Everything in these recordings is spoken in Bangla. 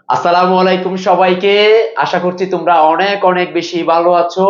আসসালামু আলাইকুম সবাইকে। আশা করছি তোমরা অনেক অনেক বেশি ভালো আছো।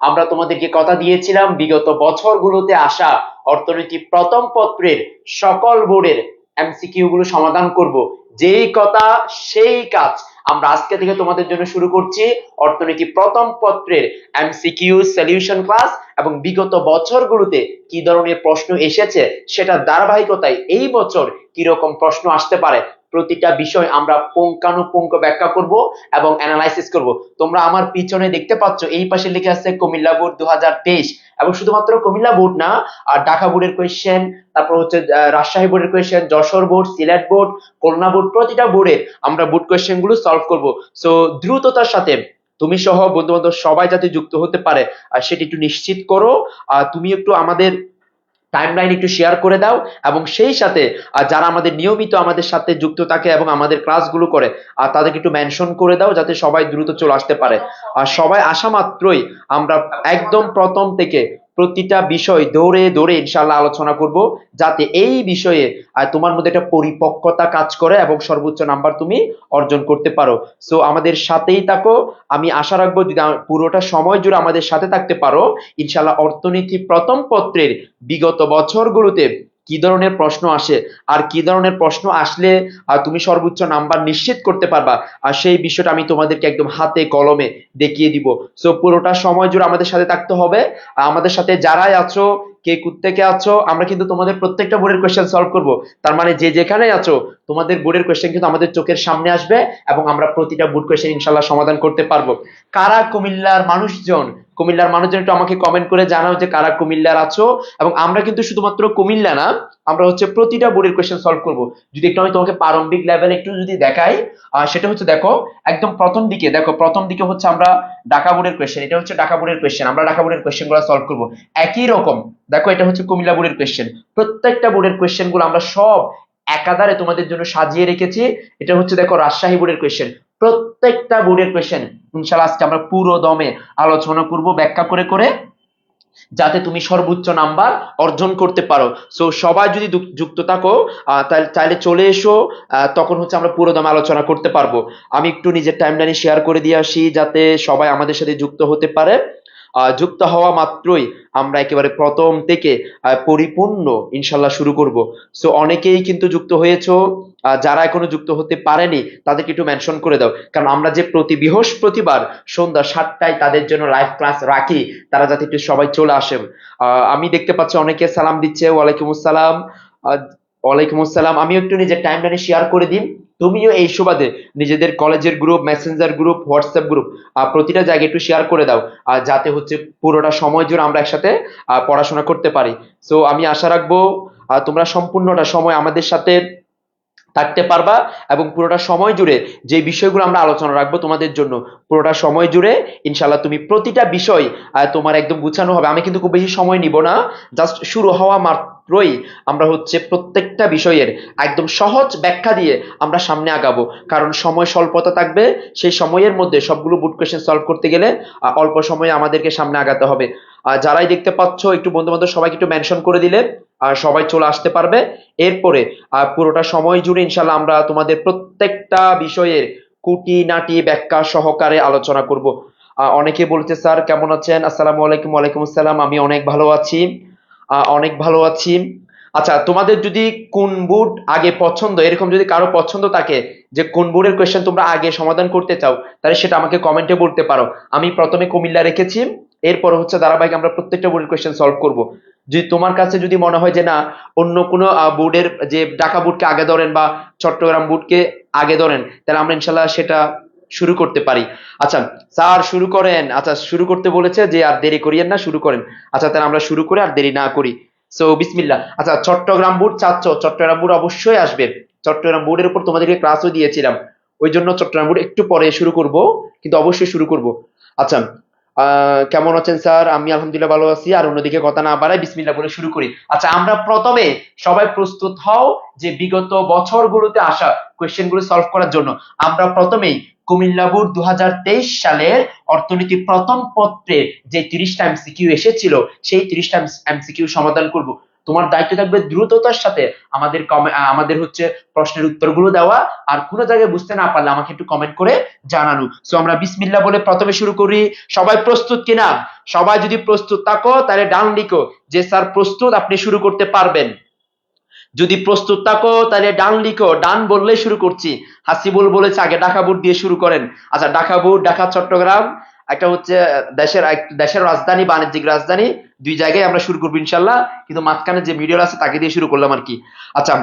আমরা তোমাদেরকে কথা দিয়েছিলাম বিগত বছরগুলোতে আসা অর্থনীতি প্রথম পত্রের সকল বোর্ডের এমসিকিউ গুলো সমাধান করব। যেই কথা সেই কাজ। আমরা আজকে থেকে তোমাদের জন্য শুরু করছি অর্থনীতি প্রথম পত্রের এমসিকিউ সলিউশন ক্লাস, এবং বিগত বছরগুলোতে কি ধরনের প্রশ্ন এসেছে সেটা ধারাবাহিকতায় এই বছর কি রকম প্রশ্ন আসতে পারে প্রতিটা বিষয় আমরা পুঙ্খানুপুঙ্খ ব্যাখ্যা করব এবং অ্যানালাইসিস করব। তোমরা আমার পিছনে দেখতে পাচ্ছ এই পাশে লিখে আছে কুমিল্লা বোর্ড 2023, এবং শুধুমাত্র কুমিল্লা বোর্ড না, আর ঢাকা বোর্ডের কোয়েশ্চেন, তারপর হচ্ছে রাজশাহী বোর্ডের question, Jessore board, Sylhet board, Khulna board, প্রতিটা বোর্ডের আমরা বোর্ড কোয়েশ্চেন গুলো সলভ করব। সো দ্রুততার সাথে তুমি সহ বন্ধু বান্ধব সবাই যাতে যুক্ত হতে পারে আর সেটি একটু নিশ্চিত করো। তুমি একটু আমাদের টাইমলাইন একটু শেয়ার করে দাও, এবং সেই সাথে যারা আমাদের নিয়মিত আমাদের সাথে যুক্ত থাকে এবং আমাদের ক্লাসগুলো করে তাদেরকে একটু মেনশন করে দাও যাতে সবাই দ্রুত চলে আসতে পারে। আর সবাই আসা মাত্রই আমরা একদম প্রথম থেকে প্রতিটা বিষয় দৌড়ে দৌড়ে ইনশাল্লাহ আলোচনা করব, যাতে এই বিষয়ে তোমার মধ্যে একটা পরিপক্কতা কাজ করে এবং সর্বোচ্চ নাম্বার তুমি অর্জন করতে পারো। সো আমাদের সাথেই থাকো। আমি আশা রাখবো যদি পুরোটা সময় জুড়ে আমাদের সাথে থাকতে পারো, ইনশাল্লাহ অর্থনীতি প্রথম পত্রের বিগত বছরগুলোতে কি ধরনের প্রশ্ন আসে আর কি ধরনের প্রশ্ন আসলে তুমি সর্বোচ্চ নাম্বার নিশ্চিত করতে পারবা, আর সেই বিষয়টা আমি তোমাদেরকে একদম হাতে কলমে দেখিয়ে দিব। সো পুরোটা সময় জুড়ে আমাদের সাথে থাকতে হবে। আমাদের সাথে যারাই আছো, কে কোত্থেকে আছো, আমরা কিন্তু তোমাদের প্রত্যেকটা বোর্ডের কোয়েশ্চেন সলভ করব। তার মানে যে যেখানে আছো তোমাদের বোর্ডের কোয়েশ্চেন কিন্তু আমাদের চোখের সামনে আসবে, এবং আমরা প্রতিটা বোর্ড কোয়েশ্চেন ইনশাল্লাহ সমাধান করতে পারবো। কারা কুমিল্লার মানুষজন, কুমিল্লার মানুষজন একটু আমাকে কমেন্ট করে জানাও যে কারা কুমিল্লার আছো। এবং আমরা কিন্তু শুধুমাত্র কুমিল্লা না, আমরা হচ্ছে প্রতিটা বোর্ডের কোয়েশ্চেন সলভ করব। যদি একটু আমি তোমাকে প্রারম্ভিক লেভেল একটু যদি দেখাই, সেটা হচ্ছে দেখো একদম প্রথম দিকে, দেখো প্রথম দিকে হচ্ছে আমরা ঢাকা বোর্ডের কোয়েশ্চেন, এটা হচ্ছে ঢাকা বোর্ডের কোয়েশ্চেন, আমরা ঢাকা বোর্ডের কোয়েশ্চেন গুলো সলভ করব। একই রকম দেখো এটা হচ্ছে কুমিল্লা বোর্ডের কোয়েশ্চেন। প্রত্যেকটা বোর্ডের কোয়েশ্চেন গুলো আমরা সব একাধারে তোমাদের জন্য সাজিয়ে রেখেছি। এটা হচ্ছে দেখো রাজশাহী বোর্ডের কোয়েশ্চেন। প্রত্যেকটা বোর্ডের কোয়েশ্চেন ইনশাআল্লাহ আজকে আমরা পুরো দমে আলোচনা করব ব্যাখ্যা করে করে, যাতে তুমি সর্বোচ্চ নাম্বার অর্জন করতে পারো। সো সবাই যদি যুক্ত থাকো তাহলে চাইলে চলে এসো, তখন হচ্ছে আমরা পুরো দমে আলোচনা করতে পারবো। আমি একটু নিজের টাইমলাইনে শেয়ার করে দিয়ে আসি যাতে সবাই আমাদের সাথে যুক্ত হতে পারে। যুক্ত হওয়া মাত্রই আমরা একেবারে প্রথম থেকে পরিপূর্ণ ইনশাল্লাহ শুরু করব। সো অনেকেই কিন্তু যুক্ত হয়েছো, যারা এখনো যুক্ত হতে পারেনি তাদেরকে একটু মেনশন করে দাও, কারণ আমরা যে প্রতি বৃহস্পতিবার সন্ধ্যা 7টায় তাদের জন্য লাইভ ক্লাস রাখি, তারা যাতে একটু সবাই চলে আসে। আমি দেখতে পাচ্ছি অনেকে সালাম দিচ্ছে, ওয়ালাইকুম আসসালাম। আহ, ওয়ালাইকুম আসসালাম। আমি একটু নিজের টাইমলাইনে শেয়ার করে দিন। তুমিও এই সুবাদে নিজেদের কলেজের group, Messenger group, WhatsApp group, প্রতিটা জায়গায় একটু শেয়ার করে দাও, যাতে হচ্ছে পুরোটা সময় জুড়ে আমরা একসাথে পড়াশোনা করতে পারি। সো আমি আশা রাখবো তোমরা সম্পূর্ণটা সময় আমাদের সাথে থাকতে পারবা, এবং পুরোটা সময় জুড়ে যে বিষয়গুলো আমরা আলোচনা রাখবো তোমাদের জন্য, পুরোটা সময় জুড়ে ইনশাল্লাহ তুমি প্রতিটা বিষয় তোমার একদম গুছানো হবে। আমি কিন্তু খুব বেশি সময় নিব না, জাস্ট শুরু হওয়া মাত্রই আমরা হচ্ছে প্রত্যেকটা বিষয়ের একদম সহজ ব্যাখ্যা দিয়ে আমরা সামনে আগাবো, কারণ সময় স্বল্পতা থাকবে। সেই সময়ের মধ্যে সবগুলো বুট কোয়েশ্চেন সলভ করতে গেলে অল্প সময়ে আমাদেরকে সামনে আগাতে হবে। যারাই দেখতে পাচ্ছ একটু বন্ধু বান্ধব সবাইকে একটু মেনশন করে দিলে সবাই চলে আসতে পারবে। এরপরে পুরোটা সময় জুড়ে ইনশাল্লাহ আমরা তোমাদের প্রত্যেকটা বিষয়ের খুঁটিনাটি ব্যাখ্যা সহকারে আলোচনা করব। অনেকে বলছে স্যার কেমন আছেন, আসসালামু আলাইকুম। ওয়ালাইকুম আসসালাম। আমি অনেক ভালো আছি, অনেক ভালো আছি। আচ্ছা, তোমাদের যদি কোন বোর্ড আগে পছন্দ, এরকম যদি কারো পছন্দ থাকে যে কোন বোর্ডের কোয়েশ্চেন তোমরা আগে সমাধান করতে চাও, তাহলে সেটা আমাকে কমেন্টে বলতে পারো। আমি প্রথমে কুমিল্লা রেখেছি, এরপর হচ্ছে ধারাবাহিক আমরা প্রত্যেকটা বোর্ডের কোয়েশ্চেন সলভ করব। যদি তোমার কাছে যদি মনে হয় যে না, অন্য কোনো বোর্ডের, যে ঢাকা বোর্ডকে আগে ধরেন বা চট্টগ্রাম বোর্ডকে আগে ধরেন, তাহলে আমরা ইনশাল্লাহ সেটা শুরু করতে পারি। আচ্ছা স্যার শুরু করেন। আচ্ছা শুরু করতে বলেছে যে আর দেরি করিয়েন না, শুরু করেন। আচ্ছা তাহলে আমরা শুরু করে আর দেরি না করি। সো বিসমিল্লাহ। আচ্ছা চট্টগ্রাম বোর্ড চাচ্ছ, চট্টগ্রাম বোর্ড অবশ্যই আসবে। চট্টগ্রাম বোর্ডের উপর তোমাদেরকে ক্লাসও দিয়েছিলাম, ওই জন্য চট্টগ্রাম বোর্ড একটু পরে শুরু করব, কিন্তু অবশ্যই শুরু করব। আচ্ছা কেমন আছেন স্যার? আমি আলহামদুলিল্লাহ ভালো আছি। আর অন্যদিকে কথা না বাড়াই বিসমিল্লাহ বলে শুরু করি। আচ্ছা আমরা প্রথমে সবাই প্রস্তুত হও যে বিগত বছরগুলোতে আসা কোয়েশ্চেন গুলো সলভ করার জন্য। আমরা প্রথমেই কুমিল্লা বোর্ড 2023 সালের অর্থনীতি প্রথম পত্রে যে 30টা এমসিকিউ এসেছিল সেই 30টা এমসিকিউ সমাধান করব। তোমার দায়িত্ব থাকবে দ্রুততার সাথে আমাদের হচ্ছে প্রশ্নের উত্তরগুলো দেওয়া, আর কোনো জায়গায় বুঝতে না পারলে আমাকে একটু কমেন্ট করে জানানো। সো আমরা বিসমিল্লাহ বলে প্রথমে শুরু করি। সবাই প্রস্তুত কিনা? সবাই যদি প্রস্তুত থাকো তাহলে ডান লিখো যে স্যার প্রস্তুত, আপনি শুরু করতে পারবেন। যদি প্রস্তুত থাকো তাহলে ডান লিখো, ডান বললেই শুরু করছি। হাসিবুল বলেছে আগে ঢাকা বোর্ড দিয়ে শুরু করেন। আচ্ছা, ঢাকা বোর্ড, ঢাকা চট্টগ্রাম একটা হচ্ছে দেশের রাজধানী, বাণিজ্যিক রাজধানী, দুই জায়গায় আমরা শুরু করবো ইনশাল্লাহ, কিন্তু মাঝখানে যে মিডিয়াল আছে তাকে দিয়ে শুরু করলাম আর কি। আচ্ছা,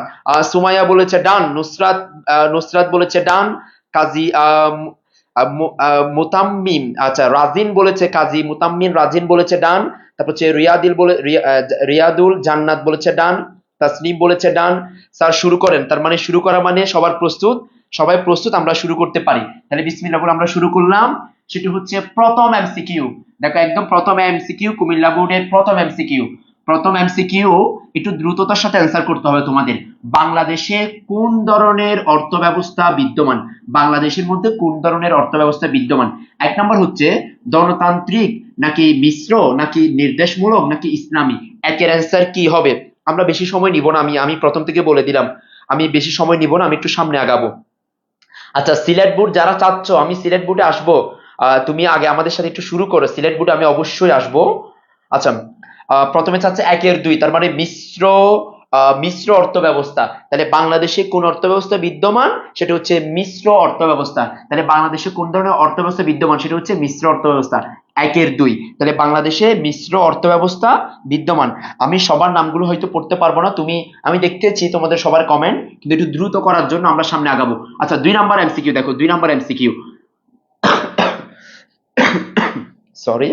সুমাইয়া বলেছে ডান, নুসরাত বলেছে ডান, কাজী মুতাম্মিম, আচ্ছা রাজিন বলেছে, কাজী মুতাম্মিম রাজিন বলেছে ডান। তারপর হচ্ছে রিয়াদুল জান্নাত বলেছে ডান, তাসনিম বলেছে ডান। স্যার শুরু করেন, তার মানে শুরু করা মানে সবার প্রস্তুত, সবাই প্রস্তুত, আমরা শুরু করতে পারি। তাহলে বিসমিল্লাহ বলে আমরা শুরু করলাম। সেটা হচ্ছে প্রথম এমসিকিউ। দেখো একদম প্রথম এমসিকিউ, কুমিল্লা বোর্ডের প্রথম এমসিকিউ। প্রথম এমসিকিউ একটু দ্রুততার সাথে অ্যান্সার করতে হবে তোমাদের। বাংলাদেশে কোন ধরনের অর্থ ব্যবস্থা বিদ্যমান? বাংলাদেশের মধ্যে কোন ধরনের অর্থ ব্যবস্থা বিদ্যমান? এক নম্বর হচ্ছে গণতান্ত্রিক, নাকি মিশ্র, নাকি নির্দেশমূলক, নাকি ইসলামী? একের অ্যান্সার কি হবে? আমরা বেশি সময় নিব না, আমি প্রথম থেকে বলে দিলাম, আমি বেশি সময় নিব না, আমি একটু সামনে আগাবো। আচ্ছা, সিলেট বোর্ড যারা চাচ্ছ আমি সিলেট বোর্ডে আসবো, তুমি আগে আমাদের সাথে একটু শুরু করো, সিলেট বোর্ডে আমি অবশ্যই আসবো। আচ্ছা, প্রথমে চাচ্ছে একের দুই, তার মানে মিশ্র অর্থ ব্যবস্থা। তাহলে বাংলাদেশে কোন অর্থ ব্যবস্থা বিদ্যমান? সেটা হচ্ছে মিশ্র অর্থ ব্যবস্থা। তাহলে বাংলাদেশে কোন ধরনের অর্থ ব্যবস্থা বিদ্যমান? সেটা হচ্ছে মিশ্র অর্থ ব্যবস্থা। একের দুই, তাহলে বাংলাদেশে মিশ্র অর্থ ব্যবস্থা বিদ্যমান। আমি সবার নামগুলো হয়তো পড়তে পারবো না, আমি দেখতেছি তোমাদের সবার কমেন্ট, কিন্তু একটু দ্রুত করার জন্য আমরা সামনে আগাবো। আচ্ছা, 2 নাম্বার এমসিকিউ দেখো, 2 নাম্বার এমসিকিউ। সরি।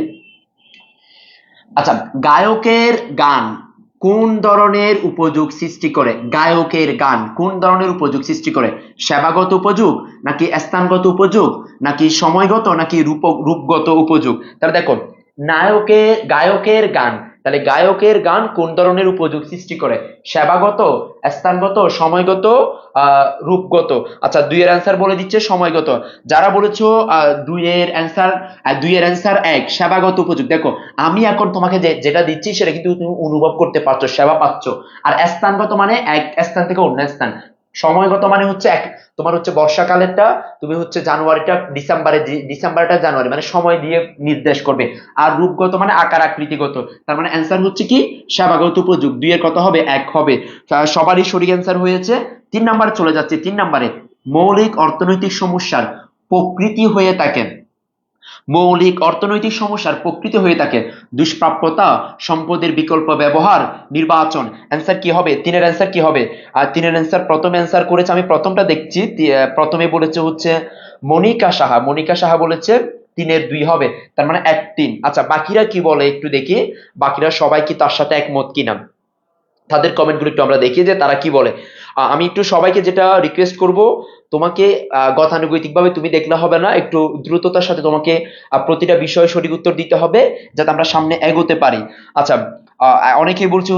আচ্ছা, গায়কের গান কোন ধরনের উপযোগ সৃষ্টি করে? গায়কের গান কোন ধরনের উপযোগ সৃষ্টি করে? সেবাগত উপযোগ, নাকি স্থানগত উপযোগ, নাকি সময়গত, নাকি রূপগত উপযোগ? তাহলে দেখো, গায়কের গান, তাহলে গায়কের গান কোন ধরনের উপযোগ সৃষ্টি করে? সেবাগত, স্থানগত, সময়গত, রূপগত। আচ্ছা, দুইয়ের অ্যান্সার বলে দিচ্ছে সময়গত। যারা বলেছো দুইয়ের অ্যান্সার এক, সেবাগত উপযোগ। দেখো আমি এখন তোমাকে যেটা দিচ্ছি সেটা কিন্তু তুমি অনুভব করতে পারছো, সেবা পাচ্ছ। আর স্থানগত মানে এক স্থান থেকে অন্য স্থান। সময়গত মানে হচ্ছে তোমার হচ্ছে বর্ষাকালেরটা তুমি হচ্ছে ডিসেম্বরটা জানুয়ারি, মানে সময় দিয়ে নির্দেশ করবে। আর রূপগত মানে আকার আকৃতিগত। তার মানে অ্যান্সার হচ্ছে কি সেবাগত উপযোগ। দুইয়ের কত হবে? এক হবে। সবারই সঠিক অ্যান্সার হয়েছে। 3 নাম্বারে চলে যাচ্ছে। 3 নাম্বারে মৌলিক অর্থনৈতিক সমস্যার প্রকৃতি হয়ে থাকে, মৌলিক অর্থনৈতিক সমস্যার প্রকৃতি হয়ে থাকে দুষ্প্রাপ্যতা, সম্পদের বিকল্প ব্যবহার, নির্বাচন। অ্যান্সার কি হবে? 3-এর অ্যান্সার কি হবে? আর 3-এর অ্যান্সার প্রথম অ্যান্সার করেছে, আমি প্রথমটা দেখছি, প্রথমে বলেছে হচ্ছে মনিকা সাহা বলেছে 3-এর 2 হবে, তার মানে 1-3। আচ্ছা, বাকিরা কি বলে একটু দেখি, বাকিরা সবাই কি তার সাথে একমত কিনা, তাদের কমেন্টগুলো একটু আমরা দেখি যে তারা কি বলে। আমি একটু সবাইকে যেটা রিকোয়েস্ট করব, তোমাকে গতানুগতিকভাবে তুমি দেখলে হবে না, একটু দ্রুততার সাথে তোমাকে প্রতিটা বিষয়ে সঠিক উত্তর দিতে হবে যাতে আমরা সামনে এগোতে পারি। আচ্ছা, অনেকেই বলছে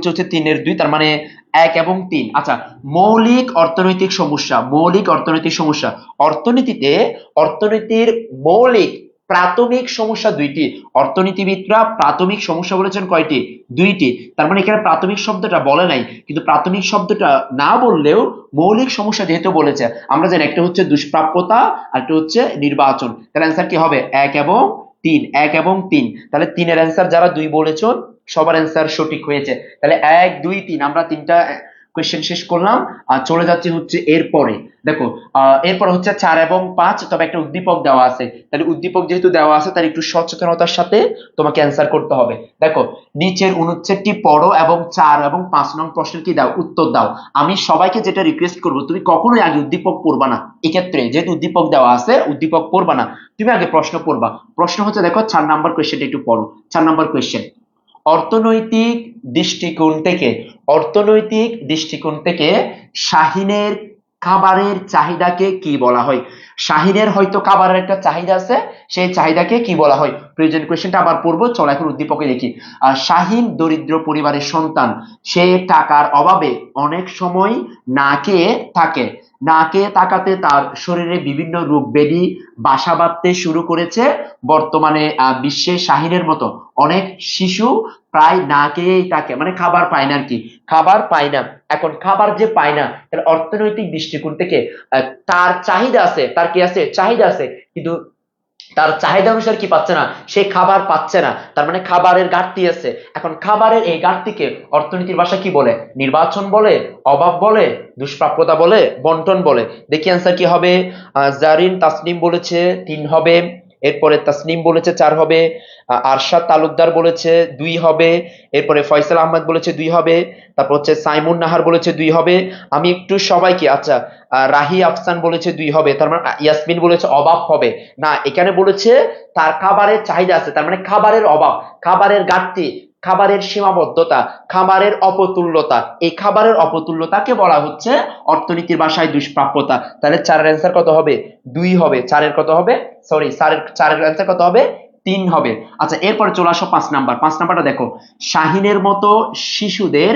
হচ্ছে 3-এর 2, তার মানে 1 এবং 3। আচ্ছা, মৌলিক অর্থনৈতিক সমস্যা, অর্থনীতির মৌলিক প্রাথমিক সমস্যা 2টি। অর্থনীতিবিদরা প্রাথমিক সমস্যা বলেছেন কয়টি? 2টি। তার মানে এখানে প্রাথমিক শব্দটা বলে নাই, কিন্তু প্রাথমিক শব্দটা না বললেও মৌলিক সমস্যা যেহেতু বলেছে, আমরা জানি একটা হচ্ছে দুষ্প্রাপ্যতা আর একটা হচ্ছে নির্বাচন। তাহলে অ্যান্সার কি হবে? 1 এবং 3, 1 এবং 3। তাহলে 3-এর অ্যান্সার যারা 2 বলেছো সবার অ্যান্সার সঠিক হয়েছে। তাহলে 1 2 3 আমরা 3টা কোয়েশ্চেন শেষ করলাম। আর চলে যাচ্ছে হচ্ছে এরপরে। দেখো, এরপর হচ্ছে 4 এবং 5, তবে একটা উদ্দীপক দেওয়া আছে। তাহলে উদ্দীপক যেহেতু দেওয়া আছে তাহলে একটু সচেতনতার সাথে তোমাকে অ্যান্সার করতে হবে। দেখো, নিচের অনুচ্ছেদটি পড়ো এবং 4 এবং 5 নং প্রশ্নের কি দাও? উত্তর দাও। আমি সবাইকে যেটা রিকোয়েস্ট করব, তুমি কখনোই আগে উদ্দীপক পড়বা না। এক্ষেত্রে যেহেতু উদ্দীপক দেওয়া আছে, উদ্দীপক পড়বা না, তুমি আগে প্রশ্ন পড়বা। প্রশ্ন হচ্ছে, দেখো 4 নাম্বার কোয়েশ্চেনটা একটু পড়ো। 4 নাম্বার কোয়েশ্চেন, অর্থনৈতিক দৃষ্টিকোণ থেকে শাহীনের খাবারের চাহিদাকে কি বলা হয়? শাহিনের হয়তো খাবারের একটা চাহিদা আছে, সেই চাহিদাকে কি বলা হয়? প্রেজেন্ট কোয়েশ্চেনটা আবার পড়বো, চলো এখন উদ্দীপকে দেখি। শাহিন দরিদ্র পরিবারের সন্তান, সে টাকার অভাবে অনেক সময় না খেয়ে থাকে। না খেয়ে থাকাতে তার শরীরে বিভিন্ন রোগ ব্যাধি বাসা বাঁধতে শুরু করেছে। বর্তমানে বিশ্বে শাহিনের মতো অনেক শিশু প্রায় না খেয়েই থাকে, মানে খাবার পায় না আর কি, খাবার পায় না। এখন খাবার যে পায় না, এর অর্থনৈতিক দৃষ্টিকোণ থেকে তার চাহিদা আছে, তার কি আছে? চাহিদা আছে, কিন্তু তার চাহিদা অনুসারে কি পাচ্ছে না, সে খাবার পাচ্ছে না, তার মানে খাবারের ঘাটতি আছে। এখন খাবারের এই ঘাটতিকে অর্থনীতির ভাষা কি বলে? নির্বাচন বলে, অভাব বলে, দুষ্প্রাপ্যতা বলে, বন্টন বলে। দেখি অ্যান্সার কি হবে। জারিন তাসনিম বলেছে 3 হবে, এরপরে তাসনিম বলেছে 4 হবে, আরশাদ তালুকদার বলেছে 2 হবে, এরপরে ফয়সাল আহমেদ বলেছে 2 হবে, তারপর হচ্ছে সাইমুন নাহার বলেছে 2 হবে। আমি একটু সবাইকে, আচ্ছা রাহি আফসান বলেছে 2 হবে, তার মানে ইয়াসমিন বলেছে অভাব হবে না, এখানে বলেছে তার খাবারের চাহিদা আছে, তার মানে খাবারের অভাব, খাবারের ঘাটতি, খাবারের সীমাবদ্ধতা, খাবারের অপতুল্যতা, এই খাবারের অপতুল্যতাকে বলা হচ্ছে অর্থনীতির ভাষায় দুষ্প্রাপ্যতা। তাহলে 4 এর অ্যান্সার কত হবে? 2 হবে। 4 এর কত হবে? সরি, 4 এর অ্যান্সার কত হবে? 3 হবে। আচ্ছা, এরপরে চলে আসো 5 নাম্বার। 5 নাম্বারটা দেখো, শাহিনের মতো শিশুদের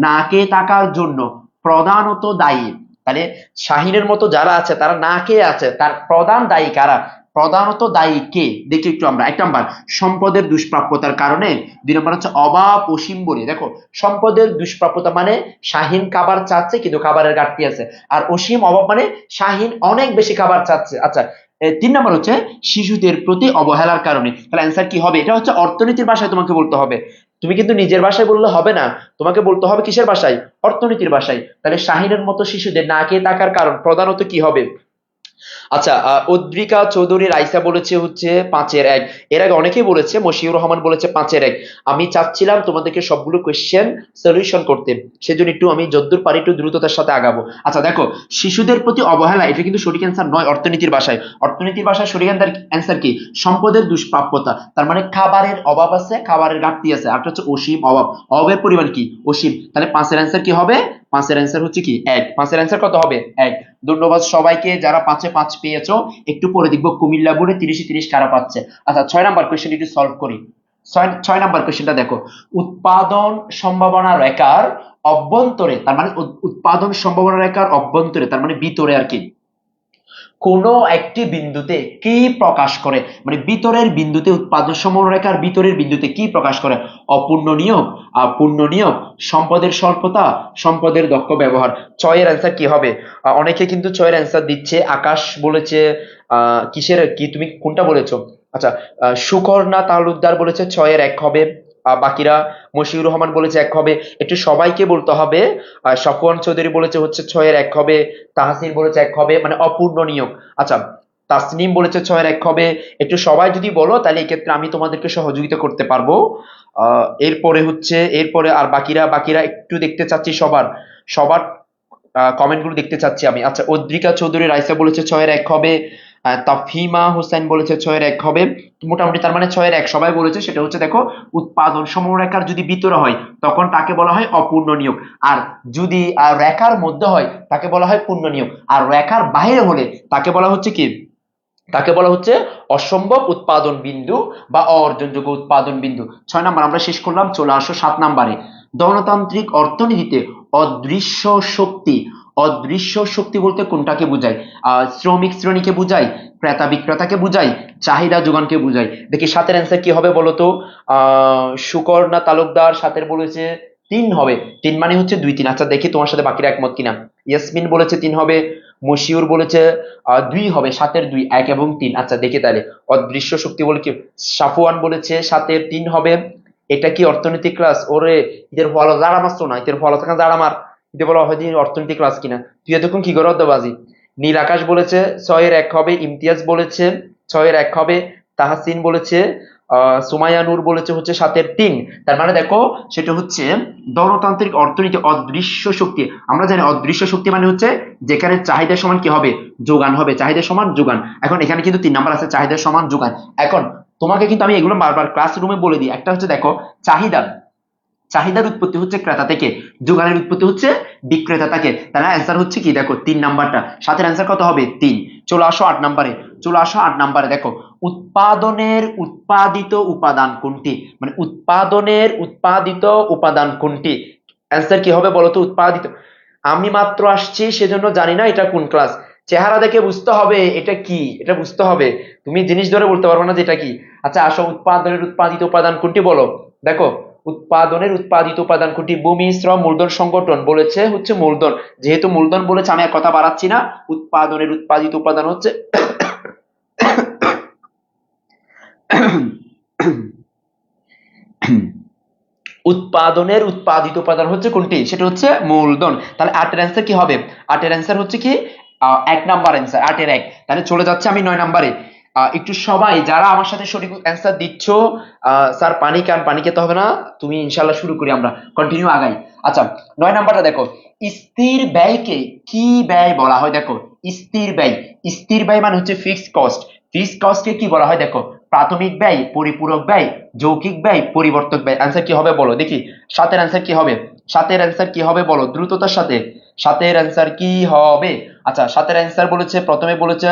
না খেয়ে থাকার জন্য প্রধানত দায়ী। তাহলে শাহিনের মতো যারা আছে তারা না খেয়ে আছে, তার প্রধান দায়ী কারা? প্রধানত দায়ী কে? দেখি একটু আমরা। 1 নাম্বার সম্পদের দুষ্প্রাপ্যতার কারণে, 2 নাম্বার হচ্ছে অভাব অসীম বলে। দেখো, সম্পদের দুষ্প্রাপ্যতা মানে শাহিন খাবার চাচ্ছে কিন্তু খাবারের ঘাটতি আছে, আর অসীম অভাব মানে শাহিন অনেক বেশি খাবার চাচ্ছে। আচ্ছা, 3 নাম্বার হচ্ছে শিশুদের প্রতি অবহেলার কারণে। তাহলে অ্যান্সার কি হবে? এটা হচ্ছে অর্থনীতির ভাষায় তোমাকে বলতে হবে, তুমি কিন্তু নিজের ভাষায় বললে হবে না, তোমাকে বলতে হবে কিসের ভাষায়? অর্থনীতির ভাষায়। তাহলে শাহিনের মতো শিশুদের না খেয়ে থাকার কারণ প্রধানত কি হবে? আচ্ছা, উদ্রিকা চৌধুরী রাইসা বলেছে হচ্ছে 5-এর 1। এর আগে অনেকেই বলেছে, মশিউর রহমান বলেছে 5-এর 1। আমি চাচ্ছিলাম তোমাদেরকে সবগুলো কোয়েশ্চেন সলিউশন করতে, সেজন্য একটু আমি যদ্দূর পারি একটু দ্রুততার সাথে আগাবো। আচ্ছা দেখো, শিশুদের প্রতি অবহেলা, এটা কিন্তু সঠিক অ্যান্সার নয় অর্থনীতির ভাষায়। অর্থনীতির ভাষায় সঠিক অ্যান্সার কি? সম্পদের দুষ্প্রাপ্যতা, তার মানে খাবারের অভাব আছে, খাবারের ঘাটতি আছে। আর হচ্ছে অসীম অভাব, অভাবের পরিমাণ কি? অসীম। তাহলে 5-এর অ্যান্সার কি হবে? 5-এর অ্যান্সার হচ্ছে কি? 1। 5-এর অ্যান্সার কত হবে? 1। ধন্যবাদ সবাইকে যারা 5-এ 5 পেয়েছো। একটু পরে দেখবো কুমিল্লা বোর্ডে 30-এ 30 কারা পাচ্ছে। আচ্ছা, 6 নাম্বার কোয়েশ্চেন একটু সলভ করি। 6 নাম্বার কোয়েশ্চেনটা দেখো, উৎপাদন সম্ভাবনা রেখার অভ্যন্তরে, তার মানে উৎপাদন সম্ভাবনা রেখার অভ্যন্তরে, তার মানে ভিতরে আর কি, কোন একটি বিন্দুতে কি প্রকাশ করে? মানে ভিতরের বিন্দুতে, উৎপাদন সমরেখার ভিতরের বিন্দুতে কি প্রকাশ করে? অপূর্ণ নিয়োগ, পূর্ণ নিয়োগ, সম্পদের স্বল্পতা, সম্পদের দক্ষ ব্যবহার। 6 এর অ্যান্সার কি হবে? অনেকে কিন্তু 6 এর অ্যান্সার দিচ্ছে। আকাশ বলেছে কিসের কি, তুমি কোনটা বলেছো? আচ্ছা, সুকর্ণা তালুকদার বলেছে 6 এর 1 হবে। বাকিরা, মশিউর রহমান বলেছে 1 হবে। একটু সবাইকে বলতে হবে। সফওয়ান চৌধুরী বলেছে হচ্ছে 6 এর 1 হবে। তাহসিন বলেছে 1 হবে, মানে অপূর্ণ নিয়োগ। আচ্ছা, তাসনিম বলেছে 6 এর 1 হবে। একটু সবাই যদি বলো তাহলে এই ক্ষেত্রে আমি তোমাদেরকে সহযোগিতা করতে পারবো। এরপরে হচ্ছে, এরপরে আর বাকিরা, বাকিরা একটু দেখতে চাচ্ছি সবার সবার কমেন্ট গুলো দেখতে চাচ্ছি আমি। আচ্ছা, উদ্রিকা চৌধুরী রাইসা বলেছে 6 এর 1 হবে। তাফহিমা হোসেন বলেছে 6 এর 1 হবে। মোটামুটি তার মানে 6 এর 1 সবাই বলেছে। সেটা হচ্ছে দেখো, উৎপাদন সমরেখার যদি ভিতরে হয় তখন তাকে বলা হয় অপূর্ণ নিয়োগ, আর যদি রেখার মধ্যে হয় তাকে বলা হয় পূর্ণ নিয়োগ, আর রেখার বাইরে হলে তাকে বলা হচ্ছে কি? তাকে বলা হচ্ছে অসম্ভব উৎপাদন বিন্দু বা অর্জনযোগ্য উৎপাদন বিন্দু। 6 নাম্বার আমরা শেষ করলাম, চলে আসো 7 নাম্বারে। ধনতান্ত্রিক অর্থনীতিতে অদৃশ্য শক্তি, অদৃশ্য শক্তি বলতে কোনটাকে বোঝায়? শ্রমিক শ্রেণীকে বোঝায়, ক্রেতা বিক্রেতাকে বোঝায়, চাহিদা যোগানকে বোঝায়। দেখি 7-এর অ্যান্সার কি হবে বলতো? সুকর্ণা তালুকদার 7-এর বলেছে 3 হবে। 3 মানে হচ্ছে 2 3। আচ্ছা দেখি তোমার সাথে বাকিরা একমত কিনা। ইয়াসমিন বলেছে 3 হবে, মশিউর বলেছে 2 হবে। 7-এর 2, 1 এবং 3। আচ্ছা দেখি তাহলে অদৃশ্য শক্তি বলে কি? সাফওয়ান বলেছে 7-এর 3 হবে। এটা কি অর্থনীতি ক্লাস? ওরে, এদের ভালো জাড়া মারছো না, এদের ভালো থাকা জাড়া মার, এদের বলা হয় যে অর্থনীতি ক্লাস কিনা। তুই এতক্ষণ কি করে বাজি? নীল আকাশ বলেছে 6-এর 1 হবে। ইমতিয়াজ বলেছে 6-এর 1 হবে। তাহসিন বলেছে, সুমাইয়া নূর বলেছে হচ্ছে 7-এর 3। তার মানে দেখো, সেটা হচ্ছে ধনতান্ত্রিক অর্থনীতি অদৃশ্য শক্তি। আমরা জানি অদৃশ্য শক্তি মানে হচ্ছে যেখানে চাহিদা সমান কি হবে? যোগান হবে, চাহিদা সমান যোগান। এখন এখানে কিন্তু 3 নাম্বার আছে, চাহিদা সমান যোগান। এখন তোমাকে কিন্তু আমি এগুলো বারবার ক্লাসরুমে বলে দিই। একটা হচ্ছে দেখো, চাহিদা, চাহিদার উৎপত্তি হচ্ছে ক্রেতা থেকে, যোগানের উৎপত্তি হচ্ছে বিক্রেতা থেকে। তাহলে অ্যান্সার হচ্ছে কি, দেখো 3 নাম্বারটা, সাথের অ্যান্সার কত হবে 3। চলে আসো 8 নাম্বারে, দেখো উৎপাদনের উৎপাদিত উপাদান কোনটি, মানে উৎপাদনের উৎপাদিত উপাদান কোনটি, অ্যান্সার কি হবে বলো তো? উৎপাদিত, আমি মাত্র আসছি সেজন্য জানি না এটা কোন ক্লাস, চেহারা দেখে বুঝতে হবে এটা কি, এটা বুঝতে হবে, তুমি জিনিস ধরে বলতে পারবে না যে এটা কি। আচ্ছা আসো, উৎপাদনের উৎপাদিত উপাদান কোনটি বলো। দেখো উৎপাদনের উৎপাদিত উপাদান কোনটি, ভূমি, শ্রম, মূলধন, সংগঠন, বলেছে হচ্ছে মূলধন, যেহেতু মূলধন বলেছে আমি আর কথা বাড়াচ্ছি না, উৎপাদনের উৎপাদিত উপাদান হচ্ছে উৎপাদনের উৎপাদিত উপাদান হচ্ছে কোনটি, সেটা হচ্ছে মূলধন। তাহলে 8 এর অ্যান্সার কি হবে, 8 এর অ্যান্সার হচ্ছে কি 1 নাম্বার অ্যান্সার, 8 এর 1। তাহলে চলে যাচ্ছে আমি 9 নাম্বারে। একটু সবাই যারা আমার সাথে সঠিক অ্যান্সার দিচ্ছ, স্যার পানি খান, পানি খেতে হবে না, তুমি ইনশাল্লাহ শুরু করি, আমরা কন্টিনিউ আগাই। আচ্ছা 9 নাম্বারটা দেখো, স্থির ব্যয়কে কি ব্যয় বলা হয়, দেখো স্থির ব্যয়, স্থির ব্যয় মানে হচ্ছে ফিক্সড কস্ট, ফিক্সড কস্টকে কি বলা হয়, দেখো প্রাথমিক ব্যয়, পরিপূরক ব্যয়, যৌগিক ব্যয়, পরিবর্তক ব্যয়। অ্যান্সার কি হবে বলো দেখি, 7 এর অ্যান্সার কি হবে, 7 এর অ্যান্সার কি হবে বলো দ্রুততার সাথে, 7 এর অ্যান্সার কি হবে। আচ্ছা 7 এর অ্যান্সার বলেছে, প্রথমে বলেছে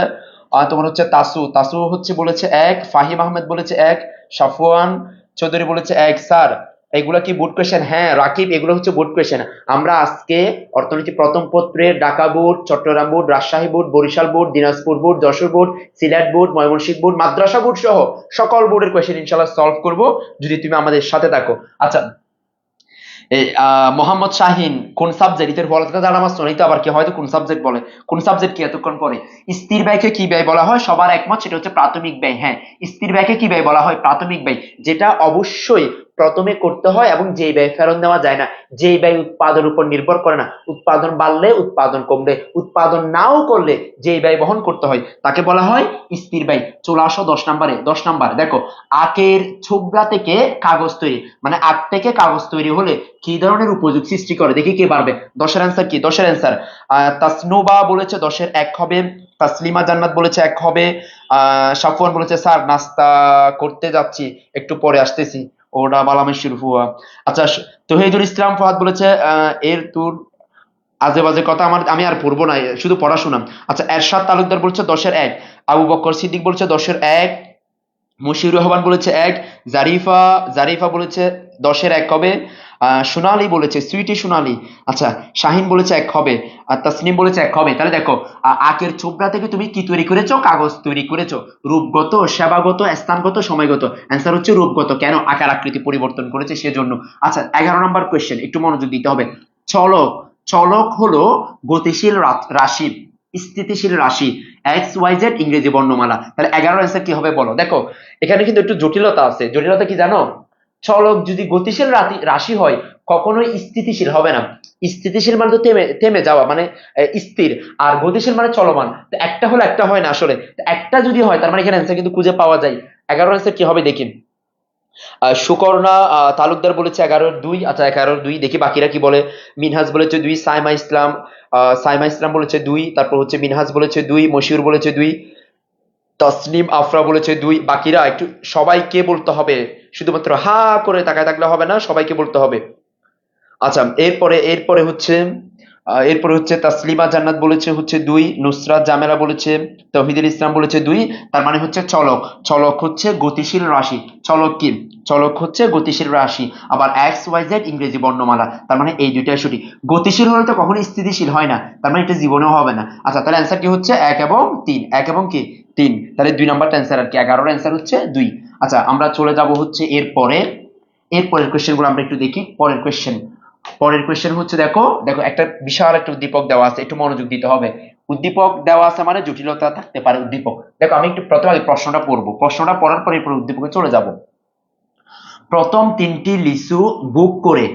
তোমার হচ্ছে তাসু, তাসু হচ্ছে বলেছে 1, ফাহিম আহমেদ বলেছে 1, সাফওয়ান চৌধুরী বলেছে 1। স্যার এগুলা কি বোর্ড কোয়েশ্চেন? হ্যাঁ রাকিব, এগুলো হচ্ছে বোর্ড কোয়েশ্চেন। আমরা আজকে অর্থনীতি প্রথম পত্রের Dhaka board, Chattogram board, Rajshahi board, Barisal board, Dinajpur board, Jessore board, Sylhet board, Mymensingh board, মাদ্রাসা বোর্ড সহ সকল বোর্ডের কোয়েশ্চেন ইনশাল্লাহ সলভ করব যদি তুমি আমাদের সাথে থাকো। আচ্ছা মোহাম্মদ শাহিন কোন সাবজেক্ট, ইতের পড়ালেখা যারা আমার শোনাইতে আবার কি হয়তো কোন সাবজেক্ট বলে, কোন সাবজেক্ট কি এতক্ষণ পরে। স্থির ব্যয়কে কি ব্যয় বলা হয়, সবার একমত সেটা হচ্ছে প্রাথমিক ব্যয়। হ্যাঁ স্থির ব্যয়কে কি ব্যয় বলা হয়, প্রাথমিক ব্যয়, যেটা অবশ্যই প্রথমে করতে হয় এবং যে ব্যয় ফেরত দেওয়া যায় না, যে ব্যয় উৎপাদনের উপর নির্ভর করে না, উৎপাদন বাড়লে উৎপাদন কমলে, উৎপাদন নাও করলে যে ব্যয় বহন করতে হয় তাকে বলা হয় স্থির ব্যয়। চলে আসো 10 নাম্বারে, 10 নাম্বার দেখো, আখের ছোবড়া থেকে কাগজ তৈরি, মানে আখ থেকে কাগজ তৈরি হলে কি ধরনের উপযোগ সৃষ্টি করে, দেখি কে পারবে। 10 এর অ্যান্সার কি, 10 এর অ্যান্সার তাসনুবা বলেছে 10 এর 1 হবে, তাসলিমা জান্নাত বলেছে 1 হবে, সাফওয়ান বলেছে স্যার নাস্তা করতে যাচ্ছি একটু পরে আসতেছি, ওটা বালামের শুরু হুয়া। আচ্ছা তহিদুল ইসলাম ফাহাদ বলেছে এর তুর আজে বাজে কথা আমার, আমি আর পড়বো না, শুধু পড়াশোনা। আচ্ছা এরশাদ তালুকদার বলছে 10 এর 1, আবু বকর সিদ্দিক বলছে 10 এর 1, মশিউর রহমান বলেছে 1, জারিফা জারিফা বলেছে 10 এর 1 হবে, সোনালী বলেছে সুইটি সোনালী, আচ্ছা শাহিন বলেছে 1 হবে, আর তাসনিম বলেছে 1 হবে। তাহলে দেখো আখের চোবড়া থেকে তুমি কি তৈরি করেছো, কাগজ তৈরি করেছো, রূপগত, সেবাগত, স্থানগত, সময়গত, অ্যান্সার হচ্ছে রূপগত, কেন আকার আকৃতি পরিবর্তন করেছে সেজন্য। আচ্ছা 11 নম্বর কোয়েশ্চেন, একটু মনোযোগ দিতে হবে। চলক, চলক হলো গতিশীল রাশি, স্থিতিশীল রাশি, এক্স ওয়াই জেড ইংরেজি বর্ণমালা। তাহলে 11 অ্যান্সার কি হবে বলো। দেখো এখানে কিন্তু একটু জটিলতা আছে, জটিলতা কি জানো, চলক যদি গতিশীল রাশি হয় কখনোই স্থিতিশীল হবে না, স্থিতিশীল মানে তো থেমে থেমে যাওয়া, মানে স্থির, আর গতিশীল মানে চলমান, তো একটা হলে একটা হয় না আসলে, একটা যদি হয় তার মানে এখানে অ্যান্সার কিন্তু খুঁজে পাওয়া যায়। 11 অ্যান্সার কি হবে দেখি, সুকর্ণা তালুকদার বলেছে 11-2, আচ্ছা 11-2, দেখি বাকিরা কি বলে। মিনহাজ বলেছে 2, সাইমা ইসলাম সাইমা ইসলাম বলেছে 2, তারপর হচ্ছে মিনহাজ বলেছে 2, মশিউর বলেছে 2, তসনিম আফরা বলেছে 2। বাকিরা একটু সবাইকে বলতে হবে, শুধুমাত্র হা করে তাকায় থাকলে হবে না, সবাইকে বলতে হবে। আচ্ছা এরপরে এরপরে হচ্ছে তাসলিমা জান্নাত বলেছে হচ্ছে 2, নুসরাত জামেলা বলেছে, তৌহিদুল ইসলাম বলেছে 2। তার মানে হচ্ছে চলক, চলক হচ্ছে গতিশীল রাশি, চলক কি, চলক হচ্ছে গতিশীল রাশি, আবার এক্স ওয়াই জেড ইংরেজি বর্ণমালা, তার মানে এই দুইটাই সঠিক। গতিশীল হলে তো কখনো স্থিতিশীল হয় না, তার মানে এটা জীবনেও হবে না। আচ্ছা তাহলে অ্যান্সার কি হচ্ছে 1 এবং 3, 1 এবং কি 3, তাহলে 2 নাম্বারটা অ্যান্সার আর কি, 11 অ্যান্সার হচ্ছে 2। আচ্ছা আমরা চলে যাব হচ্ছে এরপরের কোয়েশ্চেন গুলো আমরা একটু দেখি। পরের কোয়েশ্চেন হচ্ছে দেখো দেখো একটা বিশাল একটা উদ্দীপক দেওয়া আছে, একটু মনোযোগ দিতে হবে। উদ্দীপক দেওয়া আছে মানে জটিলতা থাকতে পারে উদ্দীপক। দেখো আমি একটু প্রথমে আগে প্রশ্নটা পড়বো, প্রশ্নটা পড়ার পরে এরপর উদ্দীপকে চলে যাব। প্রথম 3টি লিচু বুক করে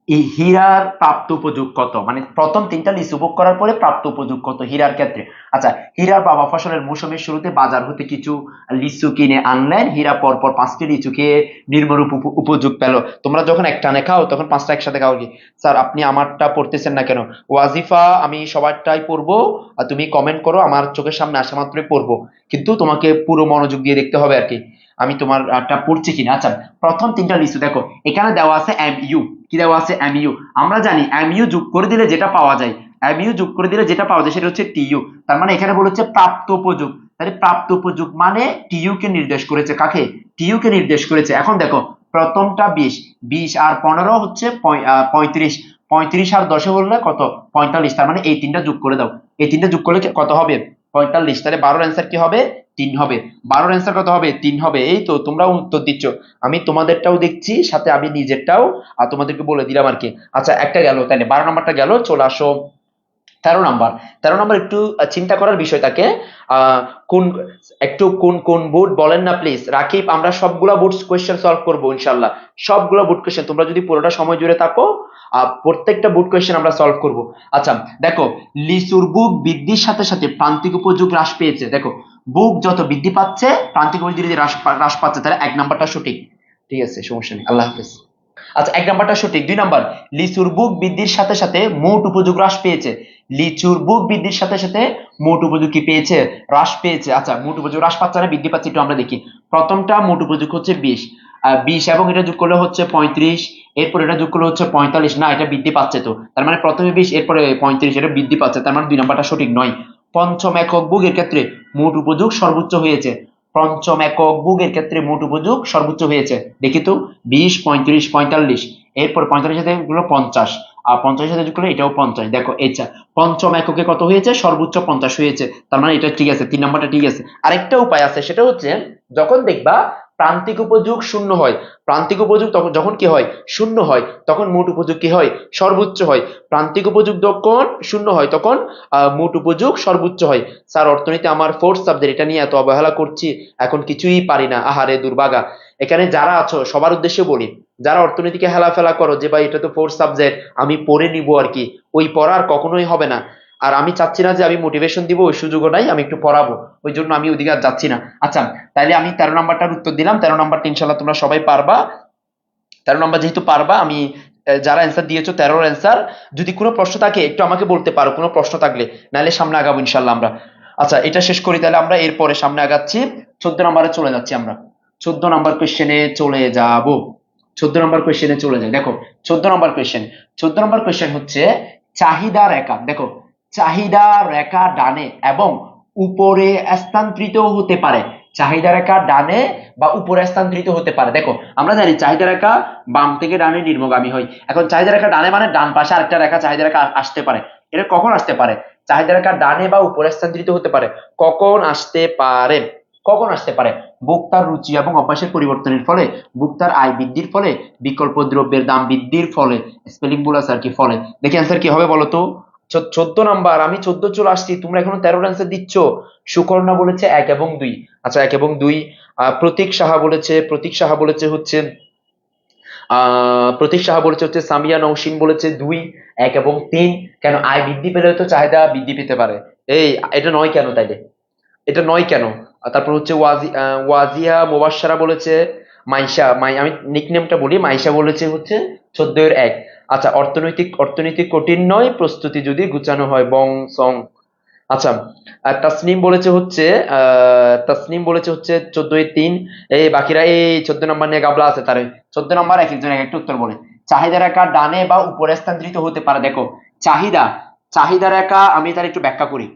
এই হীরার প্রাপ্ত উপযোগ কত, মানে প্রথম 3টা লিচু বুক করার পরে প্রাপ্ত উপযোগ কত হীরার ক্ষেত্রে। আচ্ছা হীরার বাবা ফসলের মৌসুমের শুরুতে বাজার হতে কিছু লিচু কিনে আনলেন, হীরা পরপর 5টি লিচু খেয়ে নির্মরূপ উপযোগ পেল। তোমরা যখন একটানে খাও তখন 5টা একসাথে খাও কি? স্যার আপনি আমারটা পড়তেছেন না কেন? ওয়াজিফা আমি সবারটাই পড়বো, আর তুমি কমেন্ট করো, আমার চোখের সামনে আসা মাত্রই পড়বো, কিন্তু তোমাকে পুরো মনোযোগ দিয়ে দেখতে হবে আর কি। আমি তোমারটা পড়ছি কিনা। আচ্ছা, প্রথম তিনটা লিস্ট দেখো, এখানে দেওয়া আছে এমইউ, কি দেওয়া আছে এমইউ। আমরা জানি এমইউ যোগ করে দিলে যেটা পাওয়া যায়, এমইউ যোগ করে দিলে যেটা পাওয়া যায় সেটা হচ্ছে টিইউ। তার মানে এখানে বলেছে প্রাপ্ত উপযোগ, তাহলে প্রাপ্ত উপযোগ মানে টিইউ কে নির্দেশ করেছে, কাকে? টিইউ কে নির্দেশ করেছে। এখন দেখো প্রথমটা 20, 20 আর 15 হচ্ছে 35, 35 আর 10 হলে কত? 45। তার মানে এই তিনটা যোগ করে দাও, এই তিনটা যোগ করলে কত হবে? 45। তাহলে 12 এর অ্যান্সার কি হবে? 3 হবে। 12 এর অ্যান্সার কত হবে? 3 হবে। এই তো তোমরা উত্তর দিচ্ছ, আমি তোমাদেরটাও দেখছি, সাথে আমি নিজেরটাও আর তোমাদেরকে বলে দিলাম আর কি। আচ্ছা, একটা গেল, তাহলে 12 নাম্বারটা গেল। চলে আসো 13 নাম্বার। 13 নাম্বার একটু চিন্তা করার বিষয় থাকে। আহ কোন একটু কোন কোন বোর্ড বলেন না প্লিজ। রাকিব, আমরা সবগুলা বোর্ড কোয়েশ্চেন সলভ করবো ইনশাল্লাহ, সবগুলা বোর্ড কোয়েশ্চেন, তোমরা যদি পুরোটা সময় জুড়ে থাকো প্রত্যেকটা বোর্ড কোয়েশ্চেন আমরা সলভ করব। আচ্ছা দেখো, লিচুর বুক বৃদ্ধির সাথে সাথে প্রান্তিক উপযোগ হ্রাস পেয়েছে। দেখো, বুক যত বৃদ্ধি পাচ্ছে প্রান্তিক উপযোগ ধীরে ধীরে হ্রাস পাচ্ছে, তাহলে 1 নাম্বারটা সঠিক। ঠিক আছে, সমস্যা নেই, আল্লাহ হাফেজ। আচ্ছা, 1 নাম্বারটা সঠিক। 2 নাম্বার, লিচুর বুক বৃদ্ধির সাথে সাথে মোট উপযোগ হ্রাস পেয়েছে। লিচুর বুক বৃদ্ধির সাথে সাথে মোট উপযোগ কি পেয়েছে? হ্রাস পেয়েছে। আচ্ছা, মোট উপযোগ হ্রাস পাচ্ছে না বৃদ্ধি পাচ্ছে, একটু আমরা দেখি। প্রথমটা মোট উপযোগ হচ্ছে 20, 20 এবং এটা যোগ করলে হচ্ছে 35, এরপর এটা যোগ করলে হচ্ছে 45। না, এটা বৃদ্ধি পাচ্ছে তো, তার মানে প্রথমে 20 এরপরে 35, এটা বৃদ্ধি পাচ্ছে, তার মানে 2 নাম্বারটা সঠিক নয়। পঞ্চম একক বুকের ক্ষেত্রে মোট উপযোগ সর্বোচ্চ হয়েছে। পঞ্চম একক বুকের ক্ষেত্রে মোট উপযোগ সর্বোচ্চ হয়েছে, দেখি তো। 20, 35, 45, এরপর 45 সাথে গুলো 50, আর 50 সাথে যোগ করলে এটাও 50। দেখো এটা পঞ্চম এককে কত হয়েছে? সর্বোচ্চ 50 হয়েছে, তার মানে এটা ঠিক আছে, 3 নাম্বারটা ঠিক আছে। আরেকটা উপায় আছে, সেটা হচ্ছে যখন দেখবা প্রান্তিক উপযোগ শূন্য হয়, প্রান্তিক উপযোগ তখন যখন কি হয়? শূন্য হয়, তখন মোট উপযোগ কি হয়? সর্বোচ্চ হয়। প্রান্তিক উপযোগ যখন শূন্য হয় তখন মোট উপযোগ সর্বোচ্চ হয়। স্যার, অর্থনীতি আমার 4th সাবজেক্ট, এটা নিয়ে এত অবহেলা করছি, এখন কিছুই পারি না, আহারে দুর্ভাগা। এখানে যারা আছো সবার উদ্দেশ্যে বলি, যারা অর্থনীতিকে হেলাফেলা করো যে ভাই এটা তো 4th সাবজেক্ট, আমি পড়ে নিব আর কি, ওই পড়ার কখনোই হবে না। আর আমি চাচ্ছি না যে আমি মোটিভেশন দিব, ওই সুযোগও নাই, আমি একটু পড়াবো, ওই জন্য আমি ওদিকে আর যাচ্ছি না। আচ্ছা, তাইলে আমি 13 নাম্বারটার উত্তর দিলাম। 13 নাম্বারটা ইনশাল্লাহ তোমরা সবাই পারবা। 13 নাম্বার যেহেতু পারবা, আমি যারা অ্যান্সার দিয়েছো 13 অ্যান্সার, যদি কোনো প্রশ্ন থাকে একটু আমাকে বলতে পারো, কোনো প্রশ্ন থাকলে, নাহলে সামনে আগাবো ইনশাল্লাহ আমরা। আচ্ছা, এটা শেষ করি, তাহলে আমরা এরপরে সামনে আগাচ্ছি। 14 নাম্বারে চলে যাচ্ছি আমরা, 14 নাম্বার কোয়েশ্চেনে চলে যাব। 14 নাম্বার কোয়েশ্চেনে চলে যাই। দেখো 14 নাম্বার কোয়েশ্চেন, 14 নাম্বার কোয়েশ্চেন হচ্ছে চাহিদা রেখা। দেখো, চাহিদা রেখা ডানে এবং উপরে স্থানান্তরিত হতে পারে। চাহিদা রেখা ডানে বা উপরে স্থানান্তরিত হতে পারে। দেখো, আমরা জানি চাহিদা রেখা বাম থেকে ডানে নিম্নগামী হয়। এখন চাহিদা রেখা ডানে মানে ডান পাশে আরেকটা রেখা চাহিদা রেখা আসতে পারে। এটা কখন আসতে পারে? চাহিদা রেখা ডানে বা উপরে স্থানান্তরিত হতে পারে। কখন আসতে পারে? কখন আসতে পারে? ভোক্তার রুচি এবং অভ্যাসের পরিবর্তনের ফলে, ভোক্তার আয় বৃদ্ধির ফলে, বিকল্প দ্রব্যের দাম বৃদ্ধির ফলে। স্পেলিং ভুল আছে আর কি, ফলে। দেখি অ্যান্সার কি হবে বলো তো। 14 নাম্বার, আমি 14 চলে আসছি, তোমরা এখনো 13 অ্যান্সার দিচ্ছ। সুকর্ণা বলেছে 1 এবং 2। আচ্ছা, 1 এবং 2। প্রতীক সাহা বলেছে, প্রতীক সাহা বলেছে হচ্ছে প্রতীক সাহা বলেছে হচ্ছে, সামিয়া নৌসিন বলেছে 2, 1 এবং 3। কেন? আয় বৃদ্ধি পেলে তো চাহিদা বৃদ্ধি পেতে পারে। এই এটা নয় কেন তাইলে? এটা নয় কেন? তারপর হচ্ছে ওয়াজিয়া মুবাশশারা বলেছে, আমি নিকনেমটা বলি, মাইশা বলেছে হচ্ছে 14 এর 1। আচ্ছা, অর্থনৈতিক কঠিন নয়, প্রস্তুতি যদি গুছানো হয়, বং সং। আচ্ছা, আর তাসনিম বলেছে হচ্ছে 14 এর 3। এই বাকিরা এই 14 নম্বর নিয়ে গাবলা আছে তারে। 14 নম্বর এক একজন এক একটা উত্তর বলে। চাহিদা রেখা ডানে বা উপরে স্থানান্তরিত হতে পারে। দেখো, চাহিদা চাহিদা রেখা আমি তার একটু ব্যাখ্যা করি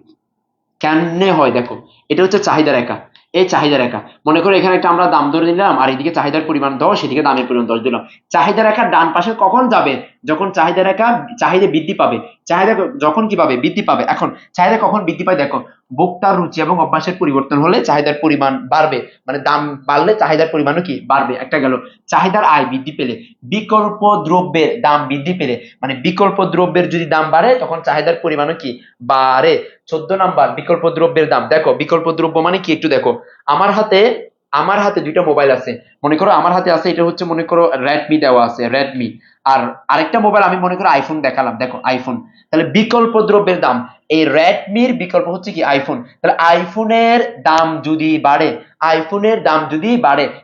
কেমনে হয়। দেখো, এটা হচ্ছে চাহিদা রেখা, এই চাহিদা রেখা, মনে করো এখানে একটা আমরা দাম ধরে দিলাম, আর এদিকে চাহিদার পরিমাণ 10, সেদিকে দামের পরিমাণ 10 দিলাম। চাহিদা রেখার ডান পাশে কখন যাবে? যখন চাহিদা রেখা চাহিদা বৃদ্ধি পাবে। চাহিদা যখন কি পাবে? বৃদ্ধি পাবে। এখন চাহিদা কখন বৃদ্ধি পায়? দেখো, ভোক্তার রুচি এবং অভ্যাসের পরিবর্তন হলে চাহিদার পরিমাণ বাড়বে, মানে দাম বাড়লে চাহিদার পরিমাণও কি বাড়বে। একটা গেল। চাহিদার আয় বৃদ্ধি পেলে, বিকল্প দ্রব্যের দাম বৃদ্ধি পেলে, মানে বিকল্প দ্রব্যের যদি দাম বাড়ে তখন চাহিদার পরিমাণও কি বাড়ে। 14 নাম্বার, বিকল্প দ্রব্যের দাম। দেখো, বিকল্প দ্রব্য মানে কি একটু দেখো। আমার হাতে দুইটা মোবাইল আছে, মনে করো আমার হাতে আছে, এটা হচ্ছে মনে করো রেডমি দেওয়া আছে, রেডমি। আর আরেকটা মোবাইল আমি মনে করো আইফোন দেখালাম, দেখো আইফোন। তাহলে বিকল্প দ্রব্যের দাম, এই রেডমির বিকল্প হচ্ছে কি আইফোন। তাহলে আইফোনের দাম যদি বাড়ে,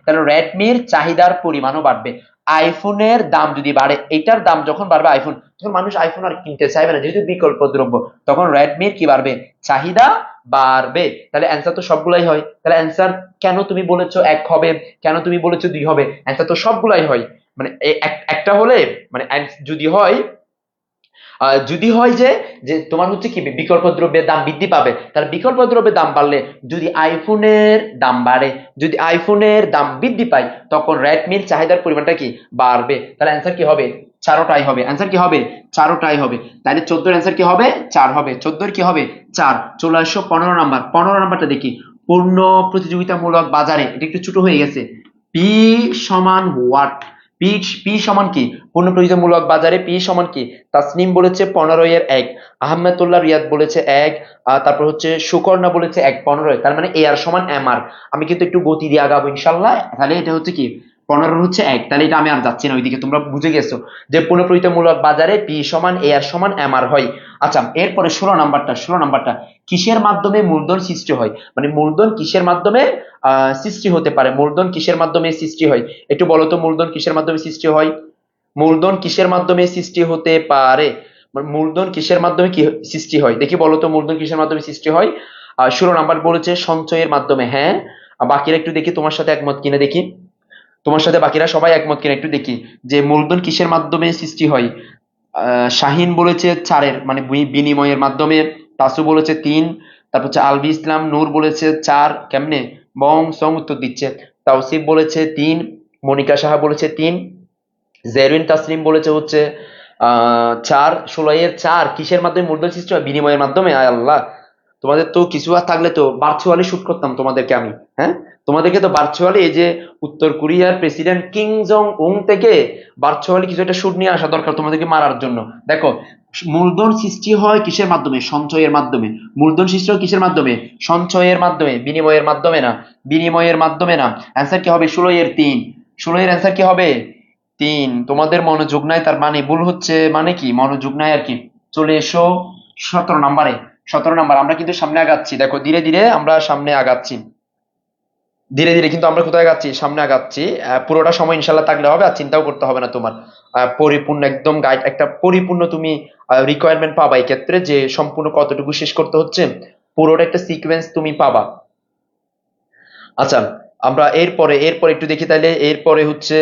তাহলে রেডমির চাহিদার পরিমাণও বাড়বে। আইফোনের দাম যদি বাড়ে, এটার দাম যখন বাড়বে আইফোন, তখন মানুষ আইফোন আর কিনতে চাইবে না, যেহেতু বিকল্প দ্রব্য, তখন রেডমির কি বাড়বে? চাহিদা বাড়বে। তাহলে অ্যান্সার তো সবগুলাই হয়। তাহলে অ্যান্সার কেন তুমি বলেছো 1 হবে, কেন তুমি বলেছো 2 হবে? অ্যান্সার তো সবগুলাই হয়। মানে একটা হলে মানে যদি হয় যদি হয় যে যে তোমার হচ্ছে কি বিকল্প দ্রব্যের দাম বৃদ্ধি পাবে, তাহলে বিকল্প দ্রব্যের দাম বাড়লে যদি আইফোনের দাম বাড়ে, যদি আইফোনের দাম বৃদ্ধি পায়, তখন রেডমির চাহিদার পরিমাণটা কি বাড়বে। তাহলে অ্যান্সার কি হবে? চারোটাই হবে। অ্যান্সার কি হবে? চারোটাই হবে। তাহলে 14 এর অ্যান্সার কি হবে? 4 হবে। 14 এর কি হবে? 4। চলে আসো 15 নাম্বার। 15 নাম্বারটা দেখি। পূর্ণ প্রতিযোগিতামূলক বাজারে, এটা একটু ছোট হয়ে গেছে। পি সমান হোয়াট? পি পি সমান কি? পূর্ণ প্রতিযোগিতামূলক বাজারে পি সমান কি? তাসনিম বলেছে 15 এর 1, আহমেদুল্লাহ রিয়াদ বলেছে 1, তারপর হচ্ছে সুকর্ণা বলেছে 1, 15। তার মানে এ আর সমান এম আর। আমি কিন্তু একটু গতি দিয়ে আগাবো ইনশাল্লাহ। তাহলে এটা হচ্ছে কি 15 হচ্ছে 1, তাহলে এটা আমি আর যাচ্ছি না ওইদিকে, তোমরা বুঝে গেছো যে পুনঃপ্রতিযোগিতামূলক বাজারে পি সমান এ আর সমান এম আর হয়। আচ্ছা, এরপরে 16 নাম্বারটা কিসের মাধ্যমে মূলধন সৃষ্টি হয়? মানে মূলধন কিসের মাধ্যমে সৃষ্টি হতে পারে? মূলধন কিসের মাধ্যমে সৃষ্টি হয়? একটু বলো তো, মূলধন কিসের মাধ্যমে সৃষ্টি হয়? মূলধন কিসের মাধ্যমে সৃষ্টি হতে পারে? মূলধন কিসের মাধ্যমে কি সৃষ্টি হয় দেখি বলো তো, মূলধন কিসের মাধ্যমে সৃষ্টি হয়? 16 নাম্বার বলেছে সঞ্চয়ের মাধ্যমে। হ্যাঁ, বাকিরা একটু দেখি তোমার সাথে একমত কিনা দেখি, তোমার সাথে বাকিরা সবাই একমত কিনা একটু দেখি যে মূলধন কিসের মাধ্যমে সৃষ্টি হয়। শাহিন বলেছে 4 মানে বিনিময়ের মাধ্যমে। তাসু বলেছে 3, তারপর হচ্ছে আলবি ইসলাম নূর বলেছে 4, কেমনে বং সং উত্তর দিচ্ছে। তাওসিফ বলেছে 3, মনিকা সাহা বলেছে 3, জেরিন তাসলিম বলেছে হচ্ছে 4। 16 এর 4 কিসের মাধ্যমে মূলধন সৃষ্টি হয়? বিনিময়ের মাধ্যমে। আয় আল্লাহ, তোমাদের তো কিছু আর থাকলে তো ভার্চুয়ালি শুট করতাম তোমাদেরকে আমি। হ্যাঁ, তোমাদেরকে তো ভার্চুয়ালি এই যে উত্তর কোরিয়ার প্রেসিডেন্ট কিং জং উং থেকে ভার্চুয়ালি কিছু একটা শুট নিয়ে আসা দরকার তোমাদেরকে মারার জন্য। দেখো, মূলধন সৃষ্টি হয় কিসের মাধ্যমে? সঞ্চয়ের মাধ্যমে। মূলধন সৃষ্টি হয় কিসের মাধ্যমে? সঞ্চয়ের মাধ্যমে, বিনিময়ের মাধ্যমে না। বিনিময়ের মাধ্যমে না। অ্যান্সার কি হবে? 16 এর 3। 16 এর অ্যান্সার কি হবে? 3। তোমাদের মনোযোগ নাই, তার মানে ভুল হচ্ছে, মানে কি মনোযোগ নাই আর কি। চলে এসো 17 নাম্বারে। 17 নাম্বার, আমরা কিন্তু সামনে আগাচ্ছি, দেখো ধীরে ধীরে আমরা সামনে আগাচ্ছি। ধীরে ধীরে কিন্তু আমরা কোথায় আগাচ্ছি? সামনে আগাচ্ছি। পুরোটা সময় ইনশাল্লাহ থাকলে হবে, আর চিন্তাও করতে হবে না তোমার। পরিপূর্ণ একদম গাইড, একটা পরিপূর্ণ তুমি রিকোয়ারমেন্ট পাবা এই ক্ষেত্রে, যে সম্পূর্ণ কতটুকু শেষ করতে হচ্ছে, পুরোটা একটা সিকোয়েন্স তুমি পাবা। আচ্ছা, আমরা এরপরে এরপরে একটু দেখি তাহলে। এরপরে হচ্ছে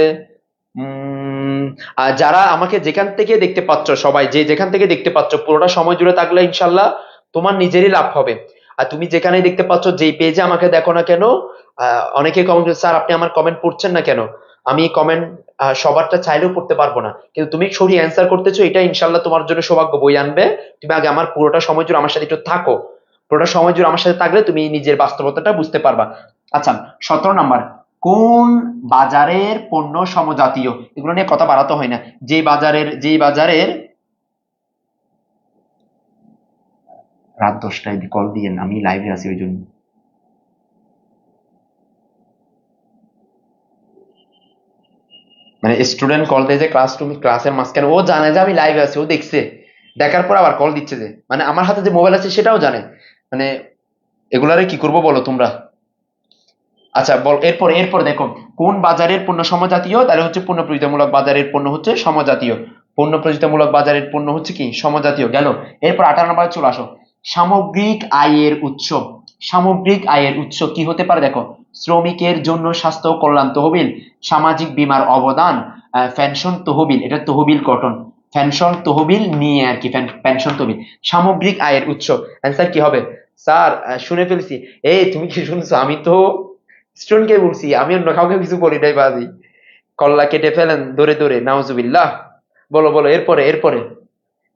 যারা আমাকে যেখান থেকে দেখতে পাচ্ছ, সবাই যে যেখান থেকে দেখতে পাচ্ছ, পুরোটা সময় জুড়ে থাকলে ইনশাল্লাহ তোমার নিজেরই লাভ হবে। আর তুমি যেখানে দেখতে পাচ্ছ, যেই পেজে আমাকে দেখো না কেন, অনেকে কমেন্ট করছে, স্যার আপনি আমার কমেন্ট পড়ছেন না কেন? আমি কমেন্ট সবারটা চাইলেও পড়তে পারবো না, কিন্তু তুমি সঠিক অ্যান্সার করতেছো, এটা ইনশাল্লাহ তোমার জন্য সৌভাগ্য বই আনবে। তুমি আগে আমার পুরোটা সময় জুড়ে আমার সাথে একটু থাকো, পুরোটা সময় জুড়ে আমার সাথে থাকলে তুমি নিজের বাস্তবতাটা বুঝতে পারবা। আচ্ছা, 17 নাম্বার, কোন বাজারের পণ্য সমজাতীয়? এগুলো নিয়ে কথা বাড়াতে হয় না। যেই বাজারের রাত 10টায় কল দিয়েন, আমি লাইভে আছি ওই জন্য। মানে স্টুডেন্ট কল দিয়ে যে ক্লাসের মাঝখানে, ও জানে যে আমি লাইভে আছি, ও দেখছে, দেখার পর আবার কল দিচ্ছে, যে মানে আমার হাতে যে মোবাইল আছে সেটাও জানে। মানে এগুলারে কি করবো বলো তোমরা? আচ্ছা বল, এরপর দেখো, কোন বাজারের পণ্য সমজাতীয়? তাহলে হচ্ছে পণ্য প্রতিযোগিতামূলক বাজারের পণ্য হচ্ছে সমজাতীয়। পণ্য প্রতিযোগিতামূলক বাজারের পণ্য হচ্ছে কি সমজাতীয়, গেল। এরপর 18 নম্বরে চলে আসো। সামগ্রিক আয়ের উৎস। সামগ্রিক আয়ের উৎস কি হতে পারে? দেখো, শ্রমিকের জন্য স্বাস্থ্য কল্যাণ তহবিল, সামাজিক বীমার অবদান, পেনশন তহবিল, এটা তহবিল গঠন, পেনশন তহবিল নিয়ে আর কি, পেনশন তহবিল। সামগ্রিক আয়ের উৎস, অ্যান্সার কি হবে? স্যার শুনে ফেলছি। এই তুমি কি শুনছো? আমি তো স্টুডেন্টকে বলছি, আমি অন্য কাউকে কিছু বলি নাই বাজি। কল্লা কেটে ফেলেন ধরে ধরে, নাউজুবিল্লাহ। বলো বলো, এরপরে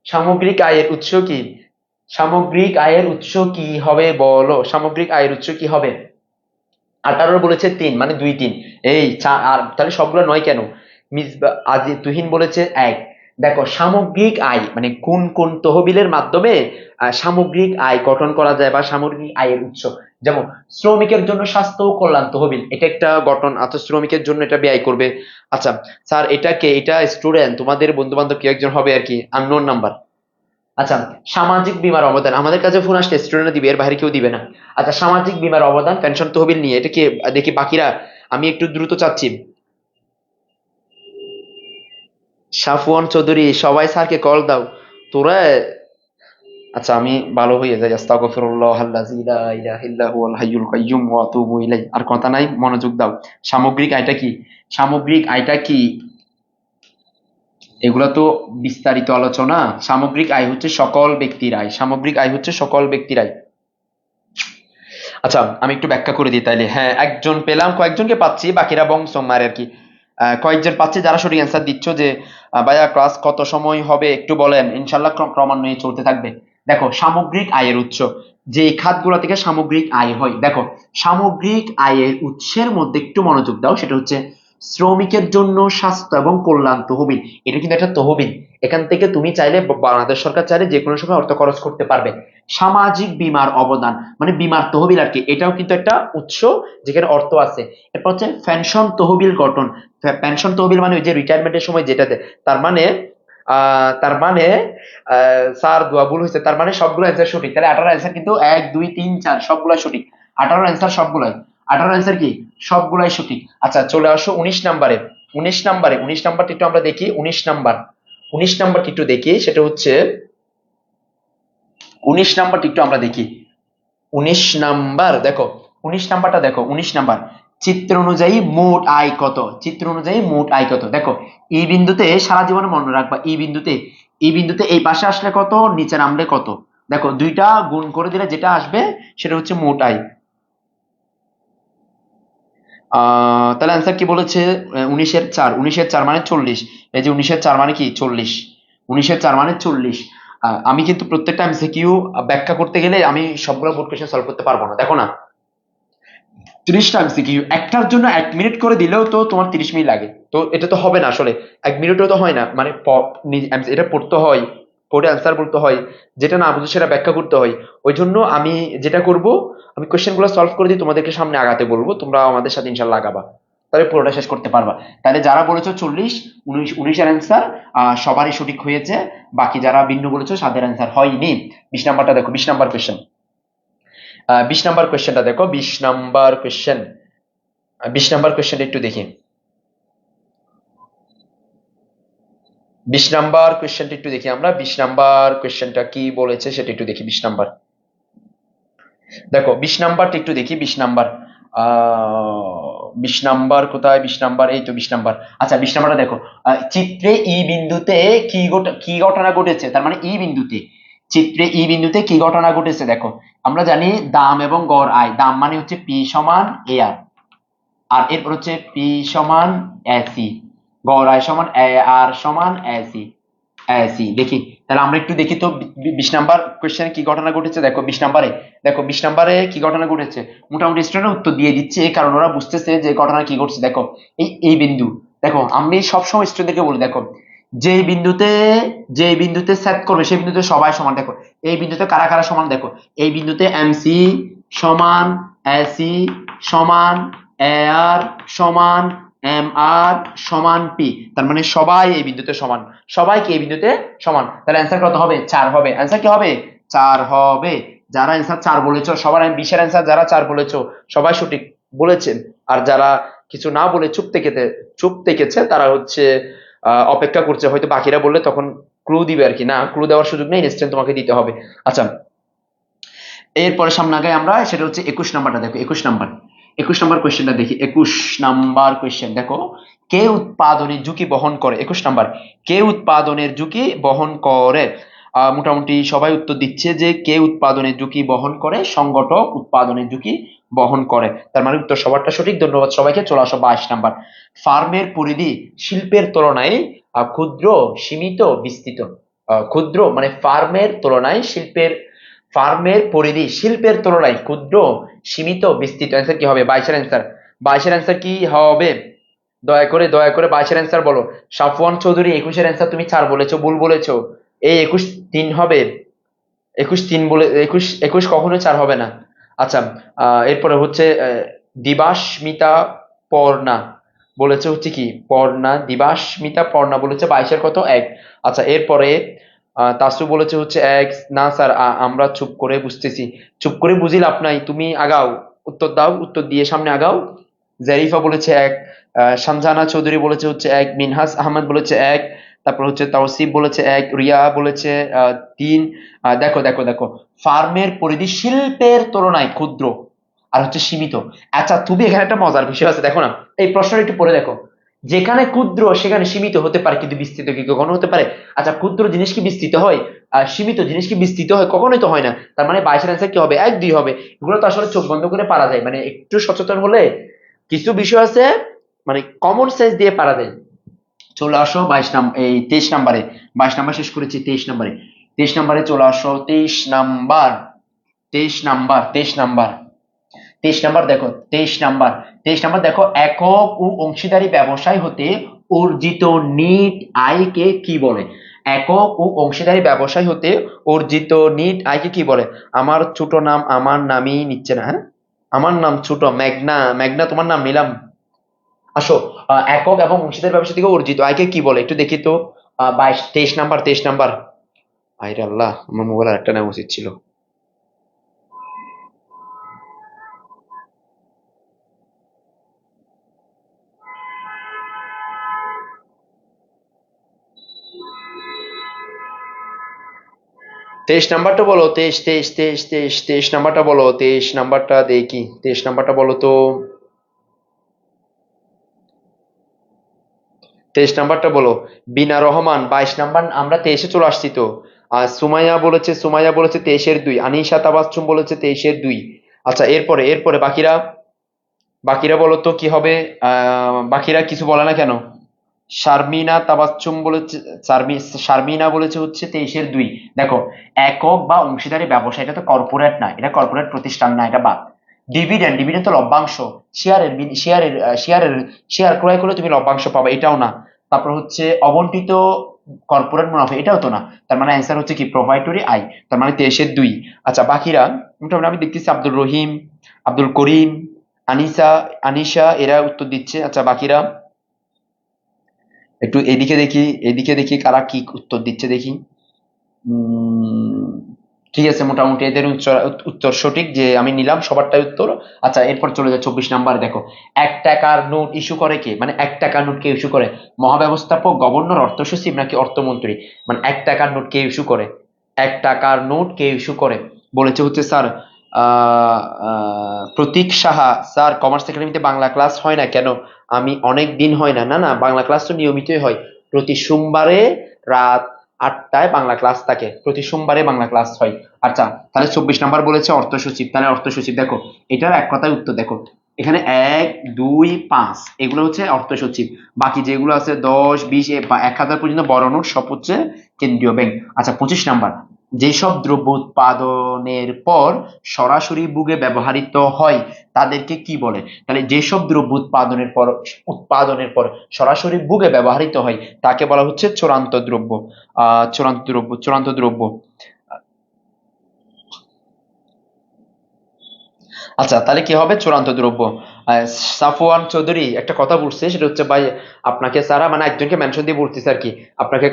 সামগ্রিক আয়ের উৎস কি? সামগ্রিক আয়ের উৎস কি হবে বলো? সামগ্রিক আয়ের উৎস কি হবে? 18 বলেছে 3, মানে 2 3। এই আর তাহলে সবগুলো 9 কেন? মিসবা আজি তুহিন বলেছে 1। দেখো, সামগ্রিক আয় মানে কোন কোন তহবিলের মাধ্যমে সামগ্রিক আয় গঠন করা যায়, বা সামগ্রিক আয়ের উৎস। যেমন শ্রমিকের জন্য স্বাস্থ্য ও কল্যাণ তহবিল, এটা একটা গঠন, অর্থাৎ শ্রমিকের জন্য এটা ব্যয় করবে। আচ্ছা স্যার, এটা স্টুডেন্ট তোমাদের বন্ধু বান্ধব কেউ একজন হবে আর কি, আননোন নাম্বার। আচ্ছা, সামাজিক বীমার অবদান, আমাদের কাছে ফোন আসলে স্টুডেন্টরা দিবে, এর বাইরে কেউ দিবে না। আচ্ছা, সামাজিক বীমার অবদান পেনশন তহবিল নিয়ে, এটা কি দেখি বাকিরা, আমি একটু দ্রুত চাচ্ছি। সাফওয়ান চৌধুরী, সবাই স্যারকে কল দাও তোরা। আচ্ছা আমি ভালো হয়ে যাই, আস্তাগফিরুল্লাহ আল্লাযী লা ইলাহা ইল্লা হুয়াল হাইয়ুল কাইয়্যুম ওয়া আতুবু ইলাইহি। আর কথা নাই, মনোযোগ দাও। সামগ্রিক আয়টা কি? সামগ্রিক আয়টা কি? এগুলা তো বিস্তারিত আলোচনা। সামগ্রিক আয় হচ্ছে সকল ব্যক্তির আয়, সামগ্রিক আয় হচ্ছে সকল ব্যক্তির আয়। আচ্ছা আমি একটু ব্যাখ্যা করে দিই তাইলে। হ্যাঁ, একজন পেলাম, কয়েকজনকে পাচ্ছি, বাকিরা বংশ মারে আর কি। কয়েকজন পাচ্ছি যারা সঠিক অ্যান্সার দিচ্ছ যে ভাইয়া ক্লাস কত সময় হবে একটু বলেন, ইনশাল্লাহ ক্রমান্বয়ে চলতে থাকবে। দেখো সামগ্রিক আয়ের উৎস, যে খাতগুলো থেকে সামগ্রিক আয় হয়, দেখো সামগ্রিক আয়ের উৎসের মধ্যে একটু মনোযোগ দাও, সেটা হচ্ছে শ্রমিকের জন্য স্বাস্থ্য এবং কল্যাণ তহবিল। এটা কিন্তু একটা তহবিল, এখান থেকে তুমি চাইলে, বাংলাদেশ সরকার চাইলে যে কোনো সময় অর্থ খরচ করতে পারবে। সামাজিক বীমার অবদান, মানে বীমার তহবিল আর কি, এটাও কিন্তু একটা উৎস যেখানে অর্থ আছে। এরপর হচ্ছে পেনশন তহবিল গঠন। পেনশন তহবিল মানে ওই যে রিটায়ারমেন্টের সময় যেটা দেয়, তার মানে তার মানে স্যার দোয়া ভুল হয়েছে, তার মানে সবগুলো অ্যান্সার সঠিক। তাহলে 18 অ্যান্সার কিন্তু 1 2 3 4 সবগুলাই সঠিক। 18 অ্যান্সার সবগুলাই, 18 অ্যান্সার কি সবগুলাই সঠিক। আচ্ছা চলে আসো 19 নাম্বারে। 19 নাম্বারটা একটু আমরা দেখি। 19 নাম্বারটা একটু দেখি, সেটা হচ্ছে 19 নাম্বারটা একটু আমরা দেখি। 19 নাম্বার দেখো, 19 নাম্বারটা দেখো, 19 নাম্বার চিত্র অনুযায়ী মোট আয় কত? চিত্র অনুযায়ী মোট আয় কত? দেখো এই বিন্দুতে সারা জীবনে মনে রাখবা, এই বিন্দুতে এই পাশে আসলে কত, নিচে নামলে কত। দেখো দুইটা গুণ করে দিলে যেটা আসবে সেটা হচ্ছে মোট আয়। তাহলে অ্যান্সার কি বলেছে? 19-এর 4, 19-এর 4 মানে 40। এই যে 19-এর 4 মানে কি 40, 19-এর 4 মানে 40। আমি কিন্তু প্রত্যেকটা এমসিকিউ ব্যাখ্যা করতে গেলে আমি সবগুলো বোর্ড কোশ্চেন সলভ করতে পারবো না। দেখো না, 30টা এমসিকিউ একটার জন্য 1 মিনিট করে দিলেও তো তোমার 30 মিনিট লাগে, তো এটা তো হবে না আসলে। 1 মিনিটও তো হয় না, মানে এটা পড়তে হয়, পড়ে অ্যান্সার বলতে হয়, যেটা না বুঝো সেটা ব্যাখ্যা করতে হয়। ওই জন্য আমি যেটা করব, আমি কোশ্চেন গুলো সলভ করে দিয়ে তোমাদেরকে সামনে আগাতে বলবো, তোমরা আমাদের সাথে ইনশাল্লাহ আগাবা, তাহলে পুরোটা শেষ করতে পারবা। তাহলে যারা বলেছো 40, 19 এর অ্যান্সার সবারই সঠিক হয়েছে, বাকি যারা ভিন্ন বলেছো তাদের অ্যান্সার হয়নি। 20 নাম্বারটা দেখো, 20 নাম্বার কোশ্চেন। 20 নাম্বার কোশ্চেনটা দেখো, 20 নাম্বার কোশ্চেন। 20 নাম্বার কোশ্চেনটা একটু দেখি। 20 নাম্বার কোশ্চেনটা একটু দেখি আমরা। 20 নাম্বার কোশ্চেনটা কি বলেছে সেটা একটু দেখি। 20 নাম্বার দেখো, 20 নাম্বারটা একটু দেখি। 20 নাম্বার 20 নাম্বার কোথায়? 20 নাম্বার, এই তো 20 নাম্বার। আচ্ছা 20 নাম্বারটা দেখো, চিত্রে ই বিন্দুতে কি ঘটনা ঘটেছে, তার মানে ই বিন্দুতে, চিত্রে ই বিন্দুতে কি ঘটনা ঘটেছে দেখো। আমরা জানি দাম এবং গড় আয়, দাম মানে হচ্ছে পি সমান এ আর, আর এরপর হচ্ছে পি সমান এসি, গড় আয় সমান এ আর সমান এসি। এসি দেখি, তাহলে আমরা একটু দেখি তো 20 নাম্বার কোশ্চেনে কি ঘটনা ঘটেছে। দেখো 20 নাম্বারে, দেখো 20 নাম্বারে কি ঘটনা ঘটেছে, মোটামুটি স্টুডেন্ট উত্তর দিয়ে দিচ্ছে, কারণ ওরা বুঝতেছে যে ঘটনা কি ঘটছে। দেখো এই বিন্দু, দেখো আমি সবসময় স্টুডেন্টদেরকে বলি, দেখো যে বিন্দুতে সেট করবে সেই বিন্দুতে সবাই সমান। দেখো এই বিন্দুতে কারা কারা সমান, দেখো এই বিন্দুতে এমসি সমান এসি সমান এ আর সমান এম আর সমান পি, তার মানে সবাই এই বিন্দুতে সমান, সবাইকে এই বিন্দুতে সমান। তাহলে অ্যান্সার কত হবে? 4 হবে। অ্যান্সার কি হবে? 4 হবে। যারা অ্যান্সার 4 বলেছো সবার, 20-এর অ্যান্সার যারা 4 বলেছো সবাই সঠিক বলেছেন, আর যারা কিছু না বলে চুপ থেকেছে তারা হচ্ছে অপেক্ষা করছে, হয়তো বাকিরা বললে তখন ক্লু দিবে আর কি। না, ক্লু দেওয়ার সুযোগ নেই, ইনস্ট্যান্ট তোমাকে দিতে হবে। আচ্ছা এরপরে সামনে আগাই আমরা, সেটা হচ্ছে 21 নাম্বারটা দেখো। 21 নাম্বার কোয়েশ্চেনটা দেখি। 21 নাম্বার কোয়েশ্চেন দেখো, কে উৎপাদনের ঝুঁকি বহন করে? 21 নাম্বার, কে উৎপাদনের ঝুঁকি বহন করে? মোটামুটি সবাই উত্তর দিচ্ছে যে কে উৎপাদনের ঝুঁকি বহন করে, সংগঠক উৎপাদনের ঝুঁকি বহন করে, তার মানে উত্তর সবারটা সঠিক। ধন্যবাদ সবাইকে। চলে আসো 22 নাম্বার, ফার্মের পরিধি শিল্পের তুলনায় ক্ষুদ্র, সীমিত, বিস্তৃত। ক্ষুদ্র মানে ফার্মের পরিধি শিল্পের তুলনায় ক্ষুদ্র, সীমিত, বিস্তৃত। অ্যান্সার কি হবে? 22-এর অ্যান্সার, 22-এর অ্যান্সার কি হবে? দয়া করে 22-এর অ্যান্সার বলো। সাফওয়ান চৌধুরী 21-এর অ্যান্সার তুমি 4 বলেছো, ভুল বলেছো। এই 21 3 হবে, 21 3 বলে, 21 কখনো 4 হবে না। আচ্ছা এরপরে হচ্ছে দিবাস্মিতা পর্ণা বলেছে হচ্ছে কি পর্ণা, দিবাস্মিতা পর্ণা বলেছে 22-এর কত? 1। আচ্ছা এরপরে তাসু বলেছে হচ্ছে 1। না স্যার, আমরা চুপ করে বুঝতেছি, চুপ করে বুঝি লাভ নাই, তুমি আগাও, উত্তর দাও, উত্তর দিয়ে সামনে আগাও। জারিফা বলেছে 1, সঞ্জানা চৌধুরী বলেছে হচ্ছে 1, মিনহাস আহমেদ বলেছে 1, তারপর হচ্ছে তাওসিফ বলেছে 1, রিয়া বলেছে 3। দেখো দেখো দেখো, ফার্মের পরিধি শিল্পের তুলনায় ক্ষুদ্র আর হচ্ছে সীমিত। আচ্ছা, তুমি এখানে একটা মজার বিষয় আছে, দেখো না, এই প্রশ্নটা একটু পড়ে দেখো। যেখানে ক্ষুদ্র সেখানে সীমিত হতে পারে, কিন্তু বিস্তৃত কি কখনো হতে পারে? আচ্ছা, ক্ষুদ্র জিনিস কি বিস্তৃত হয়? আর সীমিত জিনিস কি বিস্তৃত হয়? কখনোই তো হয় না। তার মানে 22 এর অ্যান্সার কি হবে? 1, 2 হবে। এগুলো তো আসলে চোখ বন্ধ করে পারা যায়, মানে একটু সচেতন হলে কিছু বিষয় আছে, মানে কমন সেন্স দিয়ে পারা যায়। চলে আসো 23 নাম্বারে। 22 নাম্বার শেষ করেছি, 23 নাম্বারে। 23 নাম্বারে চলে আসো, 23 নাম্বার। 23 নাম্বার, 23 নাম্বার, 23 নাম্বার দেখো, 23 নাম্বার। 23 নাম্বার দেখো, একক ও অংশীদারি ব্যবসায় হতে অর্জিত নিট আয়কে কি বলে? একক ও অংশীদারি ব্যবসায় হতে অর্জিত নিট আয়কে কি বলে? আমার ছোট নাম আমার নামই নিচ্ছে না, হ্যাঁ? আমার নাম ছোট, মেঘনা। মেঘনা, তোমার নাম নিলাম। আসো, একক এবং অংশীদার ব্যবসা থেকে অর্জিত আয়কে কি বলে একটু দেখি তো। 23 নাম্বার, 23 নাম্বার। আইরে আল্লাহ, আমার মোবাইল আরেকটা নেওয়া উচিত ছিল। 23 নাম্বারটা বলো, 23, 23, 23, 23, 23 নাম্বারটা বলো, 23 নাম্বারটা দেখি, 23 নাম্বারটা বলো তো। 23 নাম্বারটা বলো। বিনা রহমান 22 নাম্বার, আমরা 23-এ চলে আসছি তো। আর সুমাইয়া বলেছে 23-এর 2, আনিশা তাবাচ্চুম বলেছে 23-এর 2। আচ্ছা, এরপরে এরপরে বাকিরা, বাকিরা বলো তো কি হবে? বাকিরা কিছু বলে না কেন? শারমিনা তাবাচ্চুম বলেছে, শারমিনা বলেছে হচ্ছে 23-এর 2। দেখো, একক বা অংশীদারি ব্যবসা, এটা তো কর্পোরেট না, এটা কর্পোরেট প্রতিষ্ঠান না, এটা বাদ। ডিভিডেন্ড, ডিভিডেন্ড তো লভ্যাংশ। শেয়ারের শেয়ার ক্রয় করলে তুমি লভ্যাংশ পাবে, এটাও না। তারপর হচ্ছে অবন্টিত কর্পোরেট মুনাফা, এটাও তো না। তার মানে অ্যান্সার হচ্ছে কি? প্রোভাইটরি আয়। তার মানে 23-এর 2। আচ্ছা, বাকিরা মোটামুটি আমি দেখতেছি আব্দুল রহিম, আব্দুল করিম, আনিসা, আনিশা এরা উত্তর দিচ্ছে। আচ্ছা, বাকিরা একটু এদিকে দেখি, এদিকে দেখি কারা কি উত্তর দিচ্ছে দেখি। উম, ঠিক আছে, মোটামুটি এদের উত্তর উত্তর সঠিক, যে আমি নিলাম সবারটাই উত্তর। আচ্ছা, এরপর চলে যায় 24 নাম্বার। দেখো, 1 টাকার নোট ইস্যু করে কে? মানে 1 টাকার নোট কে ইস্যু করে? মহাব্যবস্থাপক, গভর্নর, অর্থ সচিব নাকি অর্থমন্ত্রী? মানে 1 টাকার নোট কে ইস্যু করে? 1 টাকার নোট কে ইস্যু করে? বলেছে হচ্ছে স্যার প্রতীক সাহা। স্যার, কমার্স একাডেমিতে বাংলা ক্লাস হয় না কেন? আমি অনেক দিন হয় না। না না, বাংলা ক্লাস তো নিয়মিতই হয়। প্রতি সোমবারে রাত 8টায় বাংলা ক্লাস থাকে, প্রতি সোমবারে বাংলা ক্লাস হয়। আচ্ছা, তাহলে 24 নাম্বার বলেছে অর্থ সচিব, তাহলে অর্থ সচিব। দেখো, এটার এক কথায় উত্তর দেখো, এখানে 1, 2, 5 এগুলো হচ্ছে অর্থ সচিব। বাকি যেগুলো আছে 10, 20 বা 1000 পর্যন্ত বড় নোট সব হচ্ছে কেন্দ্রীয় ব্যাংক। আচ্ছা, 25 নাম্বার, যেসব দ্রব্য উৎপাদনের পর সরাসরি ভোগে ব্যবহৃত হয় তাদেরকে কি বলে? তাহলে যেসব দ্রব্য উৎপাদনের পর সরাসরি ভোগে ব্যবহৃত হয় তাকে বলা হচ্ছে চূড়ান্ত দ্রব্য। চূড়ান্ত দ্রব্য। আচ্ছা, তাহলে কি হবে? চূড়ান্ত দ্রব্য। সাফওয়ান চৌধুরী একটা কথা বলছে, সেটা হচ্ছে ভাই, আপনাকে সারা মানে একজনকে মেনশন দিয়ে বলতেছে আর কি, আপনাকে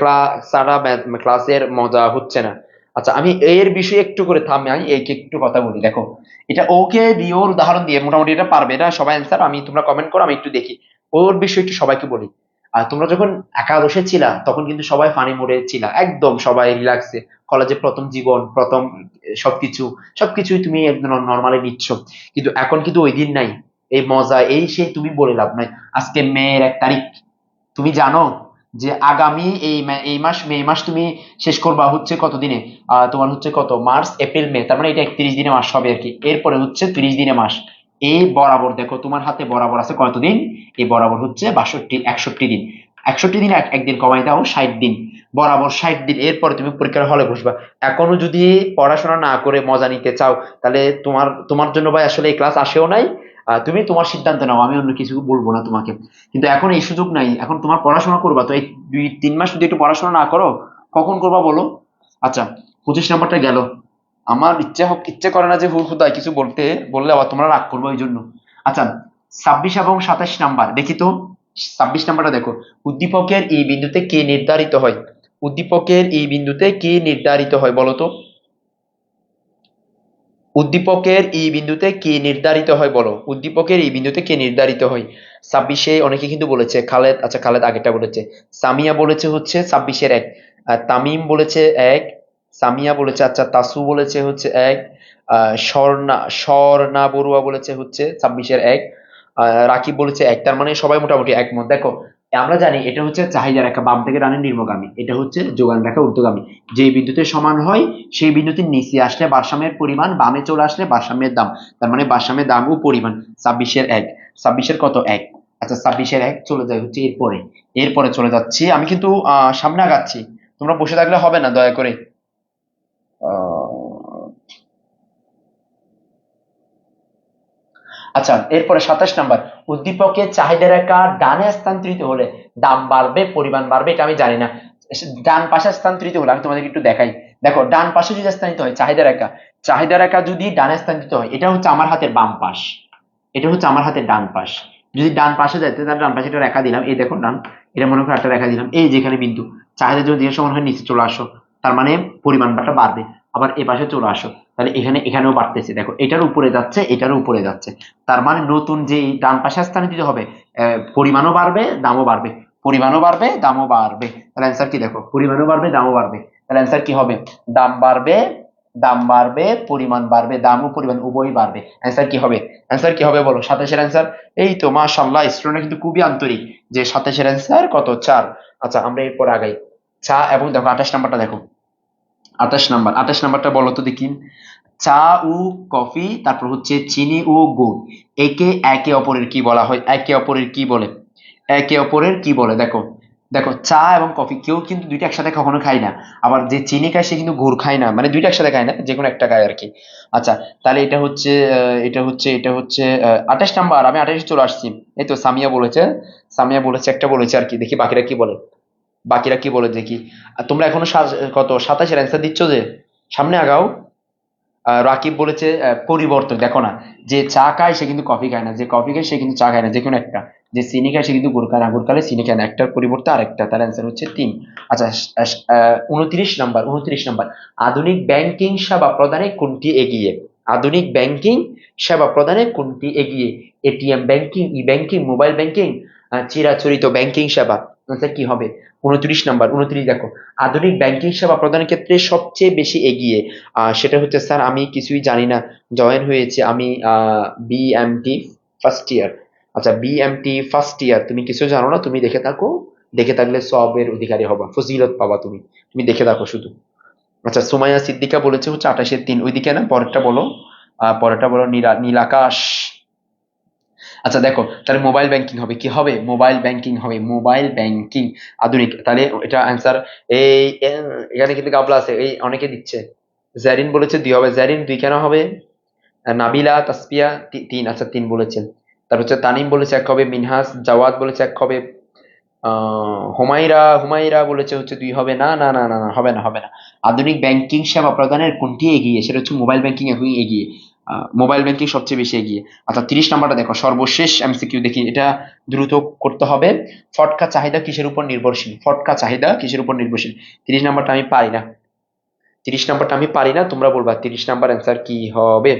সারা ক্লাসের মজা হচ্ছে না। আচ্ছা, আমি এর বিষয়ে একটু করে থামি, আমি একে একটু কথা বলি। দেখো, এটা ওকে দিয়ে, ওর উদাহরণ দিয়ে মোটামুটি এটা পারবে, এটা সবাই অ্যান্সার। আমি, তোমরা কমেন্ট করো, আমি একটু দেখি ওর বিষয়ে একটু সবাইকে বলি। আর তোমরা যখন একাদশে ছিলা তখন কিন্তু সবাই ফানি মোডে ছিলা, একদম সবাই রিল্যাক্সে। কলেজে প্রথম জীবন, প্রথম সবকিছু, সবকিছুই তুমি একদম নর্মালি নিচ্ছ। কিন্তু এখন কিন্তু ওই দিন নাই, এই মজা এই সেই তুমি বলে লাভ নাই। আজকে মেয়ের 1 তারিখ, তুমি জানো যে আগামী মে মাস তুমি শেষ করবা হচ্ছে কত দিনে? তোমার হচ্ছে কত, মার্চ, এপ্রিল, মে, তার মানে এটা 31 দিনে মাস হবে আর কি। এরপরে হচ্ছে 30 দিনে মাস। এই বরাবর দেখো তোমার হাতে বরাবর আছে কতদিন? এই বরাবর হচ্ছে 61দিন। 61 দিন একদিন কমাই দাও, 60 দিন। বরাবর 60 দিন। এরপরে তুমি পরীক্ষার হলে বসবা। এখনো যদি পড়াশোনা না করে মজা নিতে চাও, তাহলে তোমার তোমার জন্য ভাই আসলে এই ক্লাস আসেও নাই। তুমি তোমার সিদ্ধান্ত নাও, আমি অন্য কিছু বলবো না তোমাকে। কিন্তু এখন এই সুযোগ নাই, এখন তোমার পড়াশোনা করবা তো, এই 2-3 মাস যদি একটু পড়াশোনা না করো কখন করবা বলো? আচ্ছা, 25 নাম্বারটা গেল। আমার ইচ্ছে করে না যে হুদায় কিছু বললে আবার তোমরা রাগ করবো ওই জন্য। আচ্ছা, 26 এবং 27 নাম্বার দেখি তো। 26 নাম্বারটা দেখো, উদ্দীপকের এই বিন্দুতে কে নির্ধারিত হয়? উদ্দীপকের এই বিন্দুতে কি নির্ধারিত হয় বলো তো? উদ্দীপকের ই বিন্দুতে কি নির্ধারিত হয় বলো, উদ্দীপকের ই বিন্দুতে কি নির্ধারিত হয়? 26 অনেকে কিন্তু বলেছে, খালেদ, আচ্ছা খালেদ আগেরটা বলেছে, সামিয়া বলেছে হচ্ছে 26-এর 1, তামিম বলেছে 1, সামিয়া বলেছে, আচ্ছা তাসু বলেছে হচ্ছে 1, স্বর্ণা স্বর্ণা বড়ুয়া বলেছে হচ্ছে 26-এর 1, রাকিব বলেছে 1। তার মানে সবাই মোটামুটি একমত। দেখো আমরা জানি এটা হচ্ছে চাহিদা রেখা বাম থেকে ডানে নিম্নগামী, এটা হচ্ছে যোগান রেখা ঊর্ধ্বগামী। যে বিন্দুতে সমান হয় সেই বিন্দুতে নিচে আসলে ভারসাম্যের পরিমাণ, বামে চলে আসলে ভারসাম্যের দাম। তার মানে ভারসাম্যের দাম ও পরিমাণ। 26-এর 1, 26-এর কত 1, আচ্ছা 26-এর 1 চলে যায় হচ্ছে এরপরে, এরপরে চলে যাচ্ছি আমি কিন্তু সামনে আগাচ্ছি, তোমরা বসে থাকলে হবে না দয়া করে। আচ্ছা এরপরে 27 নাম্বার, উদ্দীপকের চাহিদা রেখা ডানে স্থানান্তরিত হলে দাম বাড়বে পরিমাণ বাড়বে, এটা আমি জানি না। ডান পাশে স্থানান্তরিত হলে আমি তোমাদেরকে একটু দেখাই। দেখো ডান পাশে যদি স্থানিত হয় চাহিদা রেখা, চাহিদা রেখা যদি ডানে স্থানান্তরিত হয়, এটা হচ্ছে আমার হাতের বাম পাশ, এটা হচ্ছে আমার হাতের ডান পাশ। যদি ডান পাশে যাইতে তাহলে ডান পাশে একটা রেখা দিলাম, এই দেখো ডান, এটা মনে করো একটা রেখা দিলাম, এই যেখানে বিন্দু, চাহিদা যদি সমান হয় নিচে চলে আসো, তার মানে পরিমাণটা বাড়বে। আবার এ পাশে চলে আসো, তাহলে এখানে এখানেও বাড়তেছে, দেখো এটার উপরে যাচ্ছে এটার উপরে যাচ্ছে। তার মানে নতুন যে ডান পাশে স্থানান্তরিত হবে, পরিমাণও বাড়বে দামও বাড়বে, পরিমাণও বাড়বে দামও বাড়বে। তাহলে অ্যান্সার কি দেখো, পরিমাণও বাড়বে দামও বাড়বে, তাহলে অ্যান্সার কি হবে, দাম বাড়বে, দাম বাড়বে পরিমাণ বাড়বে, দাম ও পরিমাণ উভয়ই বাড়বে। অ্যান্সার কি হবে, অ্যান্সার কি হবে বলো, 27-এর অ্যান্সার। এই তো মাশাআল্লাহ, স্টুডেন্ট কিন্তু খুবই আন্তরিক, যে 27-এর অ্যান্সার কত 4। আচ্ছা আমরা এরপর আগাই। চা এবং দেখো 28 নাম্বারটা দেখো, 28 নাম্বার, 28 নাম্বারটা বলো তো দেখি। চা ও কফি, তারপর হচ্ছে চিনি ও গুড়, একে একে অপরের কি বলা হয়, একে অপরের কি বলে, একে অপরের কি বলে? দেখো দেখো চা এবং কফি কেউ কিন্তু দুইটা একসাথে কখনো খায় না, আবার যে চিনি খায় সে কিন্তু গুড় খায় না, মানে দুইটা একসাথে খায় না, যে কোনো একটা খায় আর কি। আচ্ছা তাহলে এটা হচ্ছে 28 নাম্বার, আমি 28 চলে আসছি। এই তো সামিয়া বলেছে, সামিয়া বলেছে একটা বলেছে আর কি, দেখি বাকিরা কি বলে, বাকিরা কি বলে দেখি। আর তোমরা এখনো কত 27-এর অ্যান্সার দিচ্ছ যে, সামনে আগাও। রাকিব বলেছে পরিবর্তন, দেখো না, যে চা খায় সে কিন্তু কফি খায় না, যে কফি খায় সে কিন্তু চা খায় না, যে কোনো একটা, যে চিনি খায় সে কিন্তু গুড় খায় না, গুড় খায় চিনি খায় না, একটার পরিবর্তে আরেকটা, তার অ্যান্সার হচ্ছে 3। আচ্ছা 29 নাম্বার, 29 নাম্বার, আধুনিক ব্যাংকিং সেবা প্রদানে কোনটি এগিয়ে, আধুনিক ব্যাংকিং সেবা প্রদানে কোনটি এগিয়ে, এটিএম ব্যাংকিং, ই ব্যাংকিং, মোবাইল ব্যাংকিং, চিরাচরিত ব্যাংকিং সেবা, আনসার কি হবে? 29 নাম্বার, 29 দেখো, আধুনিক ব্যাংকিং সেবা প্রদানের ক্ষেত্রে সবচেয়ে বেশি এগিয়ে, সেটা হচ্ছে স্যার আমি কিছুই জানি না, জয়েন হয়েছে আমি বিএমটি ফার্স্ট ইয়ার। আচ্ছা বিএমটি ফার্স্ট ইয়ার, তুমি কিছু জানো না, তুমি দেখে থাকো, দেখে থাকলে সবের অধিকারী হবা, ফজিলত পাবা তুমি, তুমি দেখে থাকো শুধু। আচ্ছা সুমাইয়া সিদ্দিকা বলেছে হচ্ছে 28-এর 3, ওইদিকে না, পরেরটা বলো, পরেরটা বলো, নীল আকাশ। আচ্ছা দেখো তাহলে মোবাইল ব্যাংকিং হবে, কি হবে, মোবাইল ব্যাংকিং হবে, মোবাইল ব্যাংকিং আধুনিক, তাহলে এটা অ্যান্সার। এই এখানে কিন্তু গাবলা আছে, এই অনেকে দিচ্ছে। জারিন বলেছে 2 হবে, জারিন 2 কেন হবে? নাবিলা তাসপিয়া 3, আচ্ছা 3 বলেছেন। তারপর হচ্ছে তানিম বলেছে 1 হবে, মিনহাস জাওয়াদ বলেছে 1 হবে, হুমাইরা হুমাইরা বলেছে হচ্ছে 2 হবে, না না না না না, হবে না হবে না। আধুনিক ব্যাংকিং সেবা প্রদানের কোনটি এগিয়ে, সেটা হচ্ছে মোবাইল ব্যাংকিং এখন এগিয়ে, মোবাইল ব্যাংকিং সবচেয়ে বেশি এগিয়ে। আচ্ছা 30 নাম্বারটা দেখো, সর্বশেষ এমসিকিউ দেখি, এটা দ্রুত করতে হবে। ফটকা চাহিদা কিসের উপর নির্ভরশীল, ফটকা চাহিদা কিসের উপর নির্ভরশীল? 30 নাম্বারটা আমি পারি না, 30 নাম্বারটা আমি পারি না, তোমরা বলবা 30 নাম্বার অ্যান্সার কি হবে।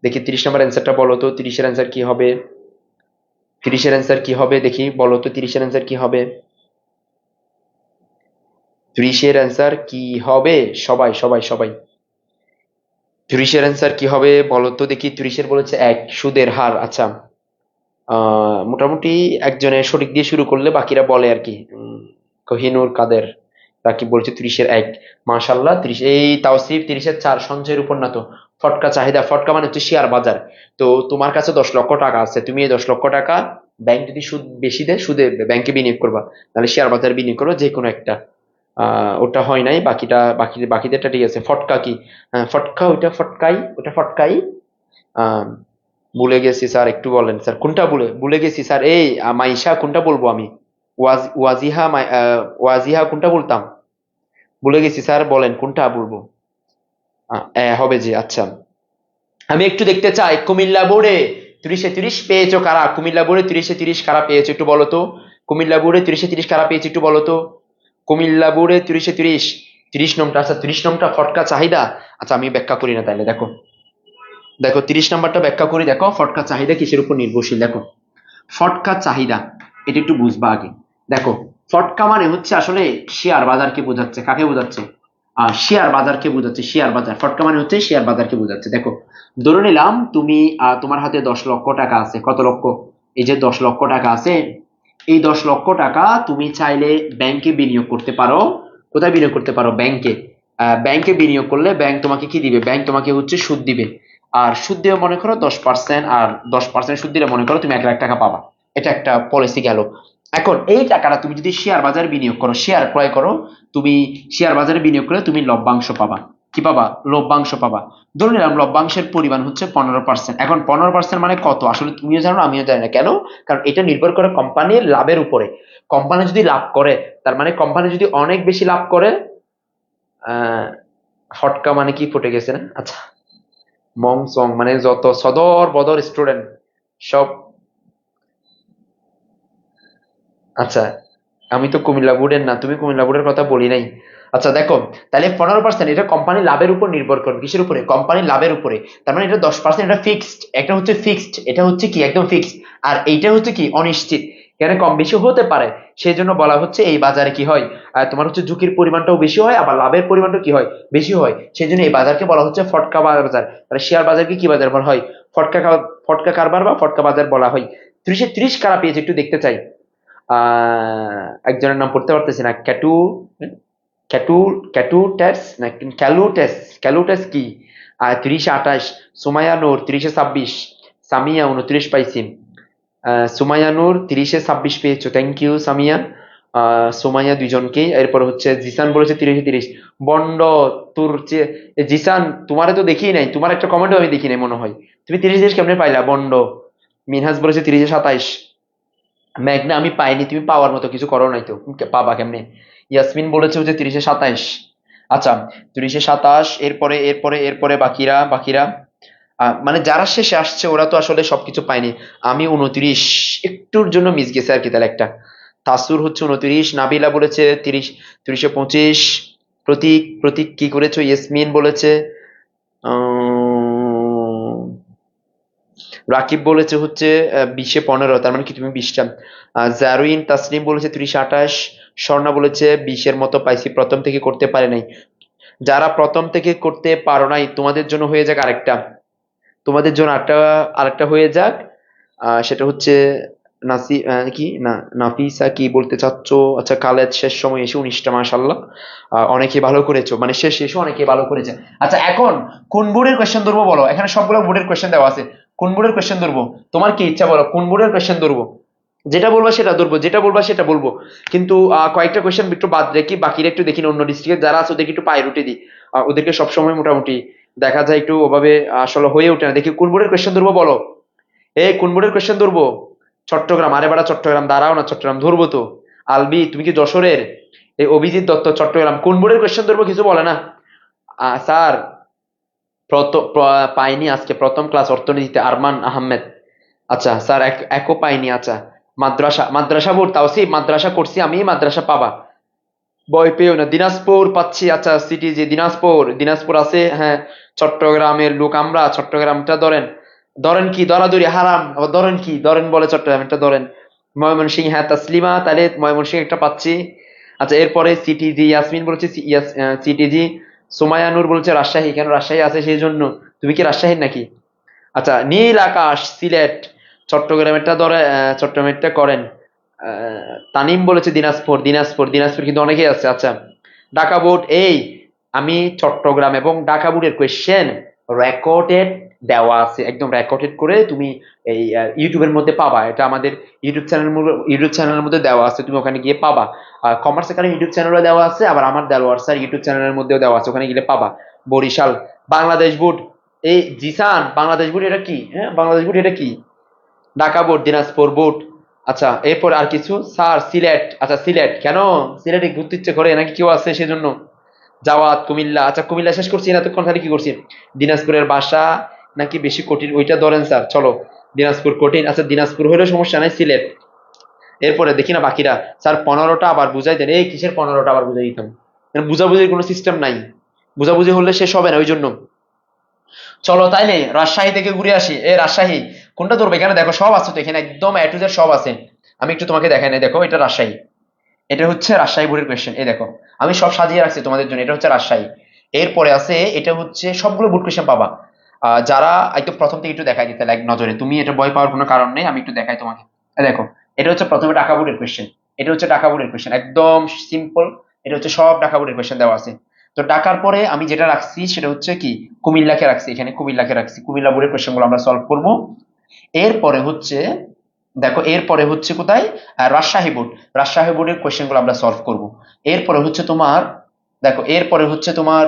দেখি 30 নাম্বার অ্যান্সারটা বলো তো, 30-এর অ্যান্সার কি হবে, 30-এর অ্যান্সার কি হবে দেখি বলো তো, 30-এর অ্যান্সার কি হবে, 30-এর অ্যান্সার কি হবে, সবাই সবাই সবাই, 30-এর অ্যান্সার কি হবে বলো তো দেখি। 30-এর বলেছে 1, সুদের হার। আচ্ছা মোটামুটি একজনের সঠিক দিয়ে শুরু করলে বাকিরা বলে আর কি। কোহিনুর কাদের, রাকিব বলছে 30-এর 1, মাশাল্লাহ 30, এই তাওসিফ 30-এর 4, সঞ্চয়ের উপর না তো, ফটকা চাহিদা, ফটকা মানে হচ্ছে শেয়ার বাজার। তো তোমার কাছে 10 লক্ষ টাকা আছে, তুমি এই 10 লক্ষ টাকা ব্যাংক যদি সুদ বেশি দেয়, সুদে ব্যাংকে বিনিয়োগ করবা, তাহলে শেয়ার বাজারে বিনিয়োগ করবা, যে কোনো একটা। ওটা হয় নাই, বাকিদেরটা ঠিক আছে। ফটকা কি? ফটকা, ওইটা ফটকাই, ওটা ফটকাই। আহ ভুলে গেছি স্যার, একটু বলেন স্যার, কোনটা ভুলে ভুলে গেছি স্যার, এই মাইশা কোনটা বলবো আমি, ওয়াজিহা ওয়াজিহা কোনটা বলতাম, ভুলে গেছি স্যার, বলেন কোনটা বলবো। হবে যে, আচ্ছা আমি একটু দেখতে চাই কুমিল্লা বোর্ডে 30-এ 30 পেয়েছো কারা, কুমিল্লা বোর্ডে 30-এ 30 কারা পেয়েছো একটু বলো তো, কুমিল্লা বোর্ডে 30-এ 30 কারা পেয়েছো একটু বলো তো, কুমিল্লা বোর্ডে 30-এ 30, 30 নম্বরটা, আচ্ছা 30 নম্বরটা ফটকা চাহিদা। আচ্ছা আমি ব্যাখ্যা করি না তাইলে, দেখো দেখো 30 নাম্বারটা ব্যাখ্যা করি। দেখো ফটকা চাহিদা কিসের উপর নির্ভরশীল। দেখো ফটকা চাহিদা এটা একটু বুঝবা আগে। দেখো ফটকা মানে হচ্ছে আসলে শেয়ার বাজারকে বোঝাচ্ছে। কাকে বোঝাচ্ছে? শেয়ার বাজারকে বোঝাচ্ছে। শেয়ার বাজার, ফটকা মানে হচ্ছে শেয়ার বাজারকে বোঝাচ্ছে। দেখো ধরে নিলাম তুমি তোমার হাতে 10 লক্ষ টাকা আছে। কত লক্ষ? এই যে 10 লক্ষ টাকা আছে, এই 10 লক্ষ টাকা তুমি চাইলে ব্যাংকে বিনিয়োগ করতে পারো। কোথায় বিনিয়োগ করতে পারো? ব্যাংকে। ব্যাংকে বিনিয়োগ করলে ব্যাংক তোমাকে কি দিবে? ব্যাংক তোমাকে হচ্ছে সুদ দিবে। আর সুদ দিয়ে মনে করো 10%, আর 10% সুদ দিলে মনে করো তুমি 1 লাখ টাকা পাবা। এটা একটা পলিসি গেল। এখন এই টাকাটা তুমি যদি শেয়ার বাজারে বিনিয়োগ করো, শেয়ার ক্রয় করো, তুমি শেয়ার বাজারে বিনিয়োগ করলে তুমি লভ্যাংশ পাবা। কি পাবা? লভ্যাংশ পাবা। ধরে নিলাম লভ্যাংশের পরিমাণ হচ্ছে 15%। এখন 15% মানে কত আসলে তুমিও জানো না, আমিও জানি না। কেন? কারণ এটা নির্ভর করে কোম্পানির লাভের উপরে। কোম্পানি যদি লাভ করে, তার মানে কোম্পানি যদি অনেক বেশি লাভ করে, আহ ফটকা মানে কি ফুটে গেছে না? আচ্ছা, মং সং মানে যত সদর বদর স্টুডেন্ট সব। আচ্ছা, আমি তো কুমিল্লা বোর্ডের না, তুমি কুমিল্লা বোর্ডের কথা বলি নাই। আচ্ছা দেখো, তাহলে 15% এটা কোম্পানির লাভের উপর নির্ভর করবে। কিসের উপরে? কোম্পানির লাভের উপরে। তার মানে এটা 10% এটা ফিক্সড। একটা হচ্ছে ফিক্সড, এটা হচ্ছে কি একদম ফিক্সড। আর এইটা হচ্ছে কি অনিশ্চিত, এখানে কম বেশি হতে পারে। সেই জন্য বলা হচ্ছে এই বাজারে কি হয়, তোমার হচ্ছে ঝুঁকির পরিমাণটাও বেশি হয়, আবার লাভের পরিমাণটাও কি হয়, বেশি হয়। সেই জন্য এই বাজারকে বলা হচ্ছে ফটকা বাজার। তাহলে শেয়ার বাজারকে কি বাজার বলা হয়? ফটকা কারবার বা ফটকা বাজার বলা হয়। 30-30 কারা পেয়েছে একটু দেখতে চাই। একজনের নাম পড়তে পারতেছি না। ক্যাটু ক্যাটুটেস না ক্যালুটেস। ক্যালুটেস কি? 30-28। সুমাইয়া নূর 30-26। সামিয়া 29 পাইছি। সুমাইয়া নূর 30-26 পেয়েছো, থ্যাংক ইউ সামিয়া। সুমাইয়া দুইজনকেই। এরপর হচ্ছে জিসান বলেছে 30-30। বন্ড তোর জিসান, তোমারে তো দেখি নাই, তোমার একটা কমেন্টও আমি দেখি নাই মনে হয়। তুমি 30-30 কেমনে পাইলা বন্ড? মিনহাজ বলেছে 30-27। মেঘনা আমি পাইনি, তুমি পাওয়ার মতো কিছু করো নাই তো, তুমি পাবা কেমনে? ইয়াসমিন বলেছে হচ্ছে 30-27। আচ্ছা, 30-27। এরপরে এরপরে এরপরে বাকিরা বাকিরা মানে যারা শেষে আসছে ওরা তো আসলে সবকিছু পায়নি। আমি 29, একটুর জন্য মিস গেছে আর কি। তাহলে একটা তাসুর হচ্ছে 29, নাবিলা বলেছে 30, 30-25। প্রতীক প্রতীক কি করেছো? ইয়াসমিন বলেছে আহ রাকিব বলেছে হচ্ছে 20-15, তার মানে কি তুমি 20টা। জারুইন তাসনিম বলেছে 30-28। স্বর্ণা বলেছে 20-এর মতো পাইছি, প্রথম থেকে করতে পারে নাই। যারা প্রথম থেকে করতে পারো নাই তোমাদের জন্য হয়ে যাক আরেকটা। তোমাদের জন্য আরেকটা, আরেকটা হয়ে যাক। সেটা হচ্ছে নাসি কি না নাফিসা কি বলতে চাচ্ছ? আচ্ছা, খালেদ শেষ সময় এসে 19টা, মাশাল্লাহ। অনেকে ভালো করেছো, মানে শেষ এসে অনেকে ভালো করেছে। আচ্ছা এখন কোন বোর্ডের কোয়েশ্চেন ধরবো বলো? এখানে সবগুলো বোর্ডের কোয়েশ্চেন দেওয়া আছে। কোন বোর্ডের কোয়েশ্চেন ধরবো? তোমার কি ইচ্ছা বলো, কোন বোর্ডের কোয়েশ্চেন ধরবো? যেটা বলবা সেটা ধরবো, যেটা বলবা সেটা বলবো। কিন্তু কয়েকটা কোয়েশ্চেন একটু বাদ রেখে বাকিরা একটু দেখি না, অন্য ডিস্ট্রিক্টে যারা আছে ওদেরকে একটু পায় রুটে দিই। ওদেরকে সবসময় মোটামুটি দেখা যায় একটু ওভাবে আসলে হয়ে ওঠে না। দেখি কোন বোর্ডের কোয়েশ্চেন ধরবো বলো। কোন বোর্ডের কোয়েশ্চেন ধরবো? চট্টগ্রাম, আরে বাড়া চট্টগ্রাম, দাঁড়াও না, চট্টগ্রাম ধরবো তো। আলবি তুমি কি যশোরের? এই অভিজিৎ দত্ত চট্টগ্রাম, কোন বোর্ডের কোয়েশ্চেন ধরবো কিছু বলে না। স্যার পাইনি আজকে প্রথম ক্লাস অর্থনীতিতে, আরমান আহমেদ। আচ্ছা স্যার একও পাইনি। আচ্ছা, মাদ্রাসা, মাদ্রাসা বোর্ড তাও সেই মাদ্রাসা করছি আমি, মাদ্রাসা পাবা, ভয় পেও না। দিনাজপুর পাচ্ছি। আচ্ছা সিটি যে দিনাজপুর, দিনাজপুর আছে হ্যাঁ। চট্টগ্রামের লোক আমরা, চট্টগ্রামটা ধরেন। ধরেন কি দরাদরি হারাম, আবার ধরেন কি ধরেন বলে চট্টগ্রাম, এটা ধরেন। ময়মনসিংহ, হ্যাঁ তাসলিমা, তাহলে ময়মনসিংহ একটা পাচ্ছি। আচ্ছা এরপরে সিটিজি, ইয়াসমিন বলেছে সিটিজি। সুমাইয়া নূর বলছে রাজশাহী, কেন রাজশাহী আছে সেই জন্য? তুমি কি রাজশাহীর নাকি? আচ্ছা নীল আকাশ সিলেট। চট্টগ্রামেরটা ধরে চট্টগ্রামেরটা করেন। তানিম বলেছে দিনাজপুর, দিনাজপুর দিনাজপুর কিন্তু অনেকেই আছে। আচ্ছা ঢাকা বোর্ড, আমি চট্টগ্রাম এবং ঢাকা বোর্ডের কোয়েশ্চেন রেকর্ডেড দেওয়া আছে, একদম রেকর্ডেড করে তুমি এই ইউটিউবের মধ্যে পাবা। এটা আমাদের ইউটিউব চ্যানেলের মধ্যে দেওয়া আছে, তুমি ওখানে গিয়ে পাবা। কমার্স একাডেমি ইউটিউব চ্যানেলও দেওয়া আছে, আবার আমার দেলোয়ার স্যার ইউটিউব চ্যানেলের মধ্যেও দেওয়া আছে, ওখানে গেলে পাবা। বরিশাল, বাংলাদেশ বোর্ড, জিসান বাংলাদেশ বোর্ড এটা কি? হ্যাঁ বাংলাদেশ বোর্ড এটা কি? Dhaka board, Dinajpur board. আচ্ছা এরপর আর কিছু স্যার সিলেট। আচ্ছা সিলেট কেন? সিলেটে ঘুরতে ইচ্ছে করে নাকি কেউ আছে সেজন্য? জাওয়াত কুমিল্লা। আচ্ছা কুমিল্লা শেষ করছি না, এতক্ষণ তাহলে কি করছি? দিনাজপুরের ভাষা নাকি বেশি কঠিন, ওইটা ধরেন স্যার। চলো দিনাজপুর কঠিন, আচ্ছা দিনাজপুর হলেও সমস্যা নাই, সিলেট। এরপরে দেখি না বাকিরা। স্যার 15টা আবার বুঝাই দেন। কিসের 15টা আবার বুঝাই দিতাম? বুঝাবুঝির কোনো সিস্টেম নাই, বুঝাবুঝি হলে শেষ হবে না ওই জন্য। চলো তাইলে রাজশাহী থেকে ঘুরে আসি। রাজশাহী কোনটা ধরবে? এখানে দেখো সব আছে তো, এখানে একদম এ টু জেড সব আছে। আমি একটু তোমাকে দেখাই না, দেখো এটা রাজশাহী, এটা হচ্ছে রাজশাহী বোর্ডের কোয়েশ্চেন। এই দেখো আমি সব সাজিয়ে রাখছি তোমাদের জন্য। এটা হচ্ছে রাজশাহী, এরপরে আছে এটা হচ্ছে সবগুলো বোর্ড কোয়েশ্চেন পাবা। যারা একটু প্রথম থেকে একটু দেখাই দিতে লাইক নজরে, তুমি এটা ভয় পাওয়ার কোনো কারণ নেই, আমি একটু দেখাই তোমাকে। দেখো এটা হচ্ছে প্রথমে ঢাকা বোর্ডের কোয়েশ্চেন, এটা হচ্ছে ঢাকা বোর্ডের কোয়েশ্চেন একদম সিম্পল। এটা হচ্ছে সব ঢাকা বোর্ডের কোয়েশ্চেন দেওয়া আছে। তো ঢাকার পরে আমি যেটা রাখছি সেটা হচ্ছে কি কুমিল্লাকে রাখছি, এখানে কুমিল্লাকে রাখছি, কুমিল্লা বোর্ডের কোয়েশ্চেন গুলো আমরা সলভ করবো। এরপরে হচ্ছে দেখো এরপরে হচ্ছে কোথায়, রাজশাহী বোর্ড, রাজশাহী বোর্ডের কোয়েশ্চেন গুলো আমরা সলভ করব। এরপরে হচ্ছে তোমার দেখো এরপরে হচ্ছে তোমার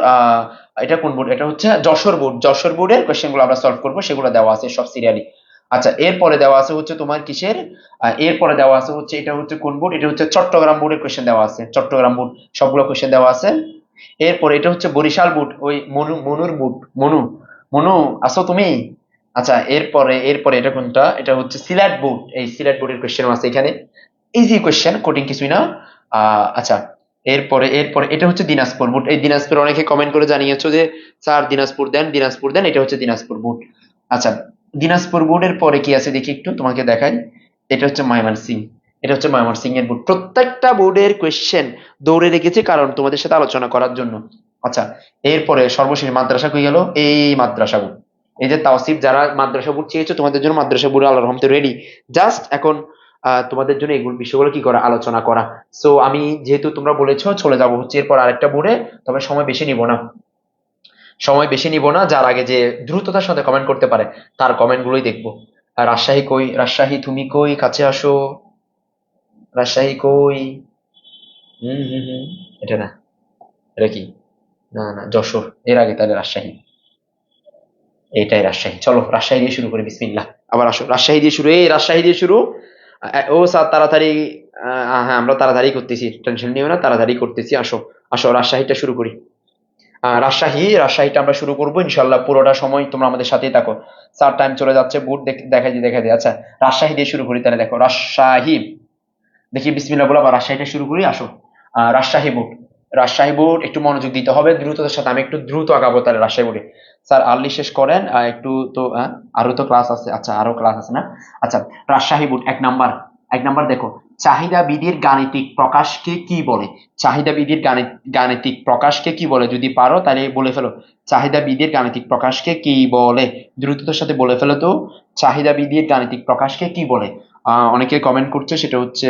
এটা কোন বোর্ড, এটা হচ্ছে যশোর বোর্ড, যশোর বোর্ডের কোয়েশ্চেন গুলো আমরা সলভ করব, সেগুলো দেওয়া আছে সব সিরিয়ালি। আচ্ছা এরপরে দেওয়া আছে হচ্ছে তোমার কিসের, এরপরে দেওয়া আছে হচ্ছে এটা হচ্ছে কোন বোর্ড, এটা হচ্ছে চট্টগ্রাম বোর্ডের কোয়েশ্চেন দেওয়া আছে, চট্টগ্রাম বোর্ড সবগুলো কোয়েশ্চেন দেওয়া আছে। এরপরে এটা হচ্ছে বরিশাল বোর্ড, ওই মনুর বোর্ড, মনু, মনু আসো তুমি? আচ্ছা এরপরে এরপরে এটা কোনটা, এটা হচ্ছে সিলেট বোর্ড, এই সিলেট বোর্ডের কোয়েশ্চেন আছে এখানে, ইজি কোয়েশ্চেন, কঠিন কিছুই না। আচ্ছা এরপরে এরপরে এটা হচ্ছে দিনাজপুর বোর্ড, এই দিনাজপুর অনেকে কমেন্ট করে জানিয়েছো যে স্যার দিনাজপুর দেন, দিনাজপুর দেন, এটা হচ্ছে দিনাজপুর বোর্ড। আচ্ছা দিনাজপুর বোর্ডের পরে কি আছে দেখি একটু তোমাকে দেখাই, এটা হচ্ছে ময়মনসিংহ, এটা হচ্ছে ময়মনসিংহ এর বোর্ড। প্রত্যেকটা বোর্ডের কোয়েশ্চেন দৌড়ে রেখেছি কারণ তোমাদের সাথে আলোচনা করার জন্য। আচ্ছা এরপরে সর্বশেষ মাদ্রাসা কই গেল, এই মাদ্রাসা বোর্ড, এই যে তাওসিফ যারা মাদ্রাসা বোর্ড চেয়েছো তোমাদের জন্য মাদ্রাসা বোর্ড আল্লাহর রহমতে রেডি, জাস্ট এখন তোমাদের জন্য এগুলো বিষয়গুলো কি করা, আলোচনা করা। সো আমি যেহেতু তোমরা বলেছো চলে যাবো হচ্ছে এরপর আরেকটা বোর্ডে, তবে সময় বেশি নিব না, সময় বেশি নিব না, যার আগে যে দ্রুততার সাথে কমেন্ট করতে পারে তার কমেন্ট গুলোই দেখবো। আর রাজশাহী কই, রাজশাহী তুমি কই, কাছে আসো, রাজশাহী কই? হম হম হম, এটা না, এটা কি, না না যশোর, এর আগে তাহলে রাজশাহী, এটাই রাজশাহী। চলো রাজশাহী দিয়ে শুরু করি, বিসমিল্লাহ। আবার আসো, রাজশাহী দিয়ে শুরু, এই রাজশাহী দিয়ে শুরু। ও স্যার তাড়াতাড়ি, হ্যাঁ আমরা তাড়াতাড়ি করতেছি, টেনশন নিও না, তাড়াতাড়ি করতেছি, আসো আসো রাজশাহীটা শুরু করি। রাজশাহীটা আমরা শুরু করবো ইনশাল্লাহ, পুরোটা সময় তোমরা আমাদের সাথেই থাকো। স্যার টাইম চলে যাচ্ছে, বুট দেখাই দিই দেখাই দিই। আচ্ছা রাজশাহী দিয়ে শুরু করি তাহলে, দেখো রাজশাহী, দেখি বিসমিল্লাহ বলে আবার রাজশাহীটা শুরু করি, আসো। রাজশাহী বোর্ড, রাজশাহী বোর্ড একটু মনোযোগ দিতে হবে, দ্রুততার সাথে, আমি একটু দ্রুত আগাবো তাহলে রাজশাহী বোর্ডে। স্যার আর্লি শেষ করেন, একটু তো আরো তো ক্লাস আছে, আচ্ছা আরো ক্লাস আছে না। আচ্ছা রাজশাহী বোর্ড এক নাম্বার, এক নাম্বার দেখো, চাহিদা বিধির গাণিতিক প্রকাশকে কি বলে? চাহিদা বিধির গাণিতিক প্রকাশকে কি বলে? যদি পারো তাহলে বলে ফেলো, চাহিদা বিধির গাণিতিক প্রকাশকে কি বলে? দ্রুততার সাথে বলে ফেলো তো, চাহিদা বিধির গাণিতিক প্রকাশকে কি বলে? অনেকে কমেন্ট করছে, সেটা হচ্ছে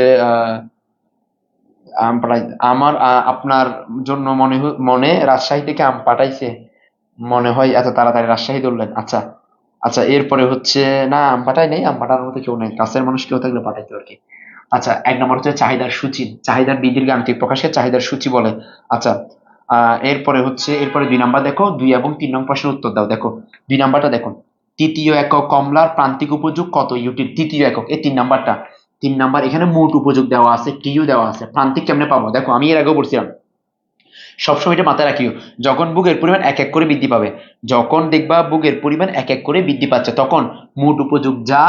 আম পাঠাই, আমার আপনার জন্য মনে রাজশাহী থেকে আম পাঠাইছে, মনে হয় এত তাড়াতাড়ি রাজশাহী ধরলেন। আচ্ছা আচ্ছা এরপরে হচ্ছে, না আম পাঠাই নেই, আম পাঠানোর মতো কেউ নেই, কাছের মানুষ কেউ থাকলে পাঠাইতো আর কি। আচ্ছা এক নম্বর হচ্ছে চাহিদার সূচি, চাহিদার বিধির গাণিতিক প্রকাশকে চাহিদার সূচি বলে। আচ্ছা এরপরে হচ্ছে, এরপরে 2 নাম্বার দেখো, 2 এবং 3 নং প্রশ্নের উত্তর দাও। দেখো 2 নাম্বারটা দেখো, তৃতীয় একক কমলার প্রান্তিক উপযোগ কত ইউনিট? তৃতীয় একক, এই 3 নাম্বারটা, 3 নাম্বার, এখানে মোট উপযোগ দেওয়া আছে, টিইউ দেওয়া আছে, প্রান্তিক কেমনে পাবো? দেখো আমি এর আগেও বলছিলাম, সবসময় এটা মাথায় রাখিও, যখন বুকের পরিমাণ এক এক করে বৃদ্ধি পাবে, যখন দেখবা বুকের পরিমাণ এক এক করে বৃদ্ধি পাচ্ছে, তখন মোট উপযোগ যা,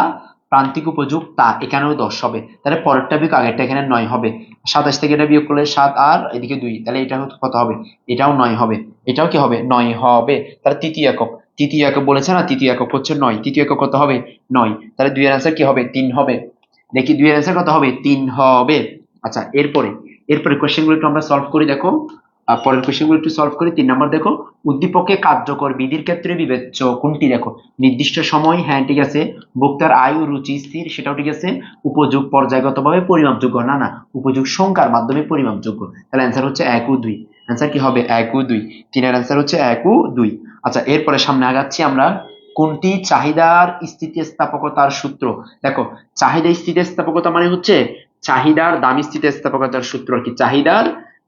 প্রান্তিক উপযোগ তা, এখানেও 10 হবে, তাহলে পরেরটা বিয়োগ আগেরটা, এখানে 9 হবে। 27 থেকে এটা বিয়োগ করলে 7 আর এদিকে 2, তাহলে এটা কত হবে? এটাও 9 হবে, এটাও কি হবে? 9 হবে। তাহলে তৃতীয় একক, তৃতীয় একক বলেছে না, তৃতীয় একক হচ্ছে 9, তৃতীয় একক কত হবে? 9, তাহলে 2 এর অ্যান্সার কি হবে? 3 হবে। দেখি 2 এর অ্যান্সার কত হবে? 3 হবে। আচ্ছা এরপরে, এরপরে কোশ্চেন গুলো একটু আমরা সলভ করি, দেখো পরের কোশ্চেন গুলো একটু সলভ করি। 3 নাম্বার দেখো, উদ্দীপকে কার্যকর বিধির ক্ষেত্রে বিবেচ্য কোনটি? দেখো নির্দিষ্ট সময়, হ্যাঁ ঠিক আছে, ভোক্তার আয় ও রুচি স্থির, সেটাও ঠিক আছে, উপযোগ পর্যায়গতভাবে পরিমাপযোগ্য, না না, উপযোগ সংখ্যার মাধ্যমে পরিমাপযোগ্য, তাহলে অ্যান্সার হচ্ছে 1 ও 2, অ্যান্সার কি হবে? 1 ও 2, 3 এর অ্যান্সার হচ্ছে 1 ও 2। আচ্ছা এরপরে সামনে আগাচ্ছি আমরা, কোনটি চাহিদার স্থিতিস্থাপকতার সূত্র? দেখো চাহিদা স্থিতিস্থাপকতা মানে হচ্ছে চাহিদার দাম স্থিতিস্থাপকতার সূত্র আর কি, চাহিদার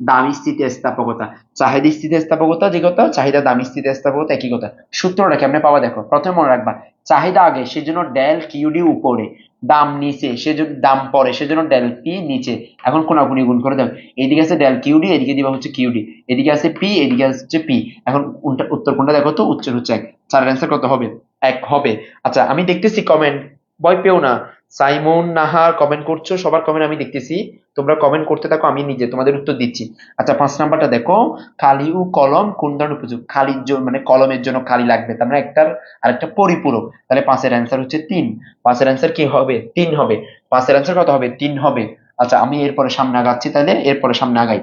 দাম স্থিতিস্থাপকতা, চাহিদা স্থিতিস্থাপকতা যে কথা, চাহিদা দাম স্থিতিস্থাপকতা একই কথা। সূত্রটা কেমনে পাওয়া? দেখো প্রথমে মনে রাখবা, চাহিদা আগে সেজন্য ডেল কিউডি উপরে, দাম নিচে সেজন্য, দাম পরে সেজন্য ডেল পি নিচে। এখন কোনাকুনি গুণ করে দাও, এদিকে আছে ডেল কিউডি, এদিকে দিবা হচ্ছে কিউডি, এদিকে আছে পি, এদিকে হচ্ছে পি। এখন উত্তর কোনটা দেখো তো, উত্তর হচ্ছে 1, 4 এর অ্যান্সার কত হবে? 1 হবে। আচ্ছা আমি দেখতেছি কমেন্ট, ভয় পেও না, সাইমন নাহার কমেন্ট করছো, সবার কমেন্ট আমি দেখতেছি, তোমরা কমেন্ট করতে থাকো, আমি নিজে তোমাদের উত্তর দিচ্ছি। আচ্ছা 5 নাম্বারটা দেখো, খালি ও কলম কোন ধরনের উপযোগ? খালির জন্য মানে কলমের জন্য খালি লাগবে, তার মানে একটার আরেকটা পরিপূরক, তাহলে 5-এর অ্যান্সার হচ্ছে 3। 5-এর অ্যান্সার কি হবে? 3 হবে। 5-এর অ্যান্সার কত হবে? 3 হবে। আচ্ছা আমি এরপরে সামনে আগাচ্ছি, তাহলে এরপরে সামনে আগাই,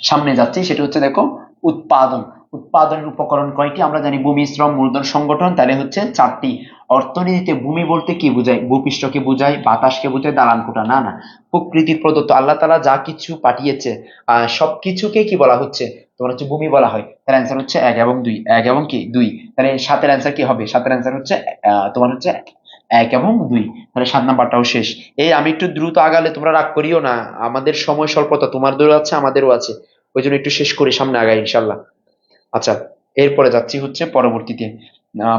সামনে যাচ্ছি, সেটা হচ্ছে দেখো উৎপাদন। উৎপাদনের উপকরণ কয়টি? আমরা জানি ভূমি, শ্রম, মূলধন, সংগঠন, তাহলে হচ্ছে 4টি। অর্থনীতিতে ভূমি বলতে কি বোঝায়? ভূপৃষ্ঠকে বোঝায়, বাতাসকে বোঝায়, দালান কোঠা? না না, প্রকৃতির প্রদত্ত আল্লাহ তাআলা যা কিছু পাঠিয়েছে সবকিছুকে কি বলা হচ্ছে? তোমার হচ্ছে ভূমি বলা হয়। তার অ্যান্সার হচ্ছে 1 এবং 2। 1 এবং কি 2, তাহলে 7-এর অ্যান্সার কি হবে? 7-এর অ্যান্সার হচ্ছে তোমার হচ্ছে 1 এবং 2। তাহলে 7 নাম্বারটাও শেষ। এই আমি একটু দ্রুত আগালে তোমরা রাগ করিও না, আমাদের সময় স্বল্পতা, তোমাদেরও আছে আমাদেরও আছে, ওই জন্য একটু শেষ করে সামনে আগাই ইনশাল্লাহ। আচ্ছা এরপরে যাচ্ছি হচ্ছে পরবর্তীতে,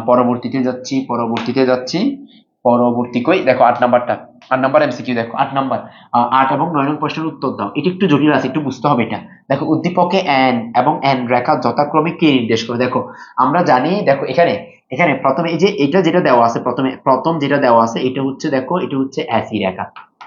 পরবর্তী কই দেখো 8 নাম্বারটা। 8 নাম্বার এমসিকিউ দেখো, 8 নাম্বার 8 এবং 9 নং প্রশ্নের উত্তর দাও। এটা একটু জটিল আছে, একটু বুঝতে হবে এটা। দেখো উদ্দীপকে এন এবং এন রেখা যথাক্রমে কে নির্দেশ করে? দেখো আমরা জানি, দেখো এখানে এখানে প্রথমে এই যে এটা যেটা দেওয়া আছে, প্রথম যেটা দেওয়া আছে এটা হচ্ছে, দেখো এটা হচ্ছে এসি রেখা,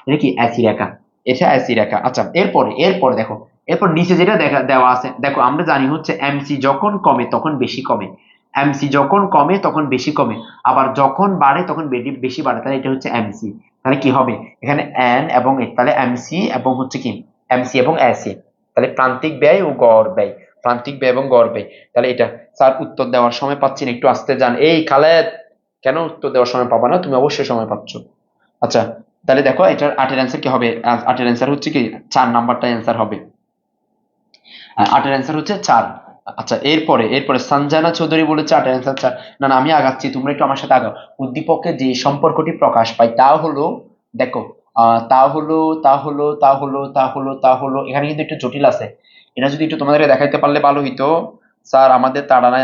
এটা কি এসি রেখা, এটা এসি রেখা। আচ্ছা এরপরে দেখো, এরপর নিচে যেটা দেওয়া আছে, দেখো আমরা জানি হচ্ছে এমসি যখন কমে তখন বেশি কমে, এমসি যখন কমে তখন বেশি কমে, আবার যখন বাড়ে তখন বেশি বাড়ে, তাহলে এটা হচ্ছে এমসি। তাহলে কি হবে এখানে? এন এবং তাহলে এমসি এবং হচ্ছে কি এমসি এবং এসি, তাহলে প্রান্তিক ব্যয় ও গড় ব্যয়, প্রান্তিক ব্যয় এবং গড় ব্যয়। তাহলে এটা স্যার উত্তর দেওয়ার সময় পাচ্ছি না, একটু আসতে যান। এই খালেদ, কেন উত্তর দেওয়ার সময় পাবা না? তুমি অবশ্যই সময় পাচ্ছ। আচ্ছা তাহলে দেখো এটার 8-এর অ্যান্সার কি হবে? 8-এর অ্যান্সার হচ্ছে কি 4 নাম্বারটা অ্যান্সার হবে। 8-এর অ্যান্সার হচ্ছে 4। আচ্ছা এরপরে সঞ্জনা চৌধুরী বলেছে 8-এর অ্যান্সার 4। না না, আমি আগাচ্ছি, তোমরা একটু আমার সাথে আগাও। উদ্দীপকে যে সম্পর্কটি প্রকাশ পায় তা হলো, দেখো তা হলো এখানে কিন্তু একটু জটিল আছে, এটা যদি একটু তোমাদের দেখাইতে পারলে ভালো হইতো। স্যার আমাদের তাড়া নাই,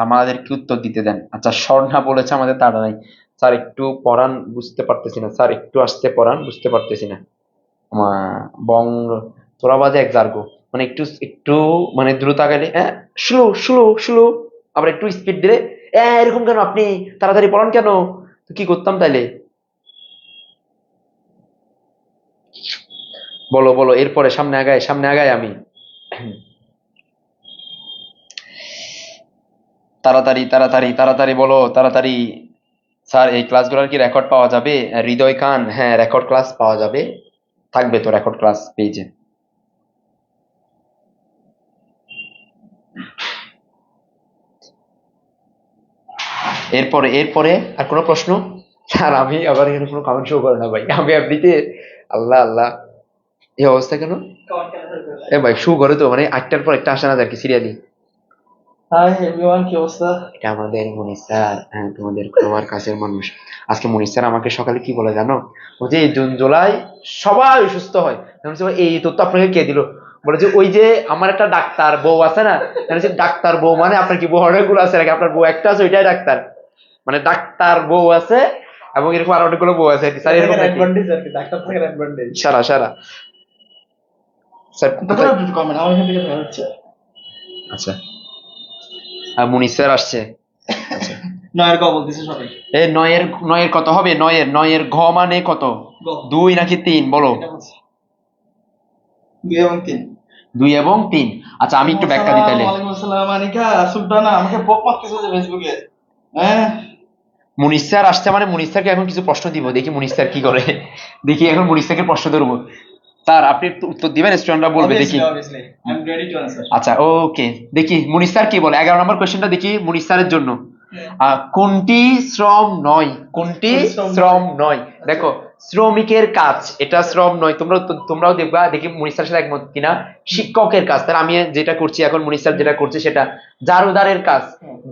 আমাদেরকে উত্তর দিতে দেন। আচ্ছা স্বর্ণা বলেছে আমাদের তাড়া নাই। স্যার একটু পড়ান, বুঝতে পারতেছি না স্যার, একটু আসতে পড়ান, বুঝতে পারতেছি না। বঙ্গ, তোরা বাজে এক জার্গো, মানে একটু একটু মানে দ্রুত আগাইলে স্লো স্লো স্লো, আবার একটু স্পিড দিলে এরকম কেন? আপনি তাড়াতাড়ি পড়ান কেন? তো কি করতাম তাইলে? বলো বলো, এরপরে সামনে আগাই আমি। তাড়াতাড়ি তাড়াতাড়ি তাড়াতাড়ি বলো তাড়াতাড়ি। স্যার এই ক্লাসগুলোর কি রেকর্ড পাওয়া যাবে? হৃদয় খান, হ্যাঁ রেকর্ড ক্লাস পাওয়া যাবে, থাকবে তো রেকর্ড ক্লাস পেজে। এরপরে আর কোনো প্রশ্ন? স্যার আমি আবার এখানে কোনো কমেন্ট শো করে না ভাই, আমি এমনিতে, আল্লাহ আল্লাহ, এই অবস্থা কেন? এ ভাই শু করে তো, মানে 8টার পর একটা আসে না আর কি সিরিয়ালি। হাই এভরিওয়ান, কি অবস্থা? এটা আমাদের মনির স্যার, হ্যাঁ তোমাদের সবার কাছের মানুষ। আজকে মনির স্যার আমাকে সকালে কি বলে জানো? বলছে এই জুন জুলাই সবাই সুস্থ হয়। আমি বলছি, "ভাই, এই তথ্য আপনাকে কে দিল?" বলেছে ওই যে আমার একটা ডাক্তার বউ আছে না। আমি বলছি, ডাক্তার বউ মানে আপনার কি বউ অনেকগুলো আছে নাকি? আপনার বউ একটা আছে, ওইটাই ডাক্তার? মানে ডাক্তার বউ আছে এবং এরকম আরো অনেকগুলো বউ আছে আর কি। স্যার এরকম নাকি? অ্যাডভান্টেজ আর কি, ডাক্তার থাকার অ্যাডভান্টেজ। সারা সারা স্যার দেখো না একটু কমেন্ট, আমার এখান থেকে দেখা যাচ্ছে। আচ্ছা মনির স্যার আসছে। আচ্ছা নয়ের ক বলতেছে সবাই। এই নয়ের কত হবে? নয়ের ঘ মানে কত? গ। 2 নাকি 3 বলো? এটা বলছে 2 এবং 3। 2 এবং 3। আচ্ছা আমি একটু ব্যাখ্যা দিই তাহলে। ওয়ালাইকুম আসসালাম আনিকা সুলতানা, আমাকে বক মারতেছে যে ফেসবুকে। হ্যাঁ মুনির স্যার আসছে মানে মুনির স্যারকে এখন কিছু প্রশ্ন দিব, দেখি মুনির স্যার কি করে। দেখি এখন মুনির স্যারকে প্রশ্ন ধরবো। স্যার আপনি একটু উত্তর দিবেন, স্টুডেন্টরা বলবে, দেখি। Obviously I am ready to answer. আচ্ছা ওকে, দেখি মুনির স্যার কি বলে। 11 নম্বর কোশ্চেনটা দেখি মুনির স্যারের জন্য। কোনটি শ্রম নয়? কোনটি শ্রম নয়? দেখো শ্রমিকের কাজ, এটা শ্রম নয়। তোমরাও দেখবা, দেখি মুনির স্যারের সাথে একমত কিনা। শিক্ষকের কাজ, তাহলে আমি যেটা করছি এখন, মুনির স্যার যেটা করছে সেটা। জারুদারের কাজ,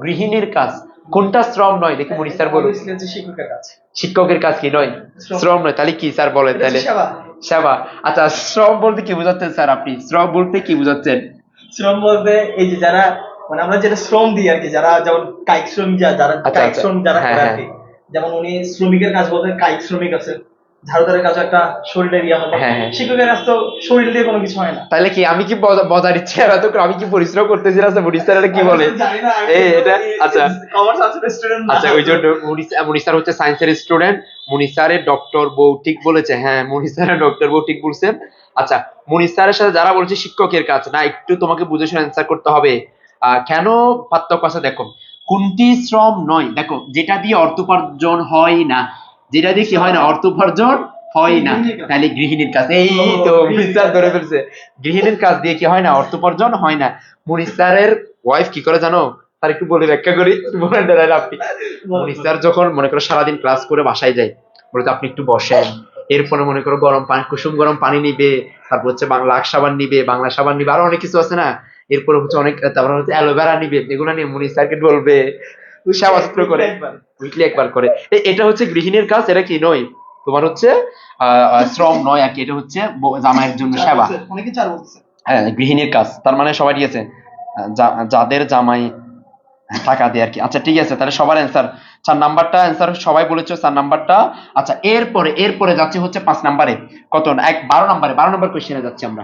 গৃহিণীর কাজ, কোনটা শ্রম নয়? দেখি মুনির স্যার বলুন। শিক্ষকের কাজ। শিক্ষকের কাজ কি নয়? শ্রম নয়, তাহলে কি স্যার বলেন তাহলে? সেবা। আচ্ছা শ্রম বলতে কি বোঝাচ্ছেন স্যার আপনি? শ্রম বলতে কি বোঝাচ্ছেন? শ্রম বলতে এই যে যারা, মানে আমরা যেটা শ্রম দিই আর কি, যারা যেমন কায়িক শ্রমিক, যারা আচ্ছা, কায়িক আচ্ছা। শ্রম যারা হ্যাঁ, করে আর হ্যাঁ। কি। যেমন উনি শ্রমিকের কাজ বলতে কায়িক শ্রমিক আছে, ঝাড়ুদারের কাছে একটা শরীরের ইয়া হলো, হ্যাঁ, হ্যাঁ। শিক্ষকের কাছে তো শরীর দিয়ে কোনো কিছু হয় না। তাহলে কি আমি কি বজার ইচ্ছে এত আমি কি পরিশ্রম করতেছি না? মুনির স্যার এটা কি বলে? জানি না, আমি এই এটা আচ্ছা কমার্স সাবজেক্টের স্টুডেন্ট না। আচ্ছা, ওই জন্য মুনির স্যার হচ্ছে সায়েন্সের স্টুডেন্ট। মুনির স্যারের ডক্টর বউ ঠিক বলেছে, হ্যাঁ মুনির স্যারের ডক্টর বউ ঠিক বলছে। আচ্ছা, মুনির স্যারের সাথে যারা বলেছে শিক্ষকের কাজ না, একটু তোমাকে বুঝে শুনে অ্যান্সার করতে হবে। কেন পার্থক্য আছে দেখো। কোনটি শ্রম নয়? দেখো, যেটা দিয়ে অর্থ উপার্জন হয় না, যেটা দিয়ে কি হয় না, অর্থ উপার্জন হয় না, তাহলে গৃহিণীর কাজ। এই তো মুনির স্যার ধরে ফেলছে, গৃহিণীর কাজ দিয়ে কি হয় না, অর্থ উপার্জন হয় না। মুনির স্যারের ওয়াইফ কি করে জানো? তার একটু বলে ব্যাখ্যা করি, বলেন দাঁড়ান আপনি। মুনির স্যার যখন মনে করো সারাদিন ক্লাস করে বাসায় যায়, বলে তো আপনি একটু বসেন, এরপরে মনে করো গরম পানি, কুসুম গরম পানি নিবে, তারপর হচ্ছে বাংলা আখ সাবান নিবে, বাংলা সাবান নিবে, আরো অনেক কিছু আছে না, এরপরে হচ্ছে অনেক, তারপর হচ্ছে অ্যালোভেরা নিবে, এগুলো নিয়ে মুনির স্যারকে বলবে, সেবা যত্ন করে, উইকলি একবার করে। এটা হচ্ছে গৃহিণীর কাজ, এটা কি নয় তোমার হচ্ছে শ্রম নয় আর কি, এটা হচ্ছে জামাইয়ের জন্য সেবা। অনেকে 4 বলতেছে। হ্যাঁ, গৃহিণীর কাজ, তার মানে সবাই ঠিক আছে, যাদের জামাই টাকা দিয়ে আর কি। আচ্ছা ঠিক আছে, তাহলে সবার অ্যান্সার 4 নাম্বারটা অ্যান্সার সবাই বলেছো, 4 নাম্বারটা। আচ্ছা, এরপরে যাচ্ছি হচ্ছে 5 নাম্বারে, কত 12 নাম্বার কোশ্চেনে যাচ্ছি আমরা।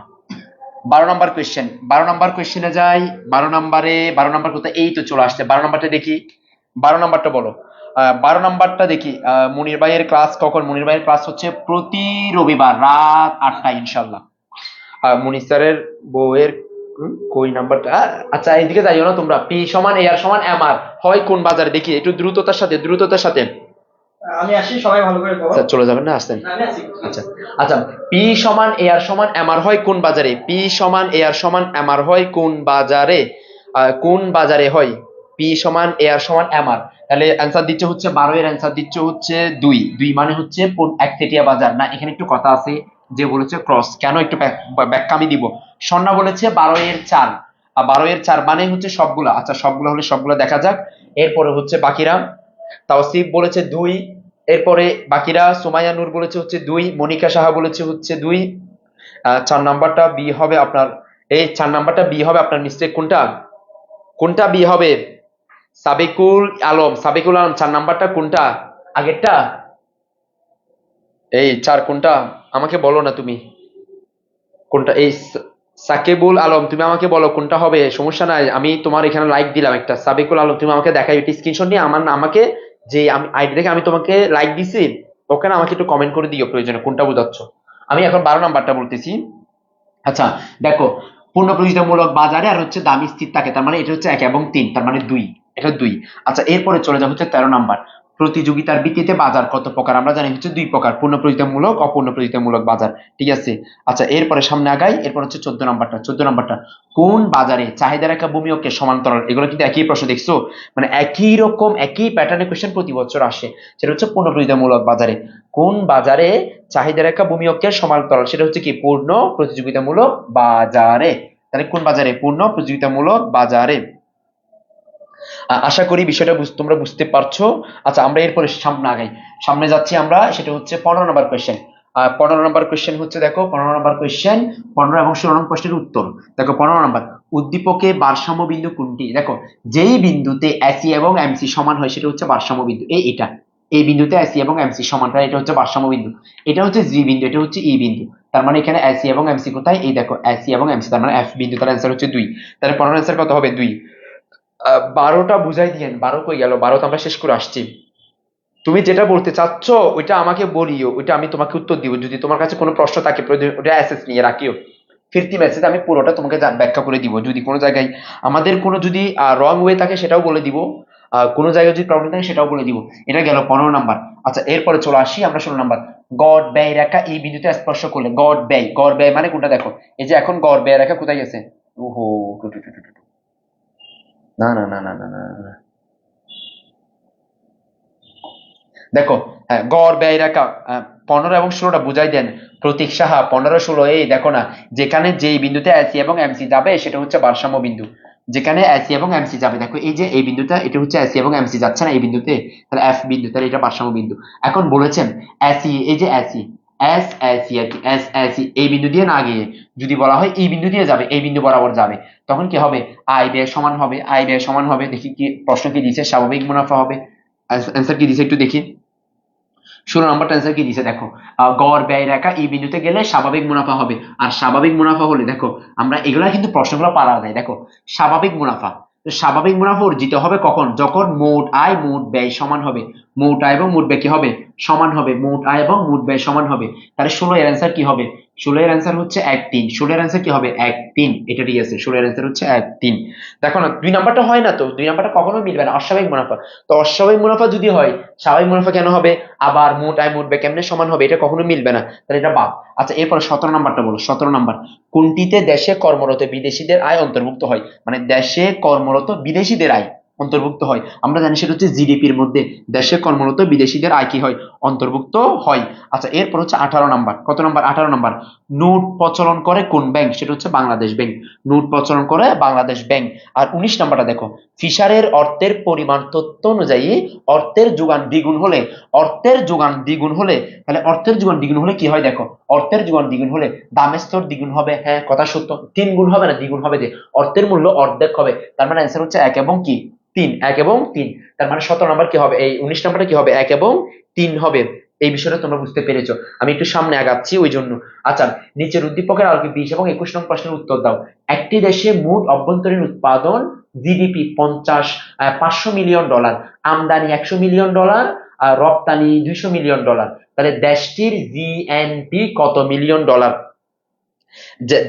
12 নাম্বার কোশ্চেনে যাই। 12 নাম্বার কোথায়? এই তো চলে আসছে। 12 নাম্বারটা দেখি, 12 নাম্বারটা বলো। 12 নাম্বারটা দেখি, মুনির ভাইয়ের ক্লাস কখন? মুনির ভাইয়ের ক্লাস হচ্ছে প্রতি রবিবার রাত 8টায় ইনশাল্লাহ। মুনির স্যারের বউয়ের কই নাম্বারটা? আচ্ছা এইদিকে যাইও না তোমরা। পি সমান এ আর সমান এম আর হয় কোন বাজারে? দেখি একটু দ্রুততার সাথে। আমি আসি, সবাই ভালো করে দেখো। আচ্ছা, চলে যাবেন না, আসছেন? আমি আছি। আচ্ছা আচ্ছা, পি সমান এ আর সমান এম আর হয় কোন বাজারে? পি সমান এ আর সমান এম আর হয় কোন বাজারে? কোন বাজারে হয় পি সমান এ আর সমান এম আর? তাহলে অ্যান্সার দিচ্ছে হচ্ছে 12, এর অ্যান্সার দিচ্ছে হচ্ছে 2 মানে হচ্ছে একচেটিয়া বাজার না। এখানে একটু কথা আছে, যে বলেছে ক্রস, কেন একটু ব্যাখ্যা আমি দিব। স্বর্ণা বলেছে 12 এর 4, আর 12 এর 4 মানে হচ্ছে সবগুলা। আচ্ছা, সবগুলা হলে সবগুলা দেখা যাক। এরপরে হচ্ছে বাকিরা, তাওসিফ বলেছে 2, এরপরে বাকিরা, সুমাইয়া নূর বলেছে হচ্ছে 2, মনিকা সাহা বলেছে হচ্ছে 2। 4 নাম্বারটা বি হবে আপনার। এই 4 নাম্বারটা বি হবে আপনার। মিস্টেক কোনটা? কোনটা বি হবে? সাবিকুল আলম 4 নাম্বারটা কোনটা? আগেরটা? এই 4 কোনটা আমাকে বলো না তুমি, কোনটা? এই সাকিবুল আলম, তুমি আমাকে বলো কোনটা হবে। সমস্যা নাই, আমি তোমার এখানে লাইক দিলাম একটা। সাবিকুল আলম, তুমি আমাকে দেখাই একটি স্ক্রিনশট নিয়ে আমাকে, যে আমি আইডি দেখে আমি তোমাকে লাইক দিছি, ওখানে আমাকে একটু কমেন্ট করে দিও প্রয়োজনে কোনটা বোঝাচ্ছ। আমি এখন 12 নাম্বারটা বলতেছি। আচ্ছা দেখো, পূর্ণ প্রতিযোগিতামূলক বাজারে আর হচ্ছে দামি স্থির থাকে, তার মানে এটা হচ্ছে 1 এবং 3, তার মানে 2, এটা 2। আচ্ছা, এরপরে চলে যাও হচ্ছে 13 নাম্বার। প্রতিযোগিতার ভিত্তিতে বাজার কত প্রকার? আমরা জানি হচ্ছে 2 প্রকার, পূর্ণ প্রতিযোগিতামূলক, অপূর্ণ প্রতিযোগিতামূলক বাজার। ঠিক আছে। আচ্ছা, এরপরে সামনে আগাই। এরপর হচ্ছে 14 নাম্বারটা, কোন বাজারে চাহিদা রেখা ভূমিয়কে সমান্তরাল? এগুলো কিন্তু একই প্রশ্ন, দেখছো? মানে একই রকম একই প্যাটার্নের কোশ্চেন প্রতি বছর আসে। সেটা হচ্ছে পূর্ণ প্রতিযোগিতামূলক বাজারে। কোন বাজারে চাহিদা রেখা ভূমিয়কের সমান্তরাল? সেটা হচ্ছে কি? পূর্ণ প্রতিযোগিতামূলক বাজারে। তাহলে কোন বাজারে? পূর্ণ প্রতিযোগিতামূলক বাজারে। আশা করি বিষয়টা তোমরা বুঝতে পারছো। আচ্ছা, আমরা এরপরে সামনে আগাই। সামনে যাচ্ছি আমরা, সেটা হচ্ছে 15 নম্বর কোয়েশ্চেন। 15 নম্বর কোয়েশ্চেন হচ্ছে, দেখো 15 নম্বর কোয়েশ্চেন, 15 এবং 16 নম্বর প্রশ্নের উত্তর। দেখো 15 নম্বর, উদ্দীপকে ভারসাম্য বিন্দু কোনটি? দেখো, যেই বিন্দুতে এসি এবং এমসি সমান হয় সেটা হচ্ছে ভারসাম্য বিন্দু। এটা এই বিন্দুতে এসি এবং এমসি সমান হয়, এটা হচ্ছে ভারসাম্য বিন্দু। এটা হচ্ছে জি বিন্দু, এটা হচ্ছে ই বিন্দু। তার মানে এখানে এসি এবং এমসি কোথায়? এই দেখো, এসি এবং এমসি, তার মানে এফ বিন্দু, তার অ্যান্সার হচ্ছে 2। তাহলে 15 অ্যান্সার কত হবে? 2। 12টা বুঝাই দিয়েন, 12 কই গেল? 12 তো আমরা শেষ করে আসছি। তুমি যেটা বলতে চাচ্ছ ওইটা আমাকে বলিও, ওইটা আমি তোমাকে উত্তর দিব। যদি তোমার কাছে কোনো প্রশ্ন থাকে ওটা অ্যাসেস নিয়ে রাখিও, ফিরতি মেসেজ আমি পুরোটা তোমাকে ব্যাখ্যা করে দিব। যদি কোনো জায়গায় আমাদের কোনো যদি রং ওয়ে থাকে সেটাও বলে দিব, কোনো জায়গায় যদি প্রবলেম থাকে সেটাও বলে দিব। এটা গেল 15 নাম্বার। আচ্ছা, এরপরে চলে আসি আমরা 16 নাম্বার। গড় ব্যয় রেখা এই বিন্দুতে স্পর্শ করলে, গড় ব্যয় মানে কোনটা? দেখো, এই যে এখন গড় ব্যয় রেখা কোথায় গেছে? ওহো, না না না না না না না, দেখো, গড় ব্যয় রেখা 15 এবং 16টা বুঝাই দেন। প্রতীক সাহা 15, 16, এই দেখো না, যেখানে যেই বিন্দুতে এসি এবং এমসি যাবে সেটা হচ্ছে ভারসাম্য বিন্দু। যেখানে এসি এবং এমসি যাবে, দেখো এই যে এই বিন্দুটা, এটা হচ্ছে এসি এবং এমসি যাচ্ছে না এই বিন্দুতে, তাহলে এফ বিন্দু, তাহলে এটা ভারসাম্য বিন্দু। এখন বলেছেন এসি, এই যে এসি, এসি আর কি, এসি এই বিন্দু দিয়ে না গিয়ে যদি বলা হয় এই বিন্দু দিয়ে যাবে, এই বিন্দু বরাবর যাবে, তখন কি হবে? আয় ব্যয় সমান হবে, আয় ব্যয় সমান হবে। দেখি কি প্রশ্ন কি দিয়েছে, স্বাভাবিক মুনাফা হবে। অ্যান্সার কি দিয়েছে একটু দেখি। 16 নাম্বারটা অ্যান্সার কি দিছে দেখো, গড় ব্যয় রেখা এই বিন্দুতে গেলে স্বাভাবিক মুনাফা হবে। আর স্বাভাবিক মুনাফা হলে দেখো আমরা এগুলা কিন্তু প্রশ্নগুলো পারা যায়। দেখো স্বাভাবিক মুনাফা, তো স্বাভাবিক মুনাফা অর্জিত হবে কখন, যখন মোট আয় মোট ব্যয় সমান হবে। মোট আয় এবং মোট ব্যয় কি হবে, সমান হবে। মোট আয় এবং মোট ব্যয় সমান হবে। তাহলে 16 এর অ্যান্সার কি হবে, 16 এর অ্যান্সার হচ্ছে 1-3। 16 এর অ্যান্সার কি হবে 1-3, এটা ঠিক আছে। 16 এর অ্যান্সার হচ্ছে 1-3। দেখো না 2 নাম্বারটা হয় না, তো 2 নাম্বারটা কখনো মিলবে না, অস্বাভাবিক মুনাফা। তো অস্বাভাবিক মুনাফা যদি হয়, স্বাভাবিক মুনাফা কেন হবে, আবার মোট আয় মোট ব্যয় কেমনে সমান হবে, এটা কখনো মিলবে না, তাহলে এটা বাদ। আচ্ছা এরপর 17 নাম্বারটা বলো। 17 নাম্বার, কোনটিতে দেশে কর্মরত বিদেশিদের আয় অন্তর্ভুক্ত হয়, মানে দেশে কর্মরত বিদেশিদের আয় অন্তর্ভুক্ত হয়। আমরা জানি সেটা হচ্ছে জিডিপির মধ্যে দেশে কর্মরত বিদেশিদের আয় কি হয়, অন্তর্ভুক্ত হয়। আচ্ছা এরপর হচ্ছে 18 নাম্বার। কত নাম্বার, 18 নাম্বার, নোট প্রচলন করে কোন ব্যাংক, সেটা হচ্ছে বাংলাদেশ ব্যাংক। নোট প্রচলন করে বাংলাদেশ ব্যাংক। আর 19 নাম্বারটা দেখো, ফিশারের অর্থের পরিমাণ তথ্য অনুযায়ী অর্থের যোগান দ্বিগুণ হলে, অর্থের যোগান দ্বিগুণ হলে, তাহলে অর্থের যোগান দ্বিগুণ হলে কি হয় দেখো, অর্থের যোগান দ্বিগুণ হলে দামের স্তর দ্বিগুণ হবে। হ্যাঁ কথা সত্য, 3 গুণ হবে না, দ্বিগুণ হবে। যে অর্থের মূল্য অর্ধেক হবে, তার মানে অ্যান্সার হচ্ছে 1 এবং কি 3, 1 এবং 3। তার মানে 17 নাম্বার কি হবে, এই 19 নাম্বারটা কি হবে, 1 এবং 3 হবে। এই বিষয়টা তোমরা বুঝতে পেরেছো, আমি একটু সামনে আগাচ্ছি ওই জন্য। আচ্ছা নিচের উদ্দীপকের আলোকে 20 এবং 21 নং প্রশ্নের উত্তর দাও। একটি দেশে মোট অভ্যন্তরীণ উৎপাদন জিডিপি 500 মিলিয়ন ডলার, আমদানি 100 মিলিয়ন ডলার, আর রপ্তানি 200 মিলিয়ন ডলার। তাহলে দেশটির জিএনপি কত মিলিয়ন ডলার,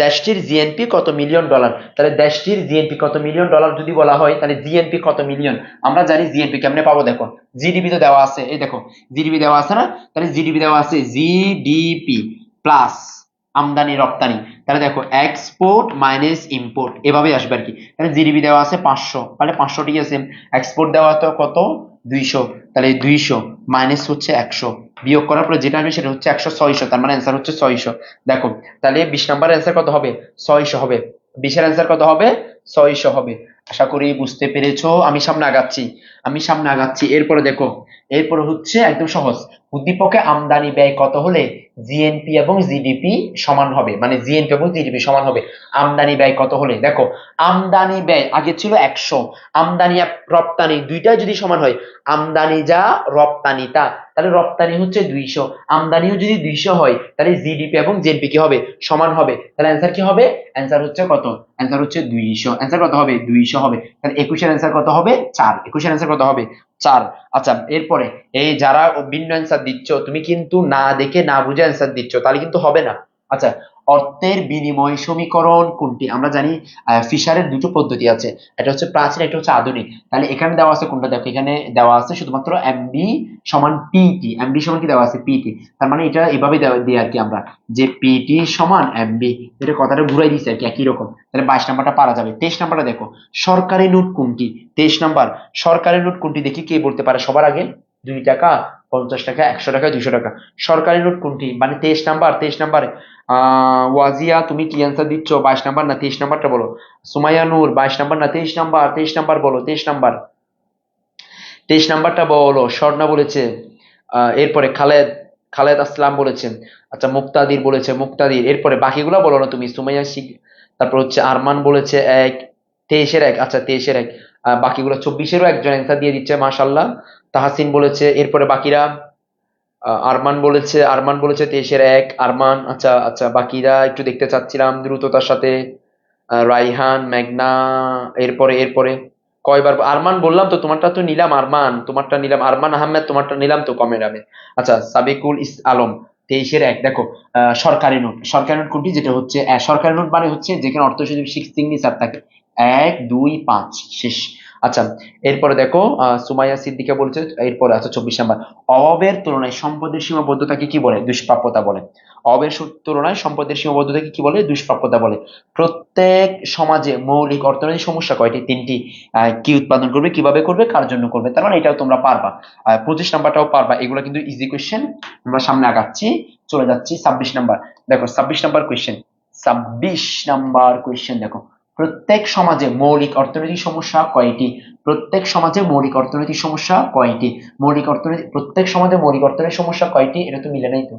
দেশটির জিএনপি কত মিলিয়ন ডলার। তাহলে দেশটির জিএনপি কত মিলিয়ন ডলার যদি বলা হয়, তাহলে জিএনপি কত মিলিয়ন, আমরা জানি জিএনপি কেমনে পাবো, দেখো জিডিপি তো দেওয়া আছে, এই দেখো জিডিপি দেওয়া আছে না, তাহলে জিডিপি দেওয়া আছে জিডিপি প্লাস আমদানি রপ্তানি, তাহলে দেখো এক্সপোর্ট মাইনাস ইম্পোর্ট, এভাবে আসবে আর কি। তাহলে জিডিপি দেওয়া আছে 500, তাহলে 500 ঠিক আছে। এক্সপোর্ট দেওয়া তো কত 200, তাহলে 200 মাইনাস হচ্ছে 100, বিয়োগ করার পরে যেটা আসবে সেটা হচ্ছে 100, 600, তার মানে অ্যান্সার হচ্ছে 600। দেখো তাহলে 20 নাম্বার অ্যান্সার কত হবে, 600 হবে। 20 এর অ্যান্সার কত হবে, 600 হবে। আশা করি বুঝতে পেরেছো। আমি সামনে আগাচ্ছি, আমি সামনে আগাচ্ছি। এরপরে দেখো, এরপরে হচ্ছে একদম সহজ। উদ্দীপকে আমদানি ব্যয় কত হলে জিএনপি এবং জিডিপি সমান হবে, মানে জিএনপি এবং জিডিপি সমান হবে। আমদানি ব্যয় কত হলে, দেখো আমদানি ব্যয় আগে ছিল 100, আমদানি আর রপ্তানি দুইটাই যদি সমান হয়, আমদানি যা রপ্তানি তা, তাহলে রপ্তানি হচ্ছে 200, আমদানিও যদি 200 হয়, তাহলে জিডিপি এবং জিএনপি কি হবে, সমান হবে। তাহলে অ্যান্সার কি হবে, অ্যান্সার হচ্ছে কত, অ্যান্সার হচ্ছে 200। অ্যান্সার কত হবে, 200 হবে। তাহলে 21 এর অ্যান্সার কত হবে, 4। 21 এর অ্যান্সার কত হবে, 4। আচ্ছা এরপরে এই যারা ভিন্ন অ্যান্সার দিচ্ছ, তুমি কিন্তু না দেখে না বুঝে অ্যান্সার দিচ্ছ, তাহলে কিন্তু হবে না। আচ্ছা অর্থের বিনিময় সমীকরণ কোনটি, আমরা জানি ফিশারের দুটো পদ্ধতি আছে, এটা হচ্ছে প্রাচীন, এটা হচ্ছে আধুনিক। তাহলে এখানে দেওয়া আছে কোনটা, দেখো এখানে দেওয়া আছে শুধুমাত্র এমবি সমান পিটি, এমবি সমান কি দেওয়া আছে পিটি, তার মানে এটা এভাবে দিই আর কি আমরা, যে পিটি সমান এমবি, এটা কথাটা ঘুরাই দিচ্ছে আর কি, একই রকম। তাহলে 22 নাম্বারটা পারা যাবে। 23 নাম্বারটা দেখো, সরকারি নোট কোনটি। 23 নাম্বার, সরকারি নোট কোনটি দেখি কে বলতে পারে সবার আগে, 2 টাকা, 50 টাকা, 100 টাকা, 200 টাকা, সরকারি নোট কোনটি, মানে 23 নাম্বার। 23 নাম্বারে ওয়াজিয়া তুমি কি অ্যান্সার দিচ্ছ, 22 নাম্বার না 23 নাম্বারটা বলো। সুমাইয়া নূর 22 নাম্বার না 23 নাম্বার, 23 নাম্বার বলো, 23 নাম্বার, 23 নাম্বারটা বলো। স্বর্ণা বলেছে, এরপরে খালেদ, খালেদ আসলাম বলেছেন। আচ্ছা মুক্তাদির বলেছে, মুক্তাদির। এরপরে বাকিগুলো বলো না তুমি, সুমাইয়া শিখ, তারপর হচ্ছে আরমান বলেছে 1, 23 এর 1, আচ্ছা 23 এর 1, বাকিগুলো 24 এরও একজন অ্যান্সার দিয়ে দিচ্ছে, মাশাল্লাহ। তাহাসিন বলেছে, এরপরে বাকিরা আরমান বলেছে, আরমান বলেছে 23 এর 1, আরমান। আচ্ছা আচ্ছা বাকিরা একটু দেখতে চাচ্ছিলাম দ্রুততার সাথে। রাইহান, মেঘনা, এরপরে এরপরে কয়বার আরমান বললাম তো, তোমারটা তো নিলাম আরমান, তোমারটা নিলাম আরমান আহমেদ, তোমারটা নিলাম তো কমেরামে। আচ্ছা সাবিকুল আলম 23 এর 1 দেখো, সরকারি নোট। সরকারি নোট কোনটি, যেটা হচ্ছে সরকারি নোট মানে হচ্ছে যেখানে অর্থ সচিব সিগনেচার থাকে, 1 2 5 শেষ। আচ্ছা এরপরে দেখো সুমাইয়া সিদ্দিকা বলছে, এরপরে আচ্ছা 24 নাম্বার, অভাবের তুলনায় সম্পদের সীমাবদ্ধতাকে কি বলে, দুষ্প্রাপ্যতা বলে। অভাবের তুলনায় সম্পদের সীমাবদ্ধতাকে কি বলে, দুষ্প্রাপ্যতা বলে। প্রত্যেক সমাজে মৌলিক অর্থনৈতিক সমস্যা কয়টি, 3টি। কি উৎপাদন করবে, কিভাবে করবে, কার জন্য করবে, তার মানে এটাও তোমরা পারবা। 25 নাম্বারটাও পারবা। এগুলো কিন্তু ইজি কোয়েশ্চেন। আমরা সামনে আগাচ্ছি, চলে যাচ্ছি 26 নাম্বার। দেখো 26 নাম্বার কোয়েশ্চেন, 26 নাম্বার কোয়েশ্চেন দেখো, প্রত্যেক সমাজে মৌলিক অর্থনৈতিক সমস্যা কয়টি। প্রত্যেক সমাজে মৌলিক অর্থনৈতিক সমস্যা কয়টি, মৌলিক অর্থনৈতিক, প্রত্যেক সমাজে মৌলিক অর্থনৈতিক সমস্যা কয়টি, এটা তো মিলে নাই তো।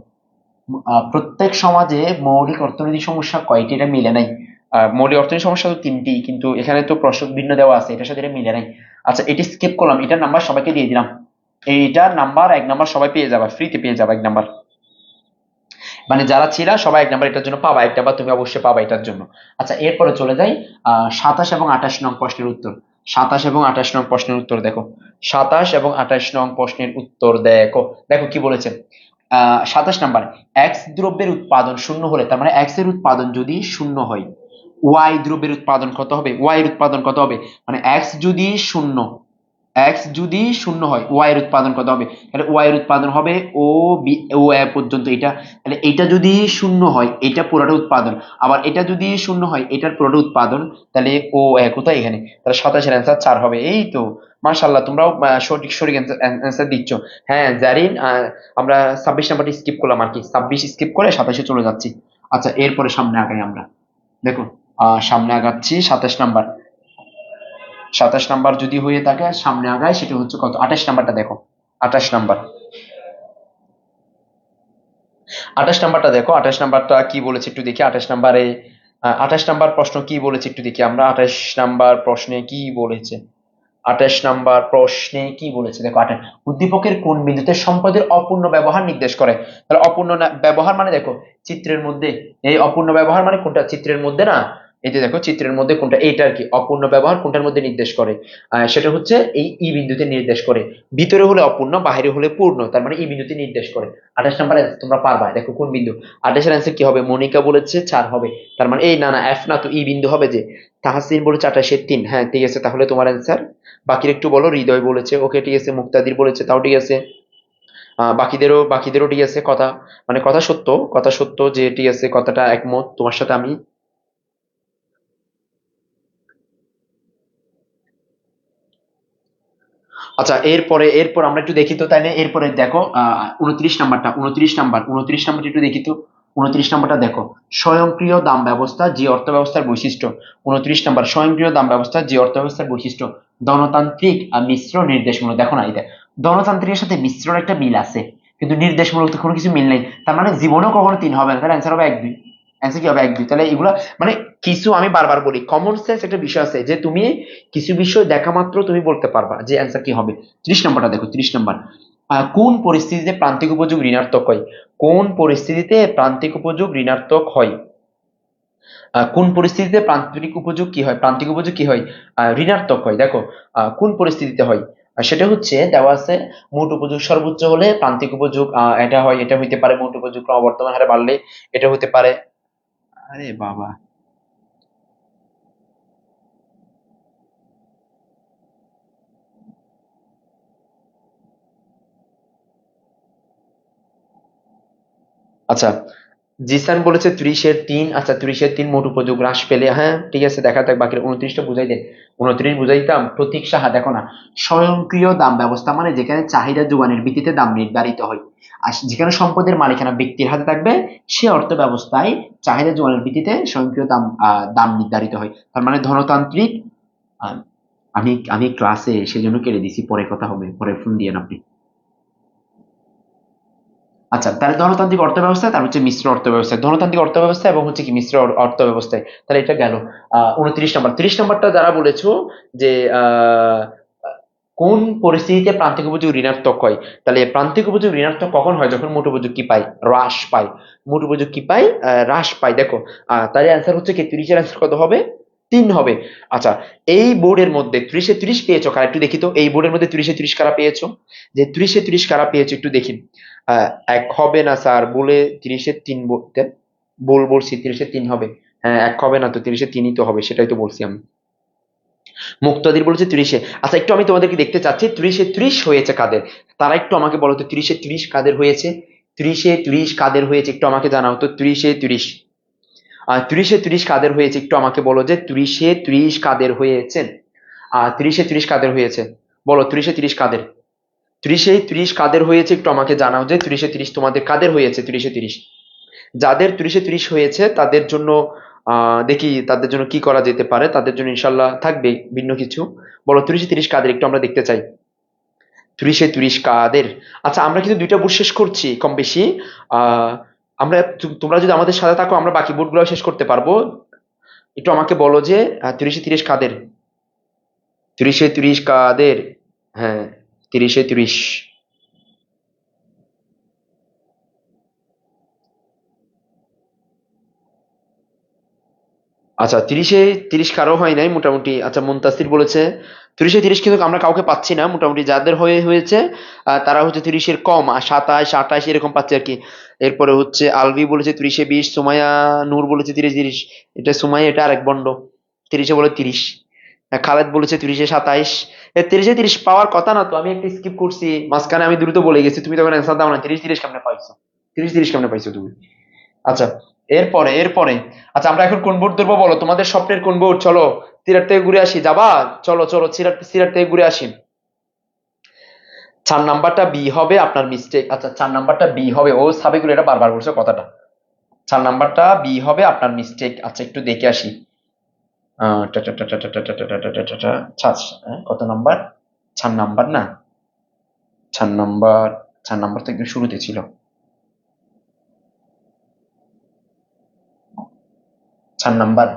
প্রত্যেক সমাজে মৌলিক অর্থনৈতিক সমস্যা কয়টি, এটা মিলে নাই। মৌলিক অর্থনৈতিক সমস্যা তো 3টি, কিন্তু এখানে তো প্রশ্ন ভিন্ন দেওয়া আছে, এটার সাথে এটা মিলে নাই। আচ্ছা এটি স্কিপ করলাম, এটার নাম্বার সবাইকে দিয়ে দিলাম। এইটার নাম্বার 1 নাম্বার সবাই পেয়ে যাবে, ফ্রিতে পেয়ে যাবে 1 নাম্বার। মানে যারা ছিল সবাই 1 নাম্বার এটার জন্য পাবা, 1 নাম্বার তুমি অবশ্যই পাবা এটার জন্য। আচ্ছা এরপরে চলে যাই 27 এবং 28 নং প্রশ্নের উত্তর। 27 এবং 28 নং প্রশ্নের উত্তর দেখো। 27 এবং 28 নং প্রশ্নের উত্তর দেখো। দেখো কি বলেছে। 27 নাম্বার, এক্স দ্রব্যের উৎপাদন শূন্য হলে, তার মানে এক্স এর উৎপাদন যদি শূন্য হয়, ওয়াই দ্রব্যের উৎপাদন কত হবে? ওয়াই এর উৎপাদন কত হবে? মানে এক্স যদি শূন্য হয়, ওয়াই এর উৎপাদন কত হবে? তাহলে ওয়াই এর উৎপাদন হবে ও বি ও এ পর্যন্ত এটা। তাহলে এটা যদি শূন্য হয়, এটা পুরোটা উৎপাদন। আবার এটা যদি শূন্য হয়, এটার পুরোটা উৎপাদন। তাহলে ও এ কোথায়? এখানে। তাহলে 27 এর অ্যান্সার 4 হবে। এই তো, মাশাআল্লাহ, তোমরাও সঠিক সঠিক অ্যান্সার দিচ্ছ। হ্যাঁ জারিন, আমরা 26 নাম্বারটি স্কিপ করলাম আর কি, 26 স্কিপ করে 27 চলে যাচ্ছি। আচ্ছা এরপরে সামনে আগাই আমরা। দেখো সামনে আগাচ্ছি। 27 নাম্বার, 27 নাম্বার যদি হয়ে থাকে সামনে আগায়, সেটা হচ্ছে কত? 28 নাম্বারটা দেখো। 28 নাম্বার, 28 নাম্বারটা দেখো। 28 নাম্বারটা কি বলেছে একটু দেখি। 28 নাম্বারে 28 নাম্বার প্রশ্ন কি বলেছে একটু দেখি আমরা। 28 নাম্বার প্রশ্নে কি বলেছে? 28 নাম্বার প্রশ্নে কি বলেছে দেখো। 28, উদ্দীপকের কোন বিন্দুতে সম্পদের অপূর্ণ ব্যবহার নির্দেশ করে? তাহলে অপূর্ণ ব্যবহার মানে দেখো চিত্রের মধ্যে, এই অপূর্ণ ব্যবহার মানে কোনটা? চিত্রের মধ্যে না, এই যে দেখো চিত্রের মধ্যে কোনটা, এইটা আর কি। অপূর্ণ ব্যবহার কোনটার মধ্যে নির্দেশ করে? সেটা হচ্ছে এই ই বিন্দুতে নির্দেশ করে। ভিতরে হলে অপূর্ণ, বাইরে হলে পূর্ণ, তার মানে ই বিন্দুতে নির্দেশ করে। 28 নাম্বার তোমরা পারবা। দেখো কোন বিন্দু। 28 এর অ্যান্সার কি হবে? মনিকা বলেছে 4 হবে। তার মানে এই না না, এফ না তো, ই বিন্দু হবে যে। তাহসিন বলেছে 28 এর 3। হ্যাঁ ঠিক আছে, তাহলে তোমার অ্যান্সার। বাকির একটু বলো। হৃদয় বলেছে ওকে ঠিক আছে, মুক্তাদির বলেছে তাও ঠিক আছে। বাকিদেরও ঠিক আছে। কথা মানে কথা সত্য, কথা সত্য যে ঠিক আছে, কথাটা একমত তোমার সাথে আমি। আচ্ছা এরপর আমরা একটু দেখি তো, তাই না? এরপরে দেখো 29 নাম্বারটা একটু দেখি তো। 29 নাম্বারটা দেখো, স্বয়ংক্রিয় দাম ব্যবস্থা যে অর্থ ব্যবস্থার বৈশিষ্ট্য। 29 নাম্বার, স্বয়ংক্রিয় দাম ব্যবস্থা যে অর্থ ব্যবস্থার বৈশিষ্ট্য। ধনতান্ত্রিক মিশ্র নির্দেশমূলক। দেখো না, এটা ধনতান্ত্রিকের সাথে মিশ্রর একটা মিল আছে, কিন্তু নির্দেশমূলক তো কোনো কিছু মিল নেই। তার মানে জীবনেও কখনো 3 হবে না, তাহলে অ্যান্সার হবে 1 2। অ্যান্সার কি হবে? 1 2। তাহলে এগুলো মানে কিছু, আমি বারবার বলি, কমন সেন্স একটা বিষয় আছে যে তুমি কিছু বিষয় দেখা মাত্র তুমি বলতে পারবা যে অ্যান্সার কি হবে। 30 নম্বরটা দেখো। 30 নম্বর, কোন পরিস্থিতিতে প্রান্তিক উপযোগ ঋণাত্মক হয়? কোন পরিস্থিতিতে প্রান্তিক উপযোগ ঋণাত্মক হয়? কোন পরিস্থিতিতে প্রান্তিক উপযোগ কি হয়? প্রান্তিক উপযোগ কি হয়? ঋণাত্মক হয়। দেখো কোন পরিস্থিতিতে হয়? সেটা হচ্ছে দেওয়া আছে, মোট উপযোগ সর্বোচ্চ হলে প্রান্তিক উপযোগ এটা হয়, এটা হইতে পারে মোট উপযোগ ক্রমবর্ধমান হারে বাড়লে এটা হতে পারে। আরে বাবা, আচ্ছা জিসান বলেছে 30-এর 3। আচ্ছা 30-এর 3 মোট উপযোগ হ্রাস পেলে, হ্যাঁ ঠিক আছে, দেখা থাক। বাকি 29টা বুঝাই দেন। 29 বুঝাই দিতাম। প্রতীক সাহা দেখো না, স্বয়ংক্রিয় দাম ব্যবস্থা মানে যেখানে চাহিদা যোগানের ভিত্তিতে দাম নির্ধারিত হয়। আর যেখানে সম্পদের মালিকানা ব্যক্তির হাতে থাকবে, সে অর্থ ব্যবস্থায় চাহিদা যোগানের ভিত্তিতে স্বয়ংক্রিয় দাম নির্ধারিত হয়। তার মানে ধনতান্ত্রিক। আহ, আমি আমি ক্লাসে সেজন্য কেড়ে দিছি, পরে কথা হবে, পরে ফোন দিয়ে আপনি। আচ্ছা তাহলে ধনতান্ত্রিক অর্থ ব্যবস্থা, তার হচ্ছে মিশ্র অর্থ ব্যবস্থা। ধনতান্ত্রিক অর্থ ব্যবস্থা এবং হচ্ছে কি মিশ্র অর্থ ব্যবস্থায়। তাহলে এটা গেল 29 নাম্বার। 30 নাম্বারটা যারা বলেছো যে আহ কোন পরিস্থিতিতে প্রান্তিক উপযোগ ঋণাত্মক হয়? তাহলে প্রান্তিক উপযোগ ঋণাত্মক কখন হয়? যখন মোট উপযোগ কি পায়? হ্রাস পায়। মোট উপযোগ কি পায়? হ্রাস পায়। দেখো তাহলে অ্যান্সার হচ্ছে কি, 30-এর অ্যান্সার কত হবে? 3 হবে। আচ্ছা এই বোর্ডের মধ্যে 30-এ 30 পেয়েছো কারা? একটু দেখি তো, এই বোর্ডের মধ্যে 30-এ 30 কারা পেয়েছো? যে 30-এ 30 কারা পেয়েছো একটু দেখি। 1 হবে না স্যার বলে 30-এর 3 বলতে বলছি। 30-এর 3 হবে। হ্যাঁ 1 হবে না তো, 30-এর 3ই তো হবে, সেটাই তো বলছি আমি। মুক্তাদির বলেছে 30-এ। আচ্ছা একটু আমি তোমাদেরকে দেখতে চাচ্ছি 30-এ 30 হয়েছে কাদের, তারা একটু আমাকে বলো তো 30-এ 30 কাদের হয়েছে? 30-এ 30 কাদের হয়েছে একটু আমাকে জানাও তো। 30-এ 30 30-এ 30 কাদের হয়েছে একটু আমাকে বলো, যে 30-এ 30 কাদের হয়েছে? 30-এ 30 কাদের হয়েছে? বলো 30-এ 30 কাদের? 30-এ 30 কাদের হয়েছে একটু আমাকে জানাও, যে 30-এ 30 তোমাদের কাদের হয়েছে? 30-এ 30 যাদের 30-এ 30 হয়েছে তাদের জন্য দেখি তাদের জন্য কি করা যেতে পারে। তাদের জন্য ইনশাল্লাহ থাকবে ভিন্ন কিছু। বলো 30-এ 30 কাদের একটু আমরা দেখতে চাই। 30-এ 30 কাদের? আচ্ছা আমরা কিন্তু 2টা বোর্ড শেষ করছি কম বেশি। আহ আমরা তোমরা যদি আমাদের সাথে থাকো আমরা বাকি বোর্ড গুলো শেষ করতে পারবো। একটু আমাকে বলো যে 30-এ 30 কাদের? 30-এ 30 কাদের? হ্যাঁ 30-এ 30 আচ্ছা 30-এ 30 কারো হয় নাই মোটামুটি। আচ্ছা মুনতাসির বলেছে 30-এ 30, কিন্তু আমরা কাউকে পাচ্ছি না মোটামুটি, যাদের হয়েছে তারা হচ্ছে 30-এর কম, আর 27, 28 এরকম পাচ্ছে আর কি। এরপরে হচ্ছে আলভি বলেছে 30-এ 20, সুমাইয়া নূর বলেছে 30-30। এটা সুমাইয়া, এটা আরেক বন্ড, 30-এ বলে 30। খালেদ বলেছে 30-এ 27। 30-এ 30 পাওয়ার কথা না তো, আমি একটা স্কিপ করছি মাঝখানে, আমি দ্রুত বলে গেছি, তুমি তখন অ্যান্সার দাও না। 30-30 কেমনে পাইছো? 30-30 কেমনে পাইছো তুমি? আচ্ছা এরপরে আচ্ছা আমরা এখন কোন বোর্ড ধরবো বলো, তোমাদের স্বপ্নের কোন বোর্ড? চলো সিলেট থেকে ঘুরে আসি, যাবা? চলো চলো সিলেট থেকে ঘুরে আসি। 4 নাম্বারটা বি হবে, আপনার মিস্টেক। আচ্ছা 4 নাম্বারটা বি হবে, ও সাবিকুল এটা বারবার বলছো কথাটা। 4 নাম্বারটা বি হবে, আপনার মিস্টেক। আচ্ছা একটু দেখে আসি। টা টা টা টা টা টা টা টা টা টা টা টা। কত নাম্বার? 4 নাম্বার না? 4 নাম্বার, 4 নাম্বার তো একদম শুরুতে ছিল। 4 নাম্বার।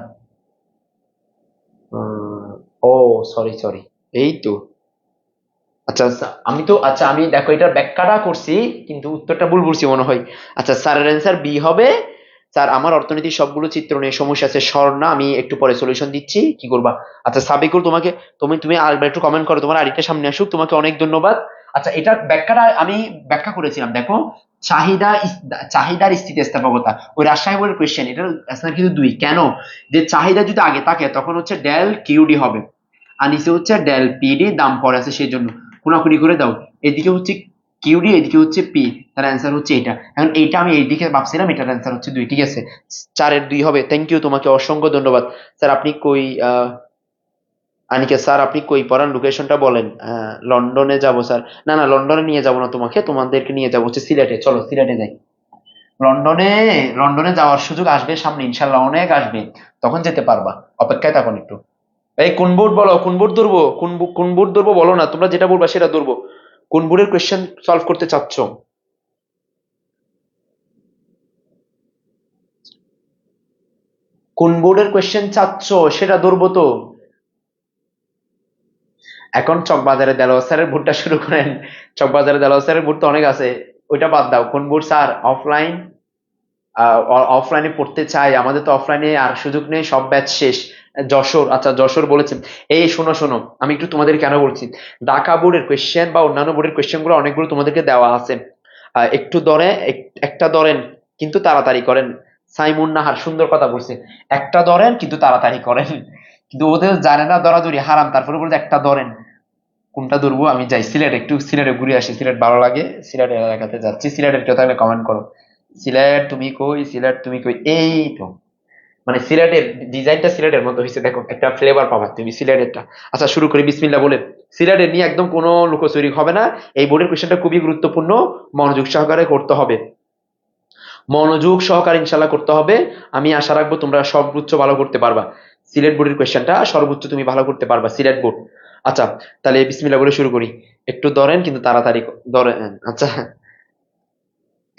ও সরি সরি, এই তো। আচ্ছা আচ্ছা, আমি দেখো এটার ব্যাখ্যাটা করছি, কিন্তু উত্তরটা ভুল বলছি মনে হয়। আচ্ছা স্যারের অ্যান্সার বি হবে। স্যার আমার অর্থনীতির সবগুলো চিত্র নিয়ে সমস্যা আছে, স্বর না, আমি একটু পরে সলিউশন দিচ্ছি, কি করবা? আচ্ছা সাবিকুল, তোমাকে তুমি আরেকবার একটু কমেন্ট করো, তোমার আইডিটা সামনে আসুক, তোমাকে অনেক ধন্যবাদ। আচ্ছা এটার ব্যাখ্যাটা আমি ব্যাখ্যা করেছিলাম, দেখো চাহিদার স্থিতিস্থাপকতা, ওই রাজশাহী বোর্ডের কোয়েশ্চেন, এটার অ্যান্সার কিন্তু 2। কেন? যে চাহিদা যদি আগে থাকে তখন হচ্ছে ডেল কিউডি হবে, আর নিচে হচ্ছে ডেল পিডি, দাম পরে আছে সেই জন্য। খুনাখুনি করে দাও, এদিকে হচ্ছে কিউডি, এদিকে হচ্ছে পি, তার অ্যান্সার হচ্ছে এটা। এখন এইটা আমি এইদিকে ভাবছিলাম, এটার অ্যান্সার হচ্ছে 2, ঠিক আছে? 4-এর 2 হবে। থ্যাংক ইউ, তোমাকে অসংখ্য ধন্যবাদ। স্যার আপনি কই? আনিকা স্যার আপনি কই পড়ান, লোকেশনটা বলেন। লন্ডনে যাব স্যার। না না, লন্ডনে নিয়ে যাব না তোমাকে, তোমাদেরকে নিয়ে যাবো হচ্ছে সিলেটে, চলো সিলেটে যাই। লন্ডনে লন্ডনে যাওয়ার সুযোগ আসবে সামনে, ইনশাল্লাহ অনেক আসবে, তখন যেতে পারবা, অপেক্ষায় থাকুন একটু। এই কোন বোর্ড বলো, কোন বোর্ড ধরবো, কোন বোর্ড ধরবো বলো না, তোমরা যেটা বলবা সেটা ধরবো। কোন বোর্ডের কোয়েশ্চেন সলভ করতে চাচ্ছ? কোন বোর্ডের কোয়েশ্চেন চাচ্ছ সেটা ধরবো তো। এখন চকবাজারে দেলোয়ার স্যারের বোর্ডটা শুরু করেন। চকবাজারে দেলোয়ার স্যারের বোর্ড তো অনেক আছে, ওইটা বাদ দাও। কোন বোর্ড স্যার? অফলাইন? অফলাইনে পড়তে চাই, আমাদের তো অফলাইনে আর সুযোগ নেই, সব ব্যাচ শেষ। যশোর, আচ্ছা যশোর বলেছেন। এই শোনো শোনো, আমি একটু তোমাদের কেন বলছি, ঢাকা বোর্ডের কোয়েশ্চেন বা অন্যান্য বোর্ডের কোয়েশ্চেন গুলো অনেকগুলো তোমাদেরকে দেওয়া আছে। একটু ধরে একটা ধরেন, কিন্তু তাড়াতাড়ি করেন। সাইমুন নাহার সুন্দর কথা বলছে, একটা ধরেন কিন্তু তাড়াতাড়ি করেন। কিন্তু ওদের জানে না ধরাধরি হারাম, তারপরে বলছে একটা ধরেন। কোনটা ধরবো? আমি যাই সিলেট, একটু সিলেটে ঘুরে আসি, সিলেট ভালো লাগে, সিলেট এলাকাতে যাচ্ছি। সিলেটের কেউ থাকলে কমেন্ট করো। সিলেট তুমি কই, সিলেট তুমি কই, এই তো। মানে সিলেটের ডিজাইনটা সিলেটের মতো হয়েছে, দেখো একটা ফ্লেভার পাবা তুমি সিলেটেরটা। আচ্ছা শুরু করি বিসমিল্লাহ বলে। সিলেটের নিয়ে একদম কোনো লুকোচুরি হবে না, এই বোর্ডের কোয়েশ্চেনটা খুবই গুরুত্বপূর্ণ, মনোযোগ সহকারে করতে হবে, মনোযোগ সহকারে ইনশাল্লাহ করতে হবে। আমি আশা রাখবো তোমরা সর্বোচ্চ ভালো করতে পারবা, সিলেট বোর্ডের কোয়েশ্চেনটা সর্বোচ্চ তুমি ভালো করতে পারবা, সিলেট বোর্ড। আচ্ছা তাহলে বিসমিল্লাহ বলে শুরু করি। একটু ধরেন কিন্তু তাড়াতাড়ি ধরেন। আচ্ছা,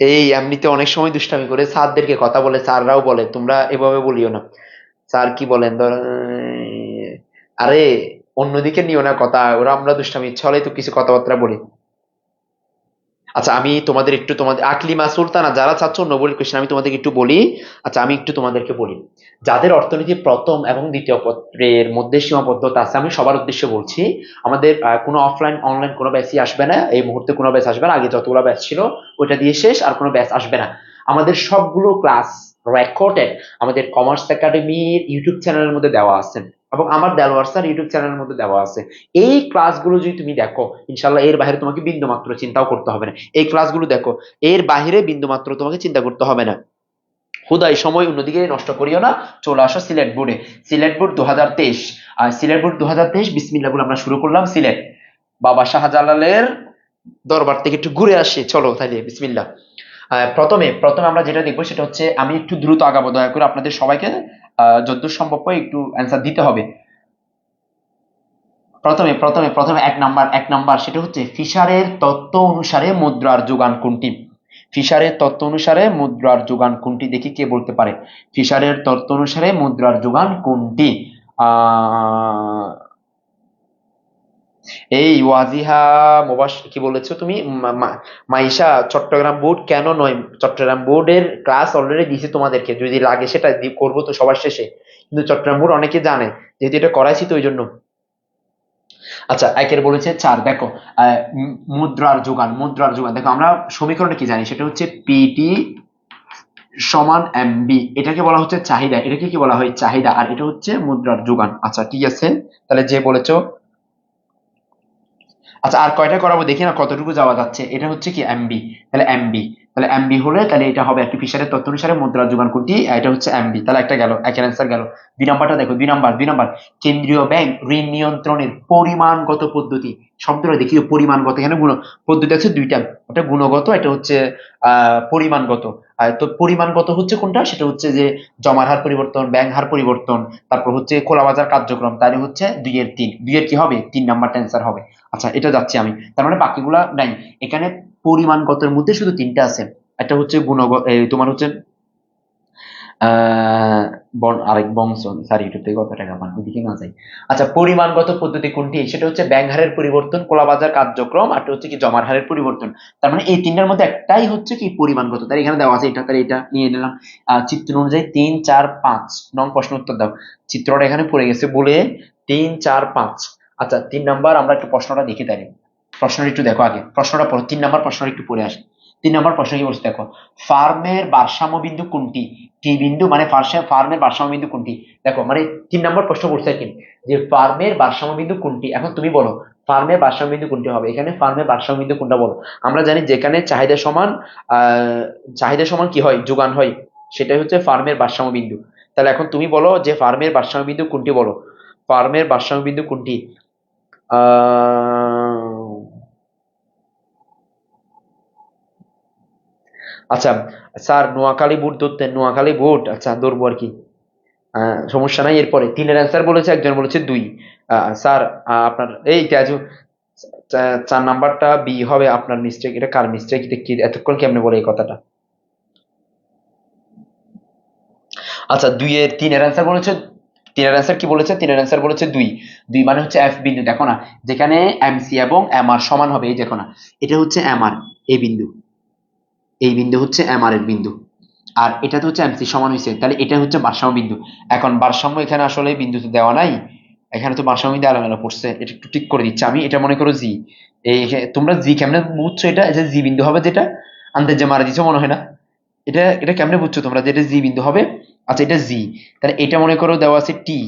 এই এমনিতে অনেক সময় দুষ্টামি করে স্যারদেরকে কথা বলে, স্যাররাও বলে তোমরা এভাবে বলিও না। স্যার কি বলেন আরে অন্যদিকে নিও না কথা, ওরা আমরা দুষ্টামি ছলে তো কিছু কথাবার্তা বলি। আচ্ছা আমি তোমাদের একটু, তোমাদের আকলিমা সুলতানা যারা চাচ্ছ নোবেল কোয়েশ্চেন, আমি তোমাদেরকে একটু বলি। আচ্ছা আমি একটু তোমাদেরকে বলি, যাদের অর্থনীতি প্রথম এবং দ্বিতীয় পত্রের মধ্যে সীমাবদ্ধতা আছে, আমি সবার উদ্দেশ্যে বলছি, আমাদের কোনো অফলাইন অনলাইন কোনো ব্যাচই আসবে না এই মুহূর্তে, কোনো ব্যাচ আসবে না, আগে যতগুলো ব্যাচ ছিল ওইটা দিয়ে শেষ, আর কোনো ব্যাচ আসবে না। আমাদের সবগুলো ক্লাস রেকর্ডেড আমাদের কমার্স একাডেমির ইউটিউব চ্যানেলের মধ্যে দেওয়া আছে, এবং আমার দেলোয়ার স্যার ইউটিউব চ্যানেলের মধ্যে দেওয়া আছে। এই ক্লাসগুলো যদি তুমি দেখো, ইনশাল্লাহ এর বাইরে তোমাকে বিন্দুমাত্র চিন্তাও করতে হবে না। এই ক্লাসগুলো দেখো, এর বাইরে বিন্দুমাত্র তোমাকে চিন্তা করতে হবে না। হুদাই সময় অন্যদিকে নষ্ট করিও না, চলে আসো সিলেট বোর্ডে। সিলেট বোর্ড 2023, আর সিলেট বোর্ড 2023 বিসমিল্লাহ বলে আমরা শুরু করলাম সিলেট। বাবা শাহজালালের দরবার থেকে একটু ঘুরে আসি, চলো তাইলে বিসমিল্লাহ। প্রথমে প্রথমে আমরা যেটা দেখবো সেটা হচ্ছে, আমি একটু দ্রুত আগাবো, দয়া করে আপনাদের সবাইকে যতদূর সম্ভব হয় একটু অ্যান্সার দিতে হবে। প্রথমে এক নাম্বার সেটা হচ্ছে ফিশারের তত্ত্ব অনুসারে মুদ্রার যোগান কোনটি? ফিশারের তত্ত্ব অনুসারে মুদ্রার যোগান কোনটি, দেখি কে বলতে পারে। ফিশারের তত্ত্ব অনুসারে মুদ্রার যোগান কোনটি? আহ এই ওয়াজিহা মোবাস কি বলেছো তুমি? মাইশা, চট্টগ্রাম বোর্ড কেন নয়? চট্টগ্রাম বোর্ডের ক্লাস অলরেডি দিয়েছি তোমাদেরকে, যদি লাগে সেটা করবো তো সবার শেষে। কিন্তু চট্টগ্রাম বোর্ড অনেকে জানে, যেহেতু এটা করাইছি তো ওই জন্য। আচ্ছা, একের বলেছে 4, দেখো মুদ্রার যোগান, মুদ্রার যোগান দেখো আমরা সমীকরণটা কি জানি, সেটা হচ্ছে পিটি সমান এমবি, এটাকে বলা হচ্ছে চাহিদা, এটাকে কি বলা হয়? চাহিদা। আর এটা হচ্ছে মুদ্রার যোগান। আচ্ছা ঠিক আছে, তাহলে যে বলেছো। আচ্ছা আর কয়টা করাবো দেখি না কতটুকু যাওয়া যাচ্ছে। এটা হচ্ছে কি এমবি, তাহলে এমবি, তাহলে এমবি হলে তাহলে এটা হবে একটি ফিশারের তথ্য অনুসারে মুদ্রার যোগান কোনটি, এটা হচ্ছে এমবি। তাহলে একটা গেল, একের অ্যান্সার গেল। 2 নাম্বারটা দেখো, 2 নাম্বার কেন্দ্রীয় ব্যাংক ঋণ নিয়ন্ত্রণের পরিমাণগত পদ্ধতি, শব্দটা দেখি পরিমাণগত, এখানে গুণ পদ্ধতি আছে দুইটা, একটা গুণগত, এটা হচ্ছে পরিমাণগত। তো পরিমাণগত হচ্ছে কোনটা, সেটা হচ্ছে যে জমার হার পরিবর্তন, ব্যাংক হার পরিবর্তন, তারপর হচ্ছে খোলাবাজার কার্যক্রম, তাহলে হচ্ছে 2-এর 3, 2-এর কি হবে? 3 নাম্বারটা অ্যান্সার হবে। আচ্ছা এটা যাচ্ছি আমি, তার মানে বাকিগুলা নাই। এখানে পরিমাণগতের মধ্যে শুধু 3টা আছে, একটা হচ্ছে গুণগত, তোমার হচ্ছে আরেক বংশ, সরি এটা থেকে কত টাকা পান ওইদিকে না যাই। আচ্ছা পরিমাণগত পদ্ধতি কোনটি, সেটা হচ্ছে ব্যাংক হারের পরিবর্তন, খোলাবাজার কার্যক্রম, আর হচ্ছে কি জমার হারের পরিবর্তন। তার মানে এই 3টার মধ্যে একটাই হচ্ছে কি পরিমাণগত, তাই এখানে দেওয়া আছে এটা, তাহলে এটা নিয়ে নিলাম। চিত্র অনুযায়ী 3, 4, 5 নং প্রশ্ন উত্তর দাও। চিত্রটা এখানে পড়ে গেছে বলে 3, 4, 5। আচ্ছা 3 নাম্বার আমরা একটু প্রশ্নটা দেখি, তাই প্রশ্নটা একটু দেখো, আগে প্রশ্নটা পড়ো, 3 নাম্বার প্রশ্নটা একটু পড়ে আসে। 3 নাম্বার প্রশ্ন কি বলছে দেখো, ফার্মের ভারসাম্য বিন্দু কোনটি? টি বিন্দু মানে ফার্মের ভারসাম্য বিন্দু কোনটি? দেখো মানে 3 নাম্বার প্রশ্ন বলছে কি, যে ফার্মের ভারসাম্য বিন্দু কোনটি, এখন তুমি বলো ফার্মের ভারসাম্য বিন্দু কোনটি হবে। এখানে ফার্মের ভারসাম্য বিন্দু কোনটা বলো। আমরা জানি যেখানে চাহিদা সমান চাহিদা সমান কি হয়, যোগান হয়, সেটাই হচ্ছে ফার্মের ভারসাম্য বিন্দু। তাহলে এখন তুমি বলো যে ফার্মের ভারসাম্য বিন্দু কোনটি, বলো ফার্মের ভারসাম্য বিন্দু কোনটি। আচ্ছা স্যার নোয়াখালী বুট ধরতেন, নোয়াখালী বুট, আচ্ছা ধরবো আর কি, সমস্যা নাই। এরপরে 3-এর অ্যান্সার বলেছে, একজন বলেছে 2। স্যার আপনার এই তেজু, 4 নাম্বারটা বি হবে, আপনার মিস্টেক। এটা কার মিস্টেক, এটা কি এতক্ষণ কেমনে বলে এই কথাটা? আচ্ছা 3-এর অ্যান্সার বলেছে, 3-এর অ্যান্সার কি বলেছে, 3-এর অ্যান্সার বলেছে 2। 2 মানে হচ্ছে এফ বিন্দু, দেখো না যেখানে এমসি এবং এমআর সমান হবে, এই দেখো না এটা হচ্ছে এমআর, এই বিন্দু, এই বিন্দু হচ্ছে এমআর এর বিন্দু, আর এটা তো হচ্ছে এমসি সমান হয়েছে, তাহলে এটা হচ্ছে ভারসাম্য বিন্দু। এখন ভারসাম্য এখানে আসলে বিন্দুতে দেওয়া নাই, এখানে তো ভারসাম্য বিন্দু আলাদা পড়ছে, এটা একটু ঠিক করে দিচ্ছি আমি। এটা মনে করো জি, এই তোমরা জি কেমনে বুঝছো, এটা যে জি বিন্দু হবে, যেটা আন্দাজ যে মারা দিছো মনে হয় না, এটা এটা কেমনে বুঝছো তোমরা যে এটা জি বিন্দু হবে? আচ্ছা এটা জি, তাহলে এটা মনে করো দেওয়া আছে টি,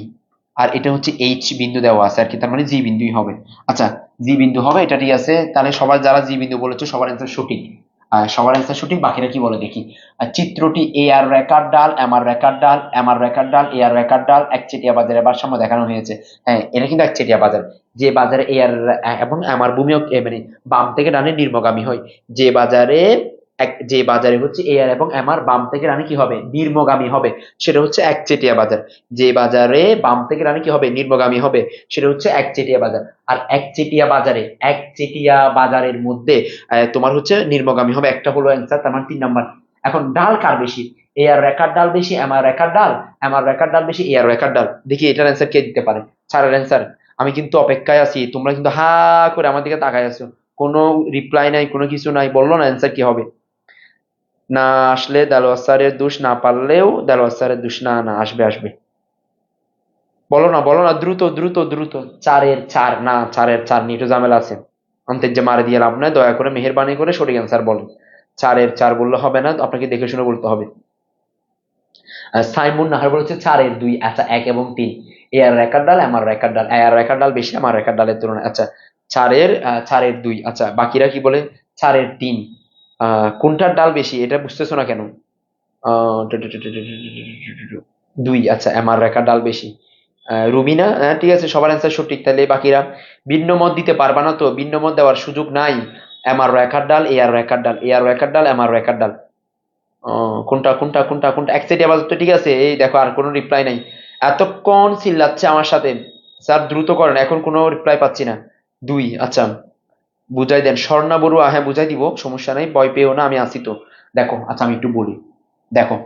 আর এটা হচ্ছে এইচ বিন্দু দেওয়া আছে আর কি, তার মানে জি বিন্দুই হবে। আচ্ছা জি বিন্দু হবে, এটা ঠিক আছে, তাহলে সবাই যারা জি বিন্দু বলেছো সবার অ্যান্সার সঠিক। সবার অ্যান্সার সঠিক, বাকিরা কি বলে দেখি। চিত্রটি এ আর রেখার ডাল, এম আর রেখার ডাল, এম আর রেখার ডাল, এ আর রেখার ডাল একচেটিয়া বাজারের ভারসাম্য দেখানো হয়েছে। হ্যাঁ এটা কিন্তু একচেটিয়া বাজার, যে বাজারে এ আর এবং এম আর ভূমি মানে বাম থেকে ডানে নির্মগামী হয়, যে বাজারে যে বাজারে হচ্ছে এ আর এবং এম আর বাম থেকে ডানে কি হবে, নির্মগামী হবে, সেটা হচ্ছে একচেটিয়া বাজার। যে বাজারে বাম থেকে ডানে কি হবে, নির্মগামী হবে, সেটা হচ্ছে একচেটিয়া বাজার। আর একচেটিয়া বাজারের মধ্যে তোমার হচ্ছে নির্মগামী হবে, একটা হলো অ্যান্সার, তার মানে 3 নাম্বার। এখন ডাল কার বেশি, এ আর রেখার ডাল বেশি, এম আর রেখার ডাল, এম আর রেখার ডাল বেশি, এ আর রেখার ডাল, দেখি এটার অ্যান্সার কে দিতে পারে। স্যারের অ্যান্সার, আমি কিন্তু অপেক্ষায় আছি, তোমরা কিন্তু হা করে আমার দিকে তাকায় আছো, কোনো রিপ্লাই নাই, কোনো কিছু নাই, বললো না অ্যান্সার কি হবে। না আসলে দেলোয়ার স্যারের দোষ, না পারলেও দেলোয়ার স্যারের দোষ না, না আসবে আসবে, বলো না বলো না, দ্রুত দ্রুত দ্রুত। 4-এর 4 না, 4-এর 4 নিয়ে একটু ঝামেলা আছে, অন্তের যে মারে দিয়ে লাভ নয়, দয়া করে মেহেরবানি করে সঠিক অ্যান্সার বলেন। 4-এর 4 বললে হবে না, আপনাকে দেখে শুনে বলতে হবে। সাইমুন নাহার বলেছে 4-এর 2, আচ্ছা 1 এবং 3, এ আর রেখার ডাল, এম আর রেখার ডাল, এ আর রেখার ডাল বেশি এম আর রেখার ডালের তুলনায়। আচ্ছা 4-এর 2, আচ্ছা বাকিরা কি বলে 4-এর 3, কোনটার ডাল বেশি এটা বুঝতেছো না কেন? 2, আচ্ছা এম আর রেখার ডাল বেশি। রুমিনা, হ্যাঁ ঠিক আছে, সবার অ্যান্সার সঠিক। তাহলে বাকিরা ভিন্ন মত দিতে পারবা না তো, ভিন্ন মত দেওয়ার সুযোগ নাই। এম আর রেখার ডাল, এ আর রেখার ডাল, এ আর রেখার ডাল, এম আর রেখার ডাল। কোনটা কোনটা কোনটা কোনটা এক সাইডে আবার তো ঠিক আছে, এই দেখো আর কোনো রিপ্লাই নাই, এতক্ষণ চিল্লাচ্ছে আমার সাথে। স্যার দ্রুত করেন, এখন কোনো রিপ্লাই পাচ্ছি না। 2, আচ্ছা বুঝাই দেন। স্বর্ণা বড়ুয়া, হ্যাঁ বুঝাই দিব, সমস্যা নাই, ভয় পেও না, আমি আছি তো। দেখো আচ্ছা আমি একটু বলি, দেখো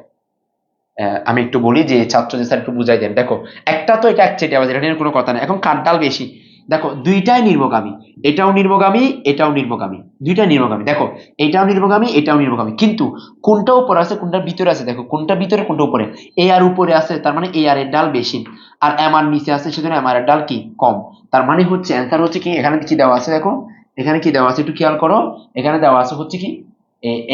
আমি একটু বলি যে ছাত্র যে স্যার একটু বুঝাই দেন। দেখো একটা তো এটা একচেটিয়া বাজার, এটা নিয়ে কোনো কথা নাই। এখন কার ডাল বেশি, দেখো দুইটাই নির্মগামী, এটাও নির্মগামী এটাও নির্মগামী, দুইটাই নির্মগামী। দেখো এটাও নির্মগামী এটাও নির্মগামী, কিন্তু কোনটা উপরে আছে কোনটার ভিতরে আছে, দেখো কোনটা ভিতরে কোনটা উপরে। এ আর উপরে আছে তার মানে এ আর এর ডাল বেশি, আর এম আর নিচে আছে সেজন্য এম আর এর ডাল কি কম। তার মানে হচ্ছে অ্যান্সার হচ্ছে কি, এখানে কি দেওয়া আছে দেখো, এখানে কি দেওয়া আছে একটু খেয়াল করো, এখানে দেওয়া আছে হচ্ছে কি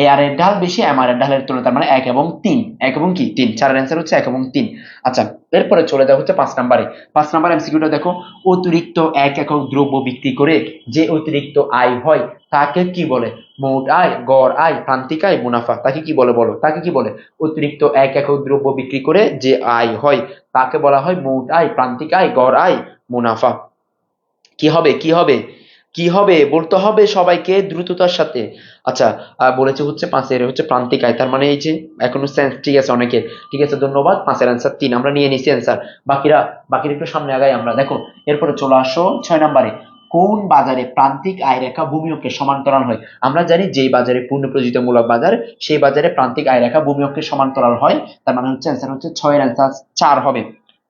এ আর এর ঢাল বেশি এম আর এর ঢালের তুলনায়, তার মানে 1 এবং 3, 1 এবং কি 3, চারের অ্যান্সার হচ্ছে 1 এবং 3। আচ্ছা এরপরে চলে যাওয়া হচ্ছে 5 নম্বরে। 5 নাম্বার এমসিকিউটা দেখো, অতিরিক্ত 1 একক দ্রব্য বিক্রি করে যে অতিরিক্ত আয় হয় তাকে কি বলে? মোট আয়, গড় আয়, প্রান্তিক আয়, মুনাফা। তাকে কি বলে বলো, তাকে কি বলে? অতিরিক্ত 1 একক দ্রব্য বিক্রি করে যে আয় হয় তাকে বলা হয় মোট আয়, প্রান্তিক আয়, গড় আয়, মুনাফা। কি হবে কি হবে কি হবে বলতে হবে সবাইকে দ্রুততার সাথে। আচ্ছা বলেছে হচ্ছে 5 হচ্ছে প্রান্তিক আয়, তার মানে এই যে এখনো সেন্স ঠিক আছে অনেকে, ঠিক আছে ধন্যবাদ। 5 অ্যান্সার 3, আমরা নিয়ে নিছি অ্যান্সার। বাকিরা একটু সামনে আগাই আমরা। দেখো এরপরে চলে আসো 6 নম্বরে। কোন বাজারে প্রান্তিক আয় রেখা ভূমি অক্ষের সমান্তরাল হয়? আমরা জানি যেই বাজারে পূর্ণ প্রযোজিতমূলক বাজার সেই বাজারে প্রান্তিক আয় রেখা ভূমি অক্ষের সমান্তরাল হয়। তার মানে হচ্ছে অ্যান্সার হচ্ছে 6 এর অ্যান্সার 4 হবে।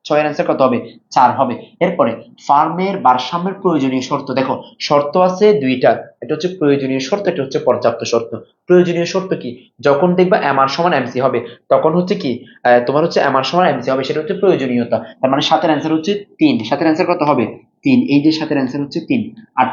6 এর অ্যান্সার কত হবে? 4 হবে। এরপরে ফার্মের ভারসাম্যের প্রয়োজনীয় শর্ত, দেখো শর্ত আছে দুইটা, এটা হচ্ছে প্রয়োজনীয় শর্ত, এটা হচ্ছে পর্যাপ্ত শর্ত। প্রয়োজনীয় শর্ত কি? যখন দেখবা এম আর সমান এমসি হবে তখন হচ্ছে কি তোমার হচ্ছে এম আর সমান এমসি হবে, সেটা হচ্ছে প্রয়োজনীয়তা। তার মানে 7 এর অ্যান্সার হচ্ছে 3, 7 এর অ্যান্সার কত হবে? 3, এই যে 7 এর অ্যান্সার হচ্ছে 3। 8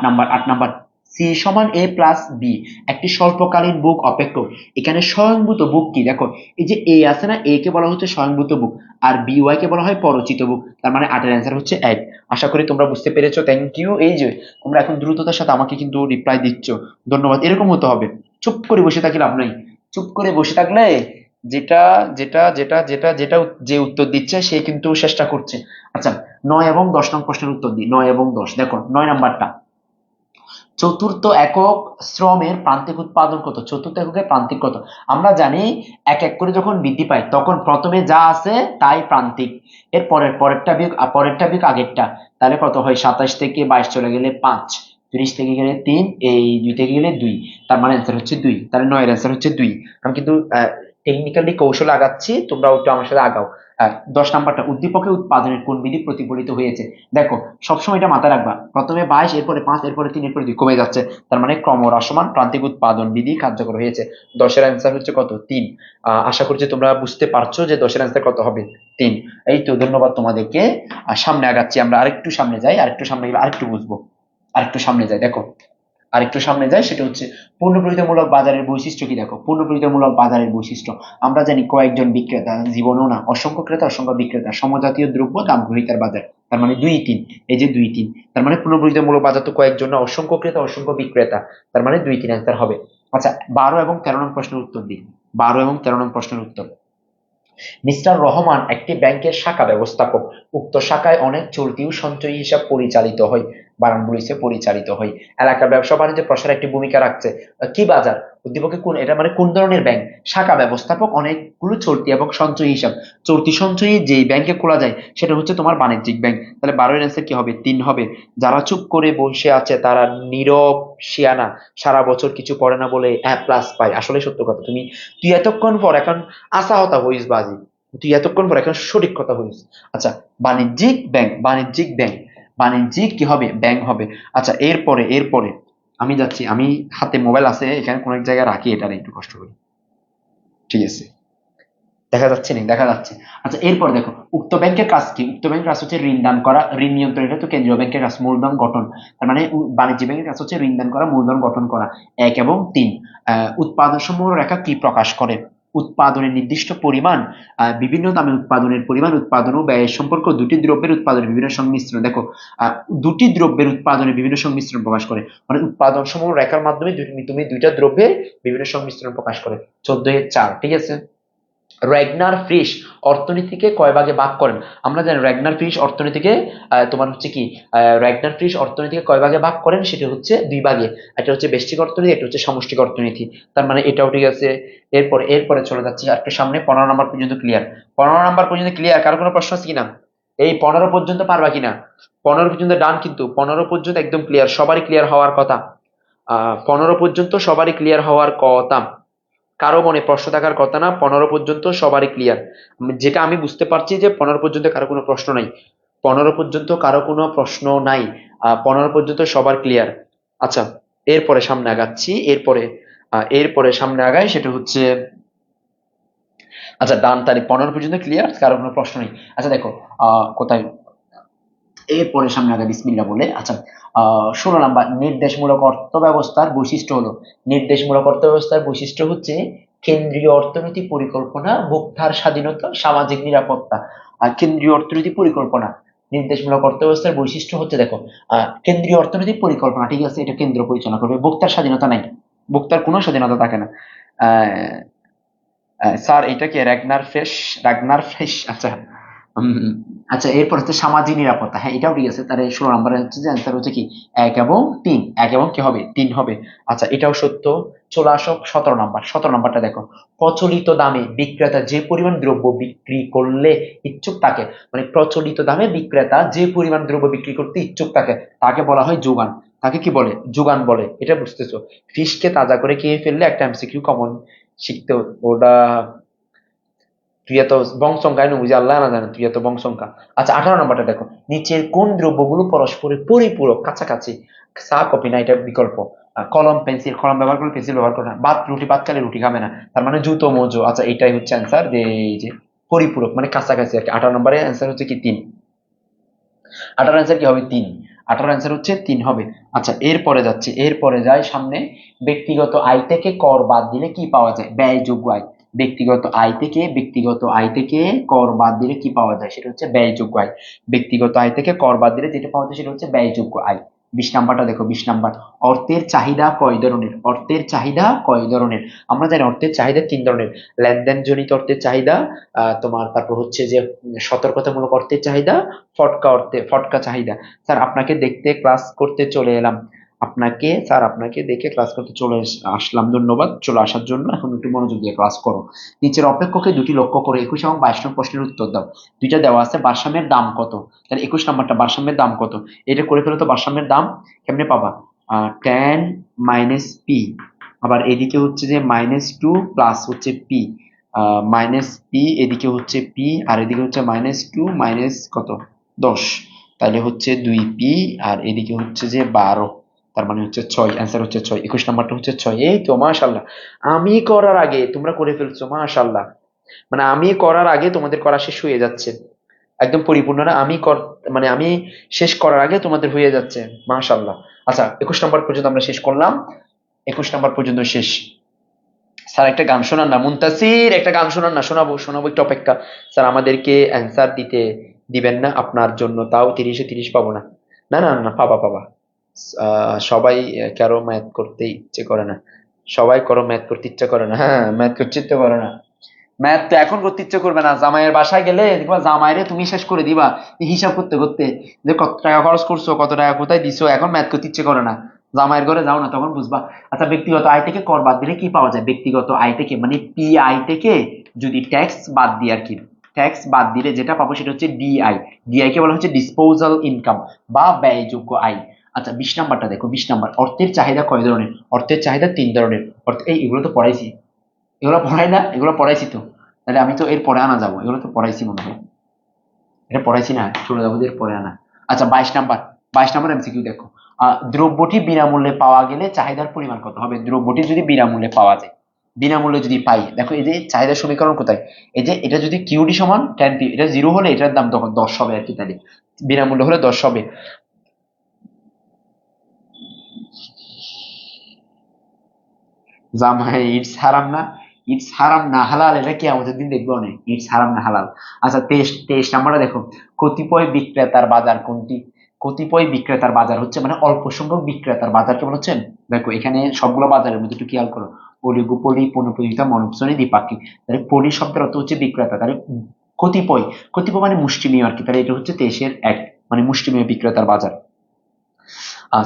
নাম্বার সি সমান এ প্লাস বি একটি স্বল্পকালীন বুক অপেক্ষক। এখানে স্বয়ংভূত বুক কি? দেখো এই যে এ আছে না, এ কে বলা হচ্ছে স্বয়ংভূত বুক, আর বি ওয়াই কে বলা হয় পরচিত বুক। তার মানে 8 এর অ্যান্সার হচ্ছে 1। আশা করি তোমরা বুঝতে পেরেছো, থ্যাংক ইউ। এই যে তোমরা এখন দ্রুততার সাথে আমাকে কিন্তু রিপ্লাই দিচ্ছ, ধন্যবাদ। এরকম হতে হবে, চুপ করে বসে থাকি লাভ নাই। চুপ করে বসে থাকলে যেটা যেটা যেটা যেটা যেটা যে উত্তর দিচ্ছে সে কিন্তু চেষ্টা করছে। আচ্ছা 9 এবং 10 নং প্রশ্নের উত্তর দিই, 9 এবং 10। দেখো 9 নাম্বারটা, চতুর্থ একক শ্রমের প্রান্তিক উৎপাদন কত? চতুর্থ এককের প্রান্তিক কত? আমরা জানি এক এক করে যখন বৃদ্ধি পায় তখন প্রথমে যা আছে তাই প্রান্তিক, এর পরেরটা বিয়োগ আগেরটা, তাহলে কত হয়? 27 থেকে 22 চলে গেলে 5, 30 থেকে গেলে 3, এই 2 থেকে গেলে 2, তার মানে অ্যান্সার হচ্ছে 2। তাহলে 9 এর অ্যান্সার হচ্ছে 2। আমি কিন্তু টেকনিক্যালি কৌশল আগাচ্ছি, তোমরা ওটা আমার সাথে আগাও। 10 নাম্বারটা, উদ্দীপকের উৎপাদনের কোন বিধি প্রতিফলিত হয়েছে? দেখো সবসময় এটা মাথায় রাখবা, প্রথমে 22, এরপরে 5, এরপরে 3, এরপরে 2 কমে যাচ্ছে, তার মানে ক্রমহ্রাসমান প্রান্তিক উৎপাদন বিধি কার্যকর হয়েছে। 10 এর অ্যান্সার হচ্ছে কত? 3। আশা করছি তোমরা বুঝতে পারছো যে 10 এর অ্যান্সার কত হবে? 3। এই তো ধন্যবাদ তোমাদেরকে। সামনে আগাচ্ছি আমরা, আরেকটু সামনে যাই, আরেকটু সামনে গেলে আরেকটু বুঝবো। আরেকটু সামনে যাই, দেখো আরেকটু সামনে যায়, সেটা হচ্ছে পূর্ণপ্রতিযোগিতামূলক বাজারের বৈশিষ্ট্য কি? দেখো পূর্ণপ্রতিযোগিতামূলক বাজারের বৈশিষ্ট্য, আমরা জানি কয়েকজন বিক্রেতা, জীবনও না, অসংখ্য ক্রেতা অসংখ্য বিক্রেতা, সমজাতীয় দ্রব্য দাম গ্রহীতার বাজার। তার মানে 2, 3, এই যে 2, 3, তার মানে পূর্ণপ্রতিযোগিতামূলক বাজার তো কয়েকজন না, অসংখ্য ক্রেতা অসংখ্য বিক্রেতা, তার মানে 2, 3 অ্যান্সার হবে। আচ্ছা 12 এবং 13 নং প্রশ্নের উত্তর দিই। 12 এবং 13 নং প্রশ্নের উত্তর, মিস্টার রহমান একটি ব্যাংকের শাখা ব্যবস্থাপক। উক্ত শাখায় অনেক চলতি ও সঞ্চয়ী হিসাব পরিচালিত হয়, বারানগুলিতে পরিচালিত হয়। এলাকার ব্যবসা বাণিজ্য প্রসারে একটি ভূমিকা রাখছে। কি বাজার? উদ্দীপকে কোন, এটা মানে কোন ধরনের ব্যাংক? শাখা ব্যবস্থাপক অনেকগুলো চলতি এবং সঞ্চয়ী হিসাব, চলতি সঞ্চয়ী যে ব্যাংকে খোলা যায় সেটা হচ্ছে তোমার বাণিজ্যিক ব্যাংক। তাহলে 12 এর অ্যান্সার কি হবে? 3 হবে। যারা চুপ করে বসে আছে তারা নীরব শিয়ানা, সারা বছর কিছু করে না বলে এ প্লাস পায়। আসলে সত্য কথা, তুই এতক্ষণ পর এখন আসা হতা হইস বাজি, তুই এতক্ষণ পর এখন সঠিক কথা হইস। আচ্ছা বাণিজ্যিক ব্যাংক, বাণিজ্যিক ব্যাংক, বাণিজ্যিক কি হবে? ব্যাংক হবে। আচ্ছা এরপরে আমি যাচ্ছি, আমি হাতে মোবাইল আছে এখানে কোন এক জায়গায় রাখি, এটা একটু কষ্ট করি, ঠিক আছে দেখা যাচ্ছে না? দেখা যাচ্ছে। আচ্ছা এরপর দেখো উক্ত ব্যাংকের কাজ কি? উক্ত ব্যাংকের কাজ হচ্ছে ঋণ দান করা, ঋণ নিয়ন্ত্রণ, এটা তো কেন্দ্রীয় ব্যাংকের কাজ। মূলধন গঠন, তার মানে বাণিজ্যিক ব্যাংকের কাজ হচ্ছে ঋণ দান করা, মূলধন গঠন করা। 1 এবং 3, উৎপাদন সমূহ রেখা কি প্রকাশ করে? উৎপাদনের নির্দিষ্ট পরিমাণ, বিভিন্ন দামে উৎপাদনের পরিমাণ, উৎপাদন ও ব্যয়ের সম্পর্ক, দুটি দ্রব্যের উৎপাদনের বিভিন্ন সংমিশ্রণ। দেখো দুটি দ্রব্যের উৎপাদনের বিভিন্ন সংমিশ্রণ প্রকাশ করে, মানে উৎপাদন সমূহ রেখার মাধ্যমে তুমি দুইটা দ্রব্যের বিভিন্ন সংমিশ্রণ প্রকাশ করে। 14-4, ঠিক আছে। র্যাগনার ফ্রিশ অর্থনীতিকে কয় ভাগে ভাগ করেন? আমরা জানি র্যাগনার ফ্রিশ অর্থনীতিকে তোমার হচ্ছে কি র্যাগনার ফ্রিশ অর্থনীতিকে কয় ভাগে ভাগ করেন? সেটা হচ্ছে 2 ভাগে, একটা হচ্ছে ব্যষ্টিক অর্থনীতি, একটা হচ্ছে সামষ্টিক অর্থনীতি। তার মানে এটাও ঠিক আছে। এরপরে চলে যাচ্ছি একটু সামনে, 15 নাম্বার পর্যন্ত ক্লিয়ার। 15 নাম্বার পর্যন্ত ক্লিয়ার, কারো কোনো প্রশ্ন আছে কিনা? এই 15 পর্যন্ত পারবা কিনা? 15 পর্যন্ত ডান, কিন্তু 15 পর্যন্ত একদম ক্লিয়ার, সবারই ক্লিয়ার হওয়ার কথা। 15 পর্যন্ত সবারই ক্লিয়ার হওয়ার কথা, কারো মনে প্রশ্ন থাকার কথা না। 15 পর্যন্ত সবারই ক্লিয়ার, যেটা আমি বুঝতে পারছি যে 15 পর্যন্ত কারো কোনো প্রশ্ন নাই। 15 পর্যন্ত কারো কোনো প্রশ্ন নাই। 15 পর্যন্ত সবার ক্লিয়ার? আচ্ছা, এরপরে সামনে আগাচ্ছি। এরপরে সামনে আগাই, সেটা হচ্ছে আচ্ছা ডান, তারিখ 15 পর্যন্ত ক্লিয়ার, কারো কোনো প্রশ্ন নেই। আচ্ছা দেখো, কোথায়, এরপরে সামনে আগে বিসমিল্লাহ বলে। আচ্ছা, 16 নাম্বার, নির্দেশমূলক অর্থ ব্যবস্থার বৈশিষ্ট্য হলো, নির্দেশমূলক অর্থ ব্যবস্থার বৈশিষ্ট্য হচ্ছে কেন্দ্রীয় অর্থনীতি পরিকল্পনা, ভোক্তার স্বাধীনতা, সামাজিক নিরাপত্তা। আর কেন্দ্রীয় অর্থনীতি পরিকল্পনা, নির্দেশমূলক অর্থ ব্যবস্থার বৈশিষ্ট্য হচ্ছে দেখো, কেন্দ্রীয় অর্থনৈতিক পরিকল্পনা, ঠিক আছে, এটা কেন্দ্র পরিচালনা করবে, ভোক্তার স্বাধীনতা নাই, ভোক্তার কোনো স্বাধীনতা থাকে না। আহ, স্যার এটা কি রাগনার ফ্রেশ? আচ্ছা, উম, আচ্ছা, এরপর হচ্ছে সামাজিক নিরাপত্তা, হ্যাঁ এটাও ঠিক আছে। তাহলে 16 নম্বরে হচ্ছে যে অ্যান্সার হচ্ছে কি 1 এবং 3, 1 এবং কি হবে 3 হবে। আচ্ছা, এটাও সত্য। চলে আসো 17 নাম্বার, 17 নাম্বারটা দেখো, প্রচলিত দামে বিক্রেতা যে পরিমাণ দ্রব্য বিক্রি করলে ইচ্ছুক তাকে, মানে প্রচলিত দামে বিক্রেতা যে পরিমাণ দ্রব্য বিক্রি করতে ইচ্ছুক তাকে বলা হয় যোগান। তাকে কি বলে? যোগান বলে। এটা বুঝতেছো? ফিশকে তাজা করে খেয়ে ফেললে একটা এমসিকিউ কমন শিখতে হতো। ওটা তুই এত বং সংখ্যা বুঝি আল্লাহ না জানে, তুই এত বং সংখ্যা। আচ্ছা, 18 নম্বরটা দেখো, নিচের কোন দ্রব্যগুলো পরস্পরের পরিপূরক কাছাকাছি? চা কফি না, এটা বিকল্প। কলম পেন্সিল, কলম ব্যবহার করে পেন্সিল ব্যবহার করে না। ভাত খালে রুটি খাবে না, তার মানে জুতো মোজো। আচ্ছা, এটাই হচ্ছে অ্যান্সার, যে এই যে পরিপূরক মানে কাছাকাছি আর কি। 18 নম্বরে অ্যান্সার হচ্ছে কি 3। 18 অ্যান্সার কি হবে 3। 18 অ্যান্সার হচ্ছে 3 হবে। আচ্ছা, এরপরে যাচ্ছে, এরপরে যাই সামনে। ব্যক্তিগত আয় থেকে কর বাদ দিলে কি পাওয়া যায়? ব্যয়যোগ্য আয়। ব্যক্তিগত আয় থেকে কর বাদ দিলে কি পাওয়া যায়? সেটা হচ্ছে ব্যয়যোগ্য আয়। ব্যক্তিগত আয় থেকে কর বাদ দিলে যেটা পাওয়া যায় সেটা হচ্ছে ব্যয়যোগ্য আয়। 20 নাম্বারটা দেখো, 20 নাম্বার, অর্থের চাহিদা কয় ধরনের? অর্থের চাহিদা কয় ধরনের? আমরা জানি অর্থের চাহিদা 3 ধরনের। লেনদেন জনিত অর্থের চাহিদা, তোমার তারপর হচ্ছে যে সতর্কতামূলক অর্থের চাহিদা, ফটকা চাহিদা। স্যার আপনাকে দেখতে ক্লাস করতে চলে এলাম। আপনাকে দেখে ক্লাস করতে আসলাম, ধন্যবাদ চলে আসার জন্য। এখন একটু মনোযোগ দিয়ে ক্লাস করো। নিচের অপেক্ষকে দুটি লক্ষ্য করে 21 এবং 22 নং প্রশ্নের উত্তর দাও। দুইটা দেওয়া আছে, ভারসাম্যের দাম কত? তাহলে 21 নাম্বারটা, ভারসাম্যের দাম কত? এটা করে ফেলো তো। ভারসাম্যের দাম কেমনে পাবা? tan মাইনাস পি, আবার এদিকে হচ্ছে যে -2 প্লাস হচ্ছে পি, -p, এদিকে হচ্ছে পি, আর এদিকে হচ্ছে -2 মাইনাস কত 10, তাহলে হচ্ছে 2p, আর এদিকে হচ্ছে যে 12, তার মানে হচ্ছে 6। অ্যান্সার হচ্ছে 6। 21 নাম্বারটা হচ্ছে 6। এই তো মাশাল্লাহ, আমি করার আগে তোমরা করে ফেলছো, মাশাল্লাহ। মানে আমি করার আগে তোমাদের করা শেষ হয়ে যাচ্ছে, একদম পরিপূর্ণ না, মানে আমি শেষ করার আগে তোমাদের হয়ে যাচ্ছে, মাশাল্লাহ। আচ্ছা, 21 নাম্বার পর্যন্ত আমরা শেষ করলাম। 21 নাম্বার পর্যন্ত শেষ। স্যার একটা গান শোনান না, মুনতাসির একটা গান শোনান না। শোনাবো শোনাবো, একটু অপেক্ষা। স্যার আমাদেরকে অ্যান্সার দিবেন না আপনার জন্য, তাও 30-এ 30 পাবো না? না না না, পাবা পাবা। সবাই কারো ম্যাথ করতে ইচ্ছে করে না, সবাই করো ম্যাথ করতে ইচ্ছে করে না, হ্যাঁ ম্যাথ করতে ইচ্ছে করে না। ম্যাথ তো এখন করতে ইচ্ছে করবে না, জামাইয়ের বাসায় গেলে দেখবা জামাইরে তুমি শেষ করে দিবা হিসাব করতে করতে, যে কত টাকা খরচ করছো, কত টাকা কোথায় দিছো, এখন ম্যাথ করতে ইচ্ছে করে না। জামাইয়ের ঘরে যাও না, তখন বুঝবা। আচ্ছা, ব্যক্তিগত আয় থেকে কর বাদ দিলে কি পাওয়া যায়? ব্যক্তিগত আয় থেকে মানে পিআই থেকে যদি ট্যাক্স বাদ দিই আর কি, ট্যাক্স বাদ দিলে যেটা পাবো সেটা হচ্ছে ডিআই। ডিআই কে বলা হচ্ছে ডিসপোজাল ইনকাম বা ব্যয়যোগ্য আয়। আচ্ছা, 20 নাম্বারটা দেখো, 20 নাম্বার, অর্থের চাহিদা কয় ধরনের? অর্থের চাহিদা 3 ধরনের। এগুলো তো পড়াইছি, এগুলো পড়াই না, এগুলো পড়াইছি তো। তাহলে আমি তো এর পরে আনা যাবো, এগুলো তো পড়াইছি মনে হয়। এটা পড়াইছি না, চলে যাবো এর পরে আনা। আচ্ছা, 22 নাম্বার, 22 নাম্বার এমসিকিউ দেখো, দ্রব্যটি বিনামূল্যে পাওয়া গেলে চাহিদার পরিমাণ কত হবে? দ্রব্যটি যদি বিনামূল্যে পাওয়া যায়, বিনামূল্যে যদি পাই, দেখো এই যে চাহিদার সমীকরণ কোথায়, এই যে এটা যদি কিউডি সমান tan p, এটা 0 হলে এটার দাম তখন 10 হবে আর কি, তাহলে বিনামূল্য হলে 10 হবে। জামাই ইটস হারাম না, ইটস হারাম না হালাল, এটা কি আমাদের দিন দেখবো অনেক, ইটস হারাম না হালাল। আচ্ছা, 23 নাম্বারটা দেখো, কতিপয় বিক্রেতার বাজার কোনটি? কতিপয় বিক্রেতার বাজার হচ্ছে মানে অল্প সংখ্যক বিক্রেতার বাজার কেমন হচ্ছে। দেখো এখানে সবগুলো বাজারের মধ্যে একটু খেয়াল করো, অলিগোপলি, পুনঃপ্রতিযোগিতা, মনোপসনী, দ্বিপাক্ষিক। তাহলে পলি শব্দের অর্থ হচ্ছে বিক্রেতা, তাহলে কতিপয়, কতিপয় মানে মুষ্টিমেয় আর কি, তাহলে এটা হচ্ছে 23-এর 1, মানে মুষ্টিমেয় বিক্রেতার বাজার।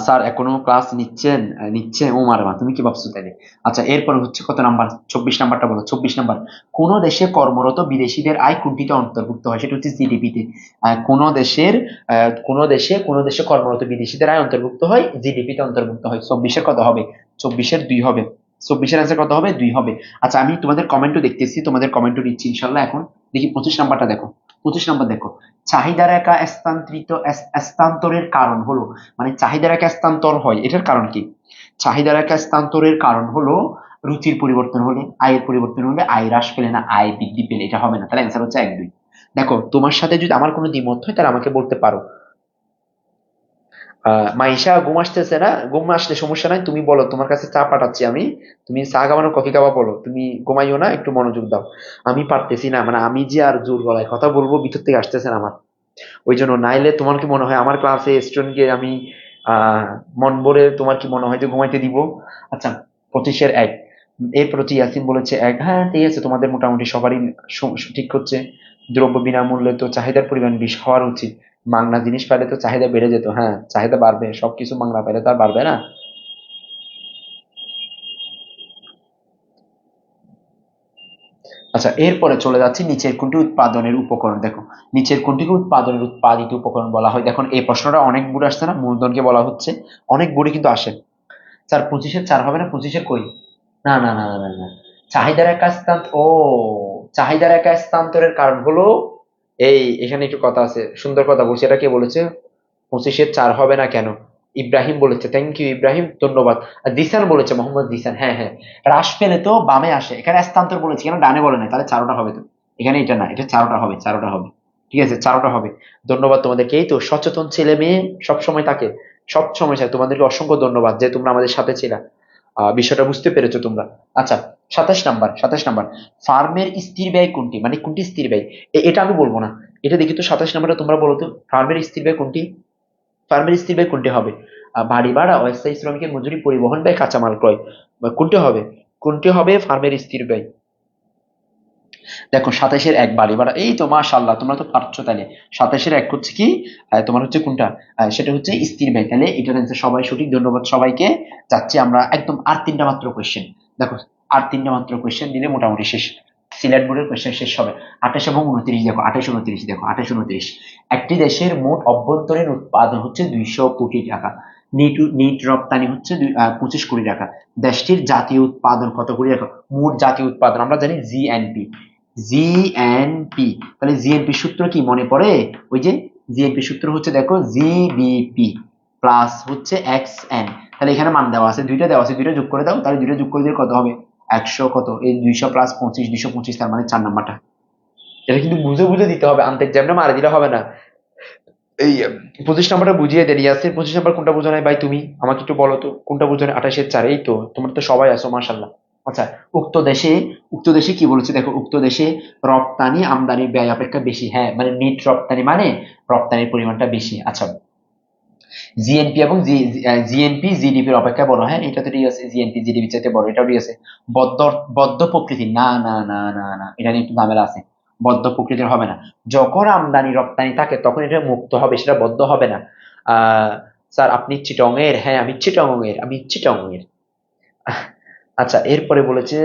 স্যার এখনো ক্লাস নিচ্ছেন? নিচ্ছে, ও মারবা, তুমি কি ভাবছো তাইলে? আচ্ছা, এরপর হচ্ছে কত নাম্বার? 24 নাম্বারটা বলো। 24 নাম্বার, কোন দেশে কর্মরত বিদেশিদের আয় কোনটিতে অন্তর্ভুক্ত হয়? সেটা হচ্ছে জিডিপিতে। কোন দেশে কর্মরত বিদেশিদের আয় অন্তর্ভুক্ত হয়, জিডিপিতে অন্তর্ভুক্ত হয়। 24-এর কত হবে? 24-এর 2 হবে। 24-এর অ্যান্সার কত হবে? 2 হবে। আচ্ছা, আমি তোমাদের কমেন্টও দেখতেছি, তোমাদের কমেন্টও নিচ্ছি ইনশাল্লাহ। এখন দেখি 25 নাম্বারটা দেখো, 25 নম্বর দেখো, চাহিদা রেখা স্থানান্তরের কারণ হলো, মানে চাহিদা রেখা স্থানান্তর হয়, এটার কারণ কি? চাহিদা রেখা স্থানান্তরের কারণ হলো রুচির পরিবর্তন হলে, আয়ের পরিবর্তন হলে, আয় হ্রাস পেলে না আয় বৃদ্ধি পেলে, এটা হবে না। তাহলে অ্যান্সার হচ্ছে 1, 2। দেখো তোমার সাথে যদি আমার কোনো দ্বিমত হয় তাহলে আমাকে বলতে পারো। মাইশা ঘুম আসতেছে না, ঘুম আসলে সমস্যা নাই, তুমি বলো, তোমার কাছে চা পাঠাচ্ছি আমি, তুমি চা খাবানো কফি খাওয়া বলো, তুমি ঘুমাইও না, একটু মনোযোগ দাও। আমি পারতেছি না, মানে আমি যে আর জোর গলায় কথা বলবো ভিতর থেকে আসতেছে না আমার, ওই জন্য। নাইলে তোমার কি মনে হয় আমার ক্লাসে স্টুডেন্টকে আমি আহ মন ভরে, তোমার কি মনে হয় যে ঘুমাইতে দিব? আচ্ছা, 25-এর 1, এর প্রতি ইয়াসিন বলেছে 1। হ্যাঁ ঠিক আছে, তোমাদের মোটামুটি সবারই ঠিক হচ্ছে। দ্রব্য বিনামূল্যে তো চাহিদার পরিমাণ বেশি হওয়ার উচিত, মাংনা জিনিস পাইলে তো চাহিদা বেড়ে যেত। হ্যাঁ চাহিদা বাড়বে, সবকিছু মাংনা পাইলে তো আর বাড়বে না। আচ্ছা, এরপরে চলে যাচ্ছি নিচের কোনটি উৎপাদনের উপকরণ। দেখো নিচের কোনটিকে উৎপাদনের উৎপাদিত উপকরণ বলা হয়। দেখুন এই প্রশ্নটা অনেক বুড়ে আসছে না, মূলধনকে বলা হচ্ছে, অনেক বুড়ি কিন্তু আসে। স্যার 25-এর 4 হবে না, 25-এর কই? না না না না না না। চাহিদার একা স্থানান্তর, ও চাহিদার একা স্থানান্তরের কারণ হলো এই, এখানে একটু কথা আছে, সুন্দর কথা বলছি, এটা কে বলেছে? 25-এর 4 হবে না কেন? ইব্রাহিম বলেছে, থ্যাংক ইউ ইব্রাহিম, ধন্যবাদ। আর জিসান বলেছে, মোহাম্মদ জিসান, হ্যাঁ হ্যাঁ। হ্রাস পেলে তো বামে আসে, এখানে স্থানান্তর বলেছি কেন, ডানে বলে নাই, তাহলে 4টা হবে তো। এখানে এটা না, এটা 4টা হবে, 4টা হবে। ঠিক আছে, 4টা হবে। ধন্যবাদ তোমাদেরকে, এই তো সচেতন ছেলে মেয়ে সবসময় থাকে, সব সময় চাই। তোমাদেরকে অসংখ্য ধন্যবাদ যে তোমরা আমাদের সাথে ছিলা, বিষয়টা বুঝতে পেরেছো তোমরা। আচ্ছা, 27 নাম্বার, 27 নাম্বার, ফার্মের স্থির ব্যয় কোনটি, মানে কোনটি স্থির ব্যয়? এটা আমি বলবো না, এটা দেখি তো 27 নাম্বারটা তোমরা বলো তো, ফার্মের স্থির ব্যয় কোনটি? ফার্মের স্থির ব্যয় কোনটি হবে? বাড়ি ভাড়া, অস্থায়ী শ্রমিকের মজুরি, পরিবহন ব্যয়, কাঁচামাল ক্রয়, কোনটি হবে? কোনটি হবে ফার্মের স্থির ব্যয়? দেখো 27-এর 1 বাড়ি ভাড়া, এই তো মাশাআল্লাহ, তোমরা তো পারছো তাহলে। 27-এর 1 হচ্ছে কি? তোমার হচ্ছে কোনটা? সেটা হচ্ছে স্থির ব্যয়, তাহলে এটার অ্যান্সার সবাই সঠিক, ধন্যবাদ সবাইকে। যাচ্ছি আমরা একদম, আর 3টা মাত্র কোয়েশ্চেন। দেখো আর 3টা মাত্র কোয়েশ্চেন দিলে মোটামুটি শেষ, সিলেট বোর্ডের কোয়েশ্চেন শেষ হবে। 28 এবং 29, দেখো 28, 29, দেখো 28, 29, একটি দেশের মোট অভ্যন্তরীণ উৎপাদন হচ্ছে 200 কোটি টাকা, নিট নিট রপ্তানি হচ্ছে 25 কোটি টাকা, দেশটির জাতীয় উৎপাদন কত কোটি টাকা? মোট জাতীয় উৎপাদন আমরা জানি জিএনপি, জিএনপি, তাহলে জিএনপি সূত্র কি মনে পড়ে? ওই যে জিএনপি সূত্র হচ্ছে, দেখো জিবিপি প্লাস হচ্ছে এক্স এন, তাহলে এখানে মান দেওয়া আছে, দুইটা দেওয়া আছে, দুইটা যোগ করে দাও, তাহলে দুইটা যোগ করে দিলে কত হবে? 100 কত, এই 200 প্লাস 25, 225, তার মানে 4 নাম্বারটা। এটা কিন্তু বুঝে বুঝে দিতে হবে, আনতে এক্সামটা মারা দিলে হবে না। এই 25 নাম্বারটা বুঝিয়ে দেন ইয়াসির, 25 নাম্বার কোনটা বুঝো নাই ভাই? তুমি আমাকে একটু বলো তো কোনটা বুঝো নাই? 28-এর 4, এই তো তোমরা তো সবাই আছো মাশাল্লাহ। আচ্ছা, উক্ত দেশে, উক্ত দেশে কি বলেছে দেখো, উক্ত দেশে রপ্তানি আমদানির ব্যয় অপেক্ষা বেশি, হ্যাঁ মানে নেট রপ্তানি মানে রপ্তানির পরিমাণটা বেশি। আচ্ছা, জিএনপি এবং জিএনপি জিডিপির অপেক্ষা বড়, হ্যাঁ এটা তো ঠিক আছে, জিএনপি জিডিপি চাইতে বড়, এটাও ঠিক আছে। বদ্ধ বদ্ধ প্রকৃতি, না না না না না, এটা নিয়ে একটু ঝামেলা আছে। বদ্ধ প্রকৃতির হবে না, যখন আমদানি রপ্তানি থাকে তখন এটা মুক্ত হবে, সেটা বদ্ধ হবে না। আহ স্যার আপনি চিটং এর? হ্যাঁ আমি চিটং এর, আমি চিটং এর। আচ্ছা, এরপরে বলেছে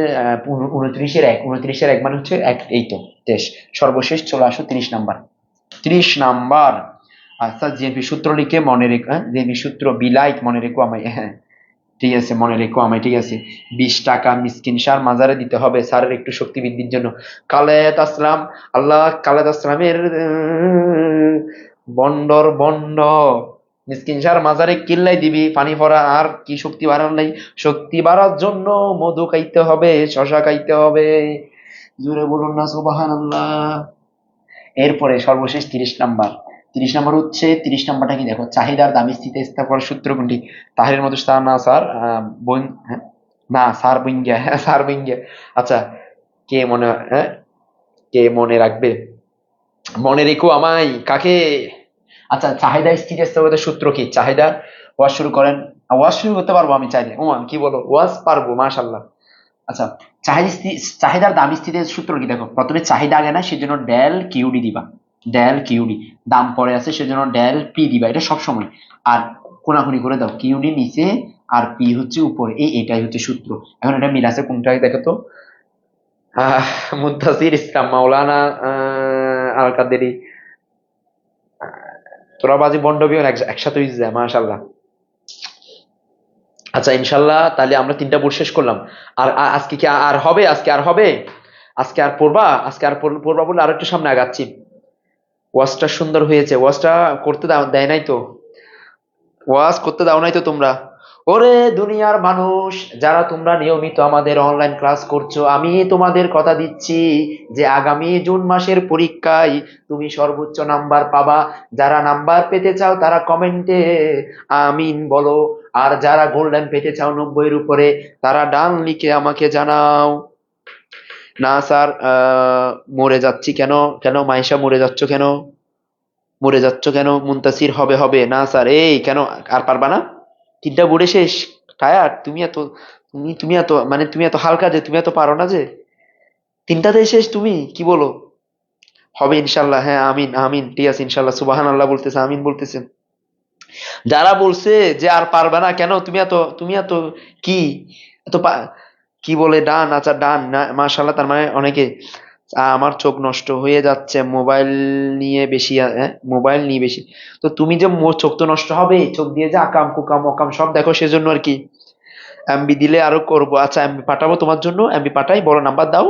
29-এর 1, 29-এর 1 মানে হচ্ছে এক, এই তো দেশ। সর্বশেষ চলে আসো 30 নাম্বার, 30 নাম্বার। আচ্ছা, জিএনপি সূত্র লিখে মনে রেখো, হ্যাঁ জিএনপি সূত্র বিলাইট মনে রেখো আমায়, হ্যাঁ ঠিক আছে মনে রেখো আমায়, ঠিক আছে। 20 টাকা মিসকিন সার মাজারে দিতে হবে স্যারের একটু শক্তি বৃদ্ধির জন্য। খালেদ আসলাম, আল্লাহ খালেদ আসলামের বন্ডর বন্ড, মিসকিন সার মাজারে কিল্লাই দিবি পানি ভরা, আর কি শক্তি বাড়ার লাই? শক্তি বাড়ার জন্য মধু খাইতে হবে, শশা খাইতে হবে, জোরে বলুন না সুবহানাল্লাহ। এরপরে সর্বশেষ 30 নাম্বার, 30 নাম্বার হচ্ছে, 30 নাম্বারটা কি দেখো, চাহিদার দামি স্থিতিস্থাপক করার সূত্র কোনটি? তাহের মতো স্যার না স্যার, বোন হ্যাঁ, না স্যার বিঙ্গা, হ্যাঁ স্যার বিঙ্গা। আচ্ছা, কে মনে, হ্যাঁ কে মনে রাখবে? মনে রেখো আমায় কাকে? আচ্ছা, চাহিদা স্থিতিস্থাপকতার সূত্র কি? চাহিদা, ওয়াজ শুরু করেন। ওয়াজ শুরু করতে পারবো আমি চাইলে, ও কি বলো, ওয়াজ পারবো মাশাল্লাহ। আচ্ছা, চাহিদার দাম স্থিতির সূত্র কি? দেখো প্রথমে চাহিদা আগে না, সেজন্য ডেল কিউডি দিবা, ডেল কিউডি। দাম পরে আছে সেজন্য ডেল পি দিবা, এটা সব সময়। আর কোনাকুনি করে দাও, কিউডি নিচে আর পি হচ্ছে উপরে, এটাই হচ্ছে সূত্র। এখন এটা মিল আছে কোনটাই দেখো তো? আহ মুদ্দাসির ইসলাম, মাওলানা আল কাদেরি, তোরা বাজি বন্ডবিও একসাথে হয়েছে মাশাল্লাহ। আচ্ছা ইনশাল্লাহ, তাহলে আমরা 3টা বোর্ড শেষ করলাম। আর আজকে কি আর হবে? আজকে আর হবে? আজকে আর পড়বা? আজকে আর পড়বা বলে আর একটু সামনে আগাচ্ছি। ওয়াজটা সুন্দর হয়েছে, ওয়াজটা করতে দেয় নাই তো, ওয়াজ করতে দাও নাই তো তোমরা। ওরে দুনিয়ার মানুষ, যারা তোমরা নিয়মিত আমাদের অনলাইন ক্লাস করছো, আমি তোমাদের কথা দিচ্ছি যে আগামী জুন মাসের পরীক্ষায় তুমি সর্বোচ্চ নাম্বার পাবা। যারা নাম্বার পেতে চাও তারা কমেন্টে আমিন বলো, আর যারা গোল্ডেন পেতে চাও 90-এর উপরে, তারা ডান লিখে আমাকে জানাও। না স্যার, মরে যাচ্ছি কেন? কেন মাইশা মরে যাচ্ছ কেন? মরে যাচ্ছ কেন? মুনতাসির হবে হবে না স্যার। এই কেন, আর পারবা না? তিনটা বোর্ডে শেষ, টায়ার তুমি এত, তুমি এত মানে তুমি এত হালকা যে তুমি এত পারো না যে, তিনটাতে শেষ তুমি কি বলো? হবে ইনশাল্লাহ, হ্যাঁ আমিন আমিন, ঠিক আছে ইনশাল্লাহ, সুবাহান আল্লাহ বলতেছে, আমিন বলতেছেন। যারা বলছে যে আর পারবে না কেন, তুমি এত কি, এত কি বলে ডান, আচ্ছা ডান না, মাশাল্লাহ, তার মানে অনেকে। আমার চোখ নষ্ট হয়ে যাচ্ছে মোবাইল নিয়ে বেশি, হ্যাঁ মোবাইল নিয়ে বেশি। তো তুমি যে চোখ তো নষ্ট হবে, চোখ দিয়ে যে আকাম কুকাম অকাম সব দেখো, সেজন্য আর কি। এমবি দিলে আরো করবো, আচ্ছা এমবি পাঠাবো তোমার জন্য, এমবি পাঠাই, বলো নাম্বার দাও,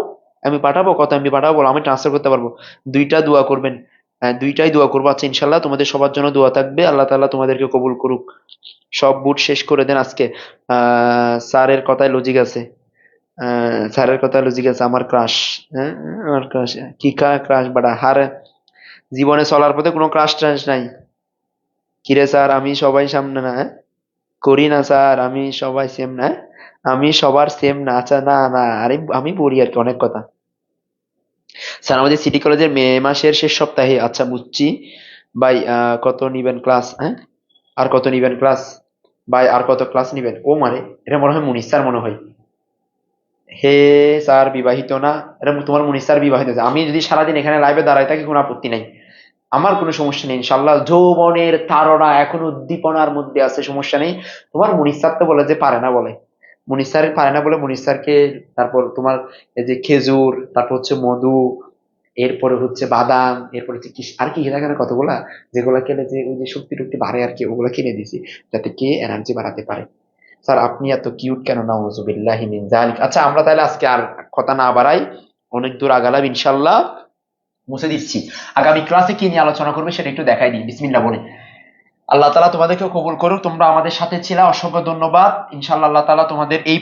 এমবি পাঠাবো, কত এমবি পাঠাবো বলো, আমি ট্রান্সফার করতে পারবো। দুইটা দোয়া করবেন, হ্যাঁ দুইটাই দোয়া করবো। আচ্ছা ইনশাল্লাহ তোমাদের সবার জন্য দোয়া থাকবে, আল্লাহ তাআলা তোমাদেরকে কবুল করুক। সব বুট শেষ করে দেন আজকে। স্যারের কথায় লজিক আছে, স্যারের কথায় লজিক আছে, আমার ক্রাশ। হ্যাঁ, আমার ক্রাশ, কি ক্রাশ বাড়া হার, জীবনে চলার পথে কোনো ক্রাশ ট্রাশ নাই। কিরে স্যার, আমি সবাই সামনে না, হ্যাঁ? করি না স্যার, আমি সবাই সেম না, হ্যাঁ? আমি সবার সেম না, আচ্ছা না না, আরে আমি বলি আর কি অনেক কথা। স্যার আমাদের সিটি কলেজের মে মাসের শেষ সপ্তাহে, আচ্ছা বুঝছি ভাই। কত নিবেন ক্লাস, হ্যাঁ? আর কত নিবেন ক্লাস ভাই, আর কত ক্লাস নিবেন? ও মানে এটা মনে হয় মুনিস স্যার মনে হয়। হে স্যার বিবাহিত না? এটা তোমার মুনিস স্যার বিবাহিত। আমি যদি সারাদিন এখানে লাইভে দাঁড়াই থাকি কোনো আপত্তি নাই, আমার কোনো সমস্যা নেই ইনশাল্লাহ। যৌবনের তাড়না এখন উদ্দীপনার মধ্যে আছে, সমস্যা নেই। তোমার মুনিস স্যার তো বলে যে পারে না বলে, মুনিস স্যার পারে না বলে মুনিস স্যারকে, তারপর তোমার এই যে খেজুর, তারপর হচ্ছে মধু, এরপরে হচ্ছে বাদাম, এরপর হচ্ছে কি আর কি এখানে কতগুলা, যেগুলা খেলে যে ওই যে শক্তি টক্তি বাড়ে আর কি, ওগুলা কিনে দিছি যাতে কে এনার্জি বাড়াতে পারে। স্যার আপনি এত কিউট কেন? নাউজুবিল্লাহি মিন যালিক। আচ্ছা আমরা তাহলে আজকে আর কথা না বাড়াই, অনেক দূর আগালাম ইনশাল্লাহ, মুছে দিচ্ছি। আগামী ক্লাসে কি নিয়ে আলোচনা করবে সেটা একটু দেখাই দিই বিসমিল্লাহ বলে। আল্লাহ তাআলা তোমাদেরকে কবুল করুক, তোমরা আমাদের সাথে ছিলে, অসংখ্য ধন্যবাদ। ইনশাআল্লাহ আল্লাহ তাআলা তোমাদের এই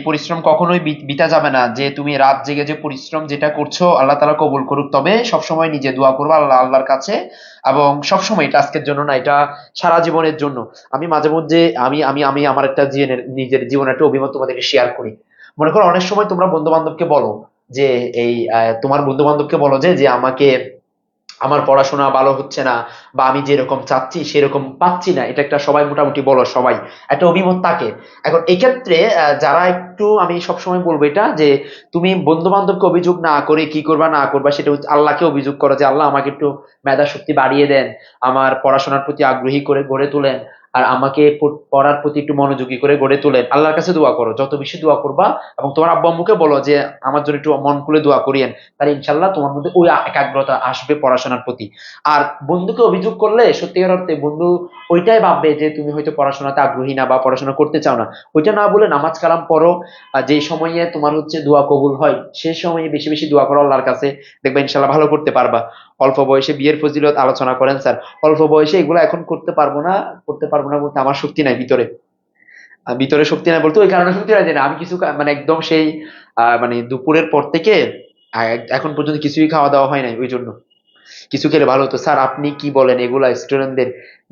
পরিশ্রম কখনোই বিতা যাবে না, যে তুমি রাত জেগে যে পরিশ্রম যেটা করছো, আল্লাহ তাআলা কবুল করুক। তবে সবসময় নিজে দোয়া করবো আল্লাহর কাছে, এবং সবসময়, এটা আজকের জন্য না, এটা সারা জীবনের জন্য। আমি মাঝে মধ্যে আমি আমি আমি আমার একটা নিজের জীবনের একটা অভিমত তোমাদেরকে শেয়ার করি। মনে করো অনেক সময় তোমরা বন্ধু বান্ধবকে বলো যে এই তোমার বন্ধু বান্ধবকে বলো যে যে আমাকে, আমার পড়াশোনা ভালো হচ্ছে না, বা আমি যেরকম চাচ্ছি সেরকম পাচ্ছি না, এটা একটা সবাই মোটামুটি বলো, সবাই একটা অভিমত থাকে। এখন এক্ষেত্রে যারা একটু, আমি সবসময় বলবো এটা যে তুমি বন্ধু বান্ধবকে অভিযোগ না করে কি করবা না করবা, সেটা হচ্ছে আল্লাহকে অভিযোগ করো যে আল্লাহ আমাকে একটু মেধা শক্তি বাড়িয়ে দেন, আমার পড়াশোনার প্রতি আগ্রহী করে গড়ে তোলেন, আর আমাকে পড়ার প্রতি একটু মনোযোগী করে গড়ে তোলেন। আল্লাহর কাছে দোয়া করো, যত বেশি দোয়া করবা, এবং তোমার আব্বু আম্মুকে বলো যে আমার জন্য একটু মন খুলে দোয়া করিয়েন, তাহলে ইনশাল্লাহ তোমার মধ্যে ওই একাগ্রতা আসবে পড়াশোনার প্রতি। আর বন্ধুকে অভিযোগ করলে সত্যিকার অর্থে বন্ধু ওইটাই ভাববে যে তুমি হয়তো পড়াশোনাতে আগ্রহী না বা পড়াশোনা করতে চাও না। ওইটা না বলে নামাজ কালাম পড়ো, আর যে সময়ে তোমার হচ্ছে দোয়া কবুল হয় সেই সময়ে বেশি বেশি দোয়া করো আল্লাহর কাছে, দেখবে ইনশাল্লাহ ভালো করতে পারবা। অল্প বয়সে বিয়ের ফজিলত আলোচনা করেন স্যার, অল্প বয়সে এগুলো এখন করতে পারবো না বলতে আমার শক্তি নাই ভিতরে, ভিতরে শক্তি নাই বলতে ওই কারণে শক্তি নাই যে না, আমি কিছু মানে একদম সেই মানে দুপুরের পর থেকে এখন পর্যন্ত কিছুই খাওয়া দাওয়া হয় নাই, ওই জন্য। কিছু খেলে ভালো হতো। স্যার আপনি কি বলেন, এগুলা স্টুডেন্টদের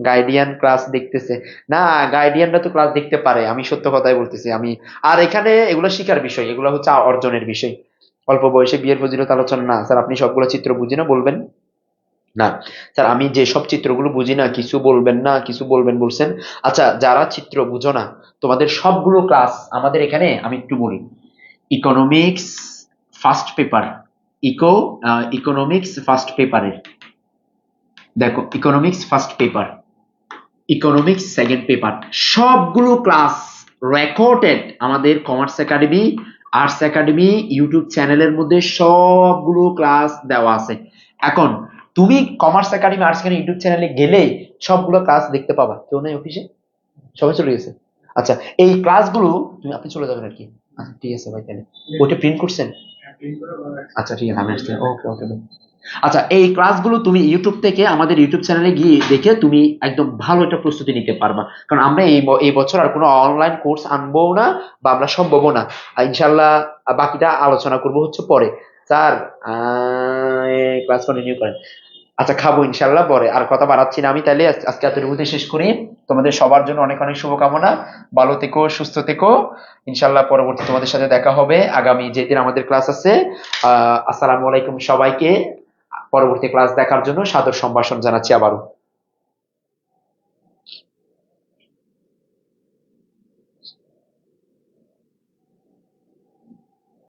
গাইডিয়ান ক্লাস দেখতেছে না? গাইডিয়ানরা তো ক্লাস দেখতে পারে, আমি সত্য কথাই বলতেছি আমি। আর এখানে এগুলো শিখার বিষয়, এগুলো হচ্ছে অর্জনের বিষয়। অল্প বয়সে বিয়ের ফজিলত আলোচনা না স্যার, আপনি সবগুলো চিত্র বুঝি না বলবেন না? স্যার আমি যে সব চিত্রগুলো বুঝি না, কিছু বলবেন না, কিছু বলবেন বলছেন। আচ্ছা যারা চিত্র বুঝো না, তোমাদের সবগুলো ক্লাস আমাদের এখানে, আমি একটু বলি, economics first paper, eco economics first পেপারের, দেখো economics first paper, economics second paper, সবগুলো ক্লাস রেকর্ডেড আমাদের commerce academy, arts academy YouTube চ্যানেলের মধ্যে সবগুলো ক্লাস দেওয়া আছে। এখন তুমি commerce academy arts academy YouTube চ্যানেলে গেলে সবগুলো ক্লাস দেখতে পাবা। কেউ নাই অফিসে? সবাই চলে গেছে? আচ্ছা এই ক্লাসগুলো আপনি চলে যাবেন আর কি। আচ্ছা ঠিক আছে ভাই, তাহলে ওইটা প্রিন্ট করছেন? আচ্ছা ঠিক আছে, আমি আসছি, ওকে ওকে ভাই। আচ্ছা, এই ক্লাসগুলো তুমি ইউটিউব থেকে আমাদের ইউটিউব চ্যানেলে গিয়ে দেখে তুমি একদম ভালো একটা প্রস্তুতি নিতে পারবা, কারণ আমরা এই বছর আর কোনো অনলাইন কোর্স আনবো না, বা আমরা সম্ভবও না। ইনশাল্লাহ বাকিটা আলোচনা করব হচ্ছে পরে। স্যার, ক্লাস কন্টিনিউ করেন। আচ্ছা, খাবো ইনশাল্লাহ পরে, আর কথা বাড়াচ্ছি না আমি, তাইলে আজকে এতটুকুতে শেষ করি। তোমাদের সবার জন্য অনেক অনেক শুভকামনা। ভালো থেকো, সুস্থ থেকো। ইনশাল্লাহ পরবর্তী তোমাদের সাথে দেখা হবে আগামী যেদিন আমাদের ক্লাস আছে। আসসালামু আলাইকুম সবাইকে। পরবর্তী ক্লাস দেখার জন্য সাদর সম্ভাষণ জানাচ্ছি আবারও।